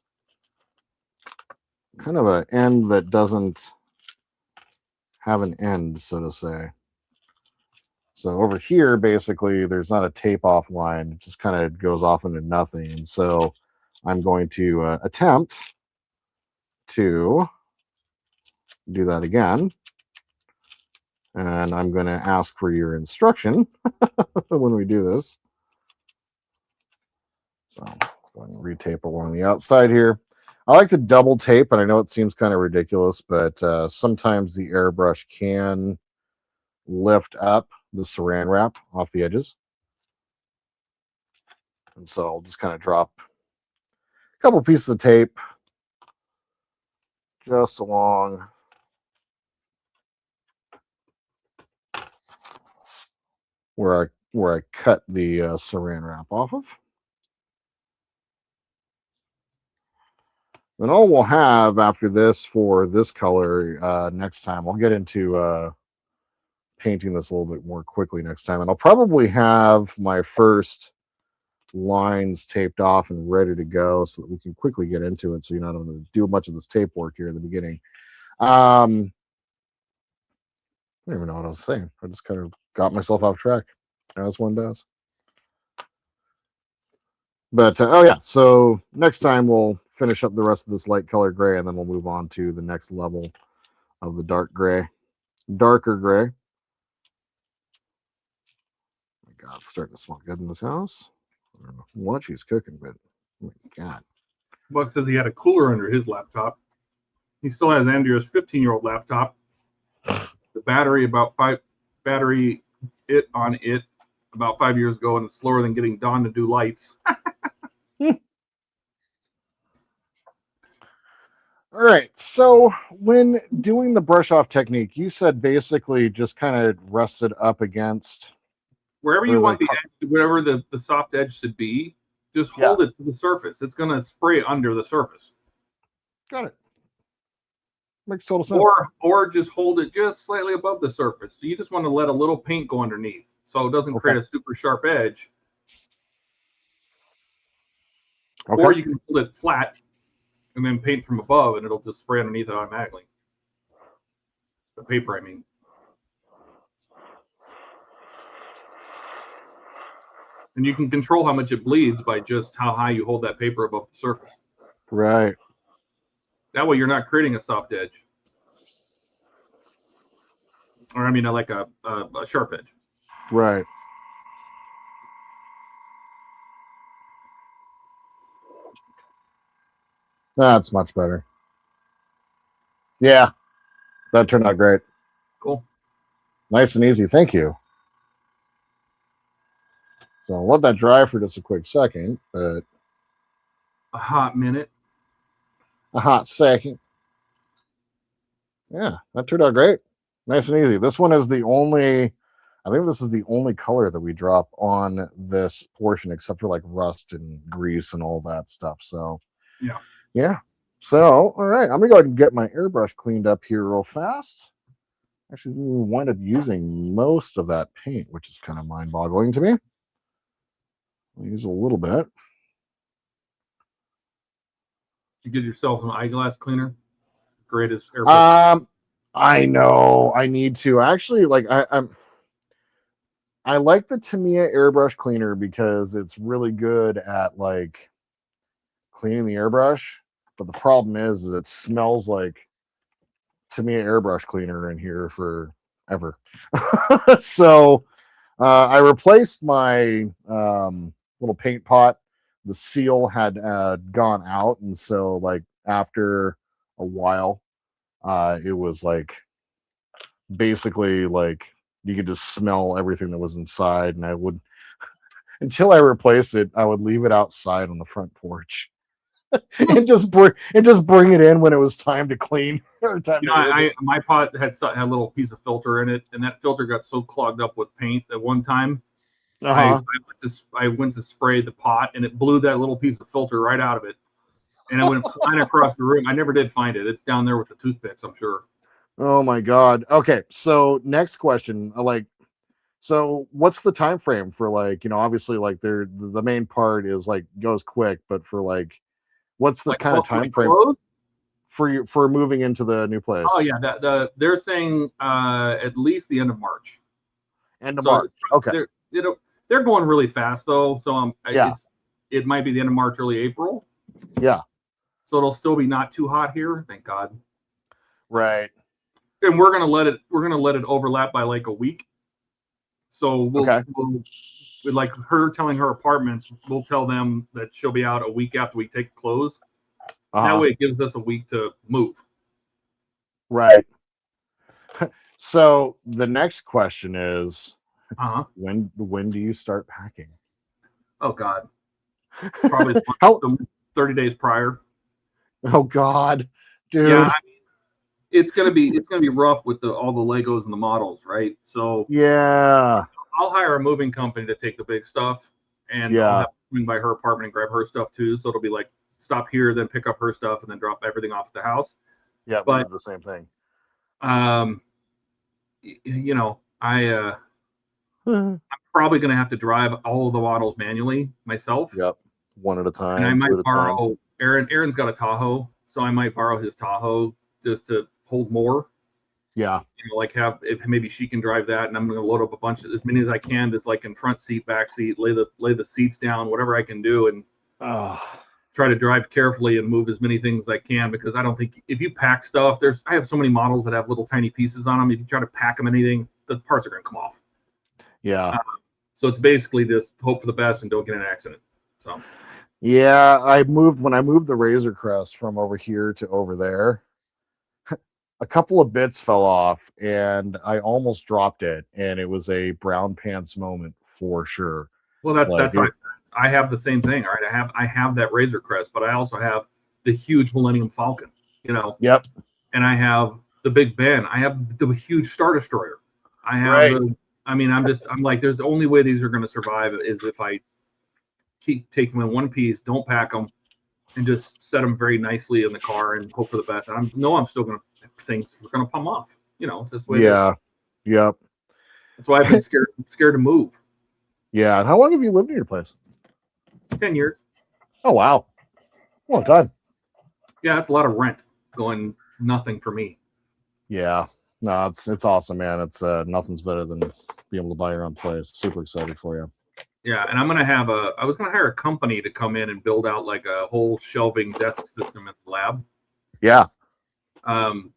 kind of an end that doesn't have an end, so to say. So over here, basically, there's not a tape off line. It just kind of goes off into nothing. And so I'm going to attempt to do that again. And I'm going to ask for your instruction when we do this. So go ahead and retape along the outside here. I like to double tape, and I know it seems kind of ridiculous, but sometimes the airbrush can lift up the saran wrap off the edges. And so I'll just kind of drop a couple pieces of tape just along where I cut the saran wrap off of. And all we'll have after this for this color next time, I'll get into painting this a little bit more quickly next time. And I'll probably have my first lines taped off and ready to go so that we can quickly get into it. So you're not going to do much of this tape work here in the beginning. I don't even know what I was saying. I just kind of got myself off track, as one does. But, oh yeah, so next time we'll finish up the rest of this light color gray, and then we'll move on to the next level of the darker gray. My God, it's starting to smell good in this house. I don't know what she's cooking, but oh my God. Buck says he had a cooler under his laptop. He still has Andrea's 15-year-old laptop. The battery about 5 years ago, and it's slower than getting Dawn to do lights. All right, so when doing the brush off technique, you said basically just kind of rest it up against wherever you want the edge, whatever the soft edge should be, just hold it to the surface. It's going to spray under the surface. Got it. Makes total sense. Or just hold it just slightly above the surface. So you just want to let a little paint go underneath, so it doesn't create a super sharp edge. Okay. Or you can hold it flat and then paint from above, and it'll just spray underneath it automatically. The paper, I mean. And you can control how much it bleeds by just how high you hold that paper above the surface. Right. That way you're not creating a soft edge. Or, I mean, like a sharp edge. Right. That's much better. Yeah, that turned out great. Cool. Nice and easy. Thank you. So I'll let that dry for just a quick second, but a hot minute. A hot second. Yeah, that turned out great. Nice and easy. This one is the only, I think this is the only color that we drop on this portion, except for like rust and grease and all that stuff. So yeah. Yeah. So, all right, I'm gonna go ahead and get my airbrush cleaned up here real fast. Actually, we wind up using most of that paint, which is kind of mind-boggling to me. I'll use a little bit. Did you get yourself an eyeglass cleaner? Greatest airbrush. I know I need to actually like I like the Tamiya airbrush cleaner because it's really good at like cleaning the airbrush, but the problem is it smells like Tamiya airbrush cleaner in here forever. So I replaced my little paint pot. The seal had gone out, and so like after a while it was like basically like you could just smell everything that was inside, and I would until I replaced it, I would leave it outside on the front porch. and just bring it in when it was time to clean. My pot had a little piece of filter in it, and that filter got so clogged up with paint that one time I went to spray the pot, and it blew that little piece of filter right out of it. and it went flying across the room. I never did find it. It's down there with the toothpicks, I'm sure. Oh my god. Okay, so next question. So what's the time frame for obviously the main part is goes quick, but for what's the kind of time frame for moving into the new place? Oh yeah, they're saying at least the end of March. End of March. Okay. They're going really fast though, so yeah. It might be the end of March, early April. Yeah. So it'll still be not too hot here, thank God. Right. And we're gonna let it overlap by like a week. So we'll like her telling her apartments, we'll tell them that she'll be out a week after we take clothes. That way it gives us a week to move. Right. So the next question is, when do you start packing? Oh God. Probably 30 days prior. Oh God, dude. Yeah, it's gonna be rough with all the Legos and the models, right? So yeah, I'll hire a moving company to take the big stuff, and I'll have to swing by her apartment and grab her stuff too. So it'll be like stop here, then pick up her stuff, and then drop everything off at the house. Yeah, but the same thing. You know, I'm probably gonna have to drive all of the models manually myself. Yep, one at a time. And I might borrow Aaron. Aaron's got a Tahoe, so I might borrow his Tahoe just to hold more. Yeah. You know, like if maybe she can drive that, and I'm going to load up a bunch of as many as I can, just like in front seat, back seat, lay the seats down, whatever I can do, and try to drive carefully and move as many things as I can, because I don't think if you pack stuff, I have so many models that have little tiny pieces on them. If you try to pack them anything, the parts are going to come off. Yeah. So it's basically just hope for the best and don't get in an accident. So. Yeah, when I moved the Razor Crest from over here to over there, a couple of bits fell off and I almost dropped it, and it was a brown pants moment for sure. Well, that's I have the same thing. All right, I have that Razor Crest, but I also have the huge Millennium Falcon. You know. Yep. And I have the Big Ben. I have the huge Star Destroyer. I have. I'm like, there's the only way these are going to survive is if I keep taking them in one piece, don't pack them, and just set them very nicely in the car and hope for the best. And I'm still going to things are going to come off. You know, it's just the way. Yeah. Yep. That's why I've been scared to move. Yeah. And how long have you lived in your place? 10 years. Oh wow, long time. Yeah, that's a lot of rent going nothing for me. Yeah. No, it's awesome, man. It's nothing's better than being able to buy your own place. Super excited for you. Yeah, and I was gonna hire a company to come in and build out like a whole shelving desk system at the lab. Yeah. I mean,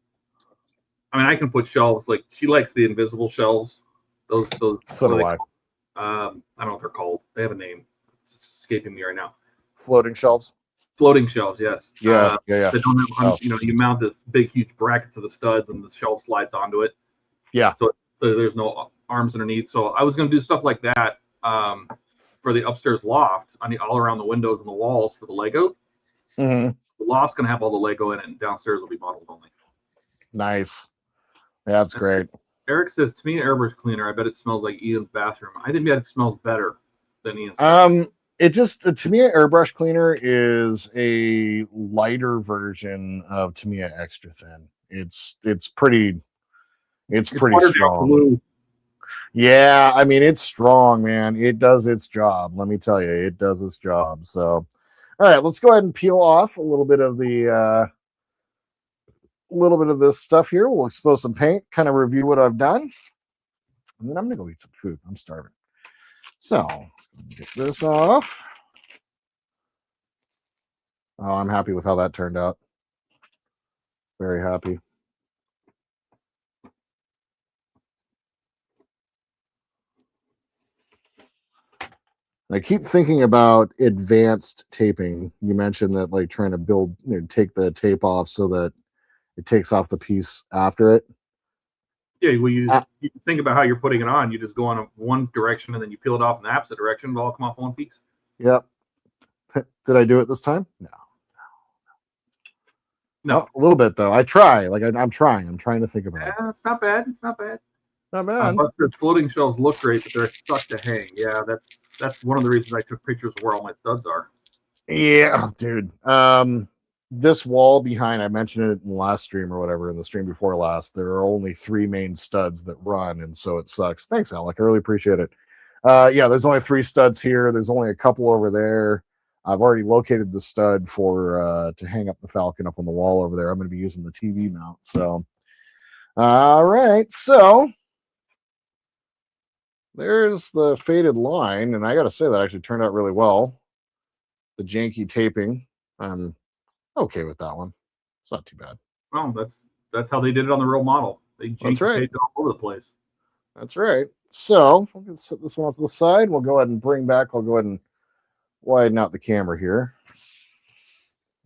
I can put shelves, like she likes the invisible shelves. Those. So do I. I don't know what they're called. They have a name. It's escaping me right now. Floating shelves. Floating shelves, yes. Yeah. They don't have, you mount this big, huge bracket to the studs, and the shelf slides onto it. Yeah. So there's no arms underneath. So I was gonna do stuff like that. For the upstairs loft, all around the windows and the walls for the Lego. Mm-hmm. The loft's gonna have all the Lego in it, and downstairs will be models only. Nice. Yeah, that's great. Eric says, to me, airbrush cleaner, I bet it smells like Ian's bathroom. I think it smells better than Ian's bathroom. It just, Tamiya airbrush cleaner is a lighter version of Tamiya extra thin. It's pretty strong. Blue. Yeah, I mean, it's strong, man. It does its job. Let me tell you, it does its job. So, all right, let's go ahead and peel off a little bit of this stuff here. We'll expose some paint, kind of review what I've done, and then I'm gonna go eat some food. I'm starving. So let's get this off. Oh, I'm happy with how that turned out. Very happy. I keep thinking about advanced taping. You mentioned that, like, trying to build, take the tape off so that it takes off the piece after it. Yeah, well, you think about how you're putting it on. You just go on one direction and then you peel it off in the opposite direction. It'll all come off one piece. Yep. Did I do it this time? No. Oh, a little bit though. I try. Like I'm trying. I'm trying to think about it. It's not bad. It's not bad. Not bad. But the floating shelves look great, but they're stuck to hang. Yeah, that's one of the reasons I took pictures of where all my studs are. Yeah, dude. this wall behind, I mentioned it in the last stream or whatever, in the stream before last, there are only 3 main studs that run, and so it sucks. Thanks, Alec. I really appreciate it. Yeah, there's only 3 studs here. There's only a couple over there. I've already located the stud for to hang up the Falcon up on the wall over there. I'm going to be using the TV mount. So, all right. So there's the faded line, and I got to say that actually turned out really well. The janky taping, I'm okay with that one. It's not too bad. Well, that's how they did it on the real model. They That's right. taped it all over the place. That's right. So I'm going to set this one off to the side. We'll go ahead and bring back. I'll go ahead and widen out the camera here.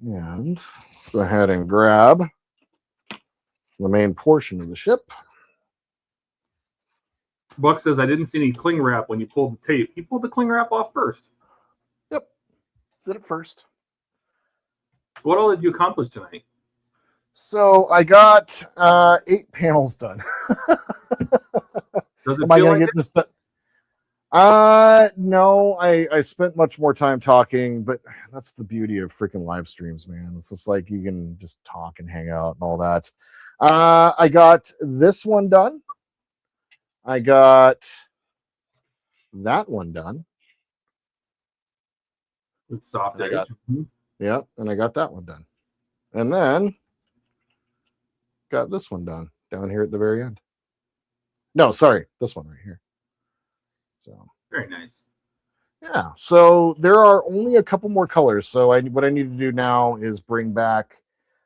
And let's go ahead and grab the main portion of the ship. Buck says, I didn't see any cling wrap when you pulled the tape. He pulled the cling wrap off first. Yep. Did it first. What all did you accomplish tonight? So I got 8 panels done. Does it Am I feel going to like get this done? No, I spent much more time talking, but that's the beauty of freaking live streams, man. It's just like you can just talk and hang out and all that. I got this one done. I got that one done. It's soft edge? Yeah, and I got that one done. And then got this one done down here at the very end. No, sorry, this one right here. So very nice. Yeah, so there are only a couple more colors. So what I need to do now is bring back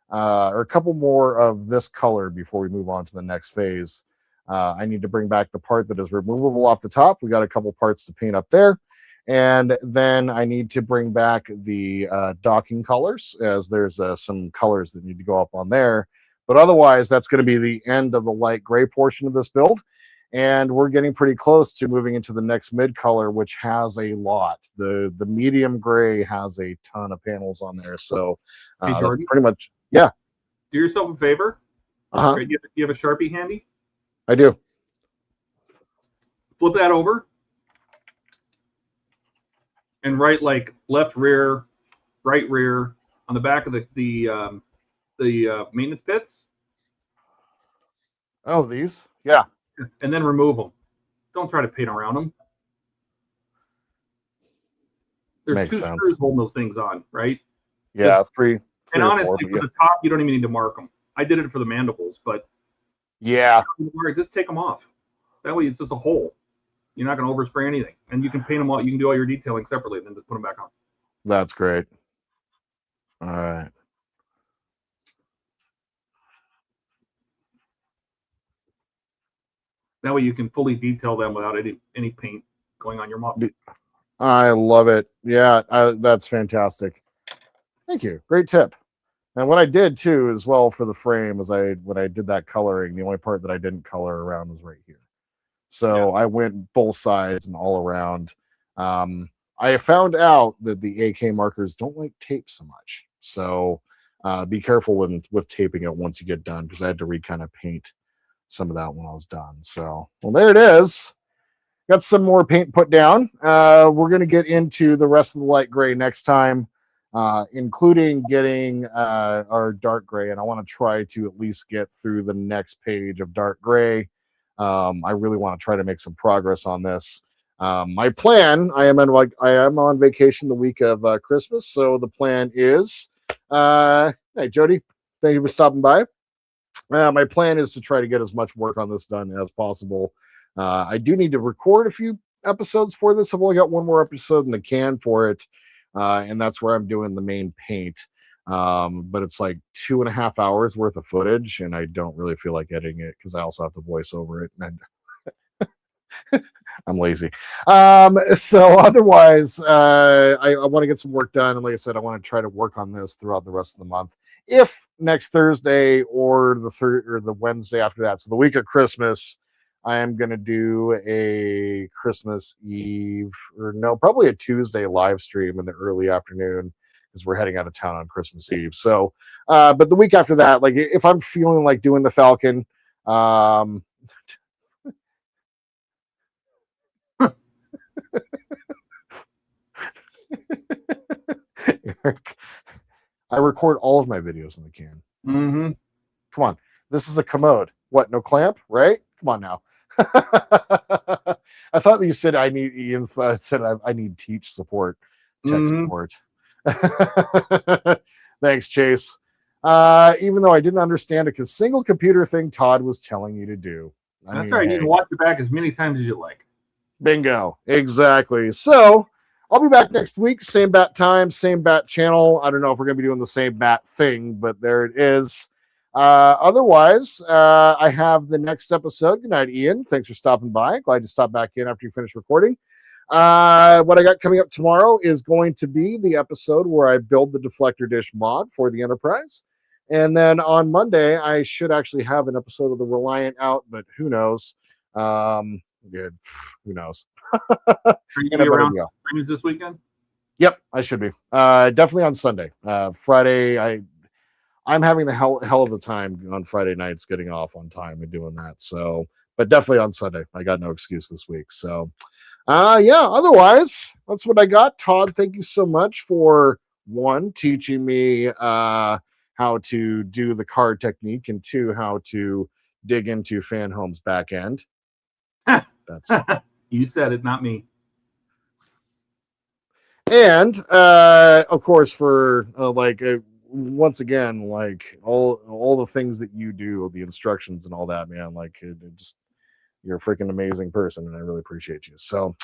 or a couple more of this color before we move on to the next phase. I need to bring back the part that is removable off the top. We got a couple parts to paint up there. And then I need to bring back the docking colors, as there's some colors that need to go up on there. But otherwise, that's going to be the end of the light gray portion of this build. And we're getting pretty close to moving into the next mid color, which has a lot. The medium gray has a ton of panels on there. So hey, that's pretty much, yeah. Do yourself a favor. Uh-huh. Do you have a Sharpie handy? I do. Flip that over and write like left rear, right rear on the back of the maintenance pits. Oh, these? Yeah. And then remove them. Don't try to paint around them. There's Makes 2 sense. screws holding those things on, right? Yeah, three And or honestly, four, but for the top, you don't even need to mark them. I did it for the mandibles, but yeah, just take them off. That way, it's just a hole. You're not going to overspray anything, and you can paint them all. You can do all your detailing separately, and then just put them back on. That's great. All right. That way, you can fully detail them without any paint going on your model. I love it. Yeah, that's fantastic. Thank you. Great tip. And what I did too, as well, for the frame, was when I did that coloring, the only part that I didn't color around was right here. So yeah. I went both sides and all around. I found out that the AK markers don't like tape so much. So be careful with taping it once you get done, because I had to kind of paint some of that when I was done. So, well, there it is. Got some more paint put down. We're going to get into the rest of the light gray next time, including getting our dark gray. And I want to try to at least get through the next page of dark gray. I really want to try to make some progress on this. My plan, I am on vacation the week of Christmas. So the plan is, hey, Jody, thank you for stopping by. My plan is to try to get as much work on this done as possible. I do need to record a few episodes for this. I've only got one more episode in the can for it, and that's where I'm doing the main paint. But it's like 2.5 hours worth of footage, and I don't really feel like editing it because I also have to voice over it, and I'm lazy. So otherwise, I want to get some work done, and like I said, I want to try to work on this throughout the rest of the month. If next Thursday or the Wednesday after that, so the week of Christmas, I am going to do a Christmas Eve, or no, probably a Tuesday live stream in the early afternoon, because we're heading out of town on Christmas Eve. So, but the week after that, like if I'm feeling like doing the Falcon, Eric, I record all of my videos in the can. Mm-hmm. Come on. This is a commode. What? No clamp, right? Come on now. I thought you said I need Ian said I need teach support, tech support. Thanks, Chase. Even though I didn't understand a single computer thing Todd was telling you to do. That's right. You can watch it back as many times as you like. Bingo. Exactly. So I'll be back next week. Same bat time, same bat channel. I don't know if we're going to be doing the same bat thing, but there it is. Otherwise, I have the next episode. Good night, Ian. Thanks for stopping by. Glad to stop back in after you finish recording. What I got coming up tomorrow is going to be the episode where I build the deflector dish mod for the Enterprise. And then on Monday, I should actually have an episode of the Reliant out, but who knows? Good. Who knows? Are you going to be around streams this weekend? Yep, I should be. Definitely on Sunday. Friday, I'm having the hell of a time on Friday nights getting off on time and doing that. So, but definitely on Sunday. I got no excuse this week. So, yeah, otherwise, that's what I got. Todd, thank you so much for one, teaching me how to do the card technique, and two, how to dig into Fanhome's back end. That's you said it, not me. And of course, for once again, like all the things that you do, the instructions and all that, man, like just you're a freaking amazing person, and I really appreciate you. So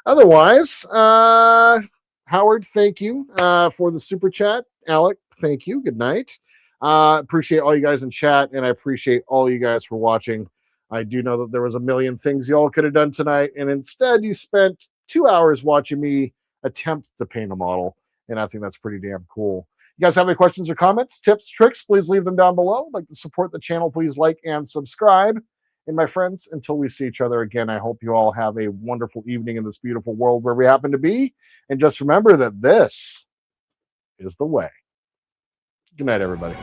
otherwise, Howard, thank you for the super chat. Alec, thank you. Good night. Appreciate all you guys in chat, and I appreciate all you guys for watching. I do know that there was a million things y'all could have done tonight, and instead you spent 2 hours watching me attempt to paint a model, and I think that's pretty damn cool. You guys have any questions or comments, tips, tricks, please leave them down below. Like to support the channel, please like and subscribe. And my friends, until we see each other again, I hope you all have a wonderful evening in this beautiful world where we happen to be. And just remember that this is the way. Good night, everybody.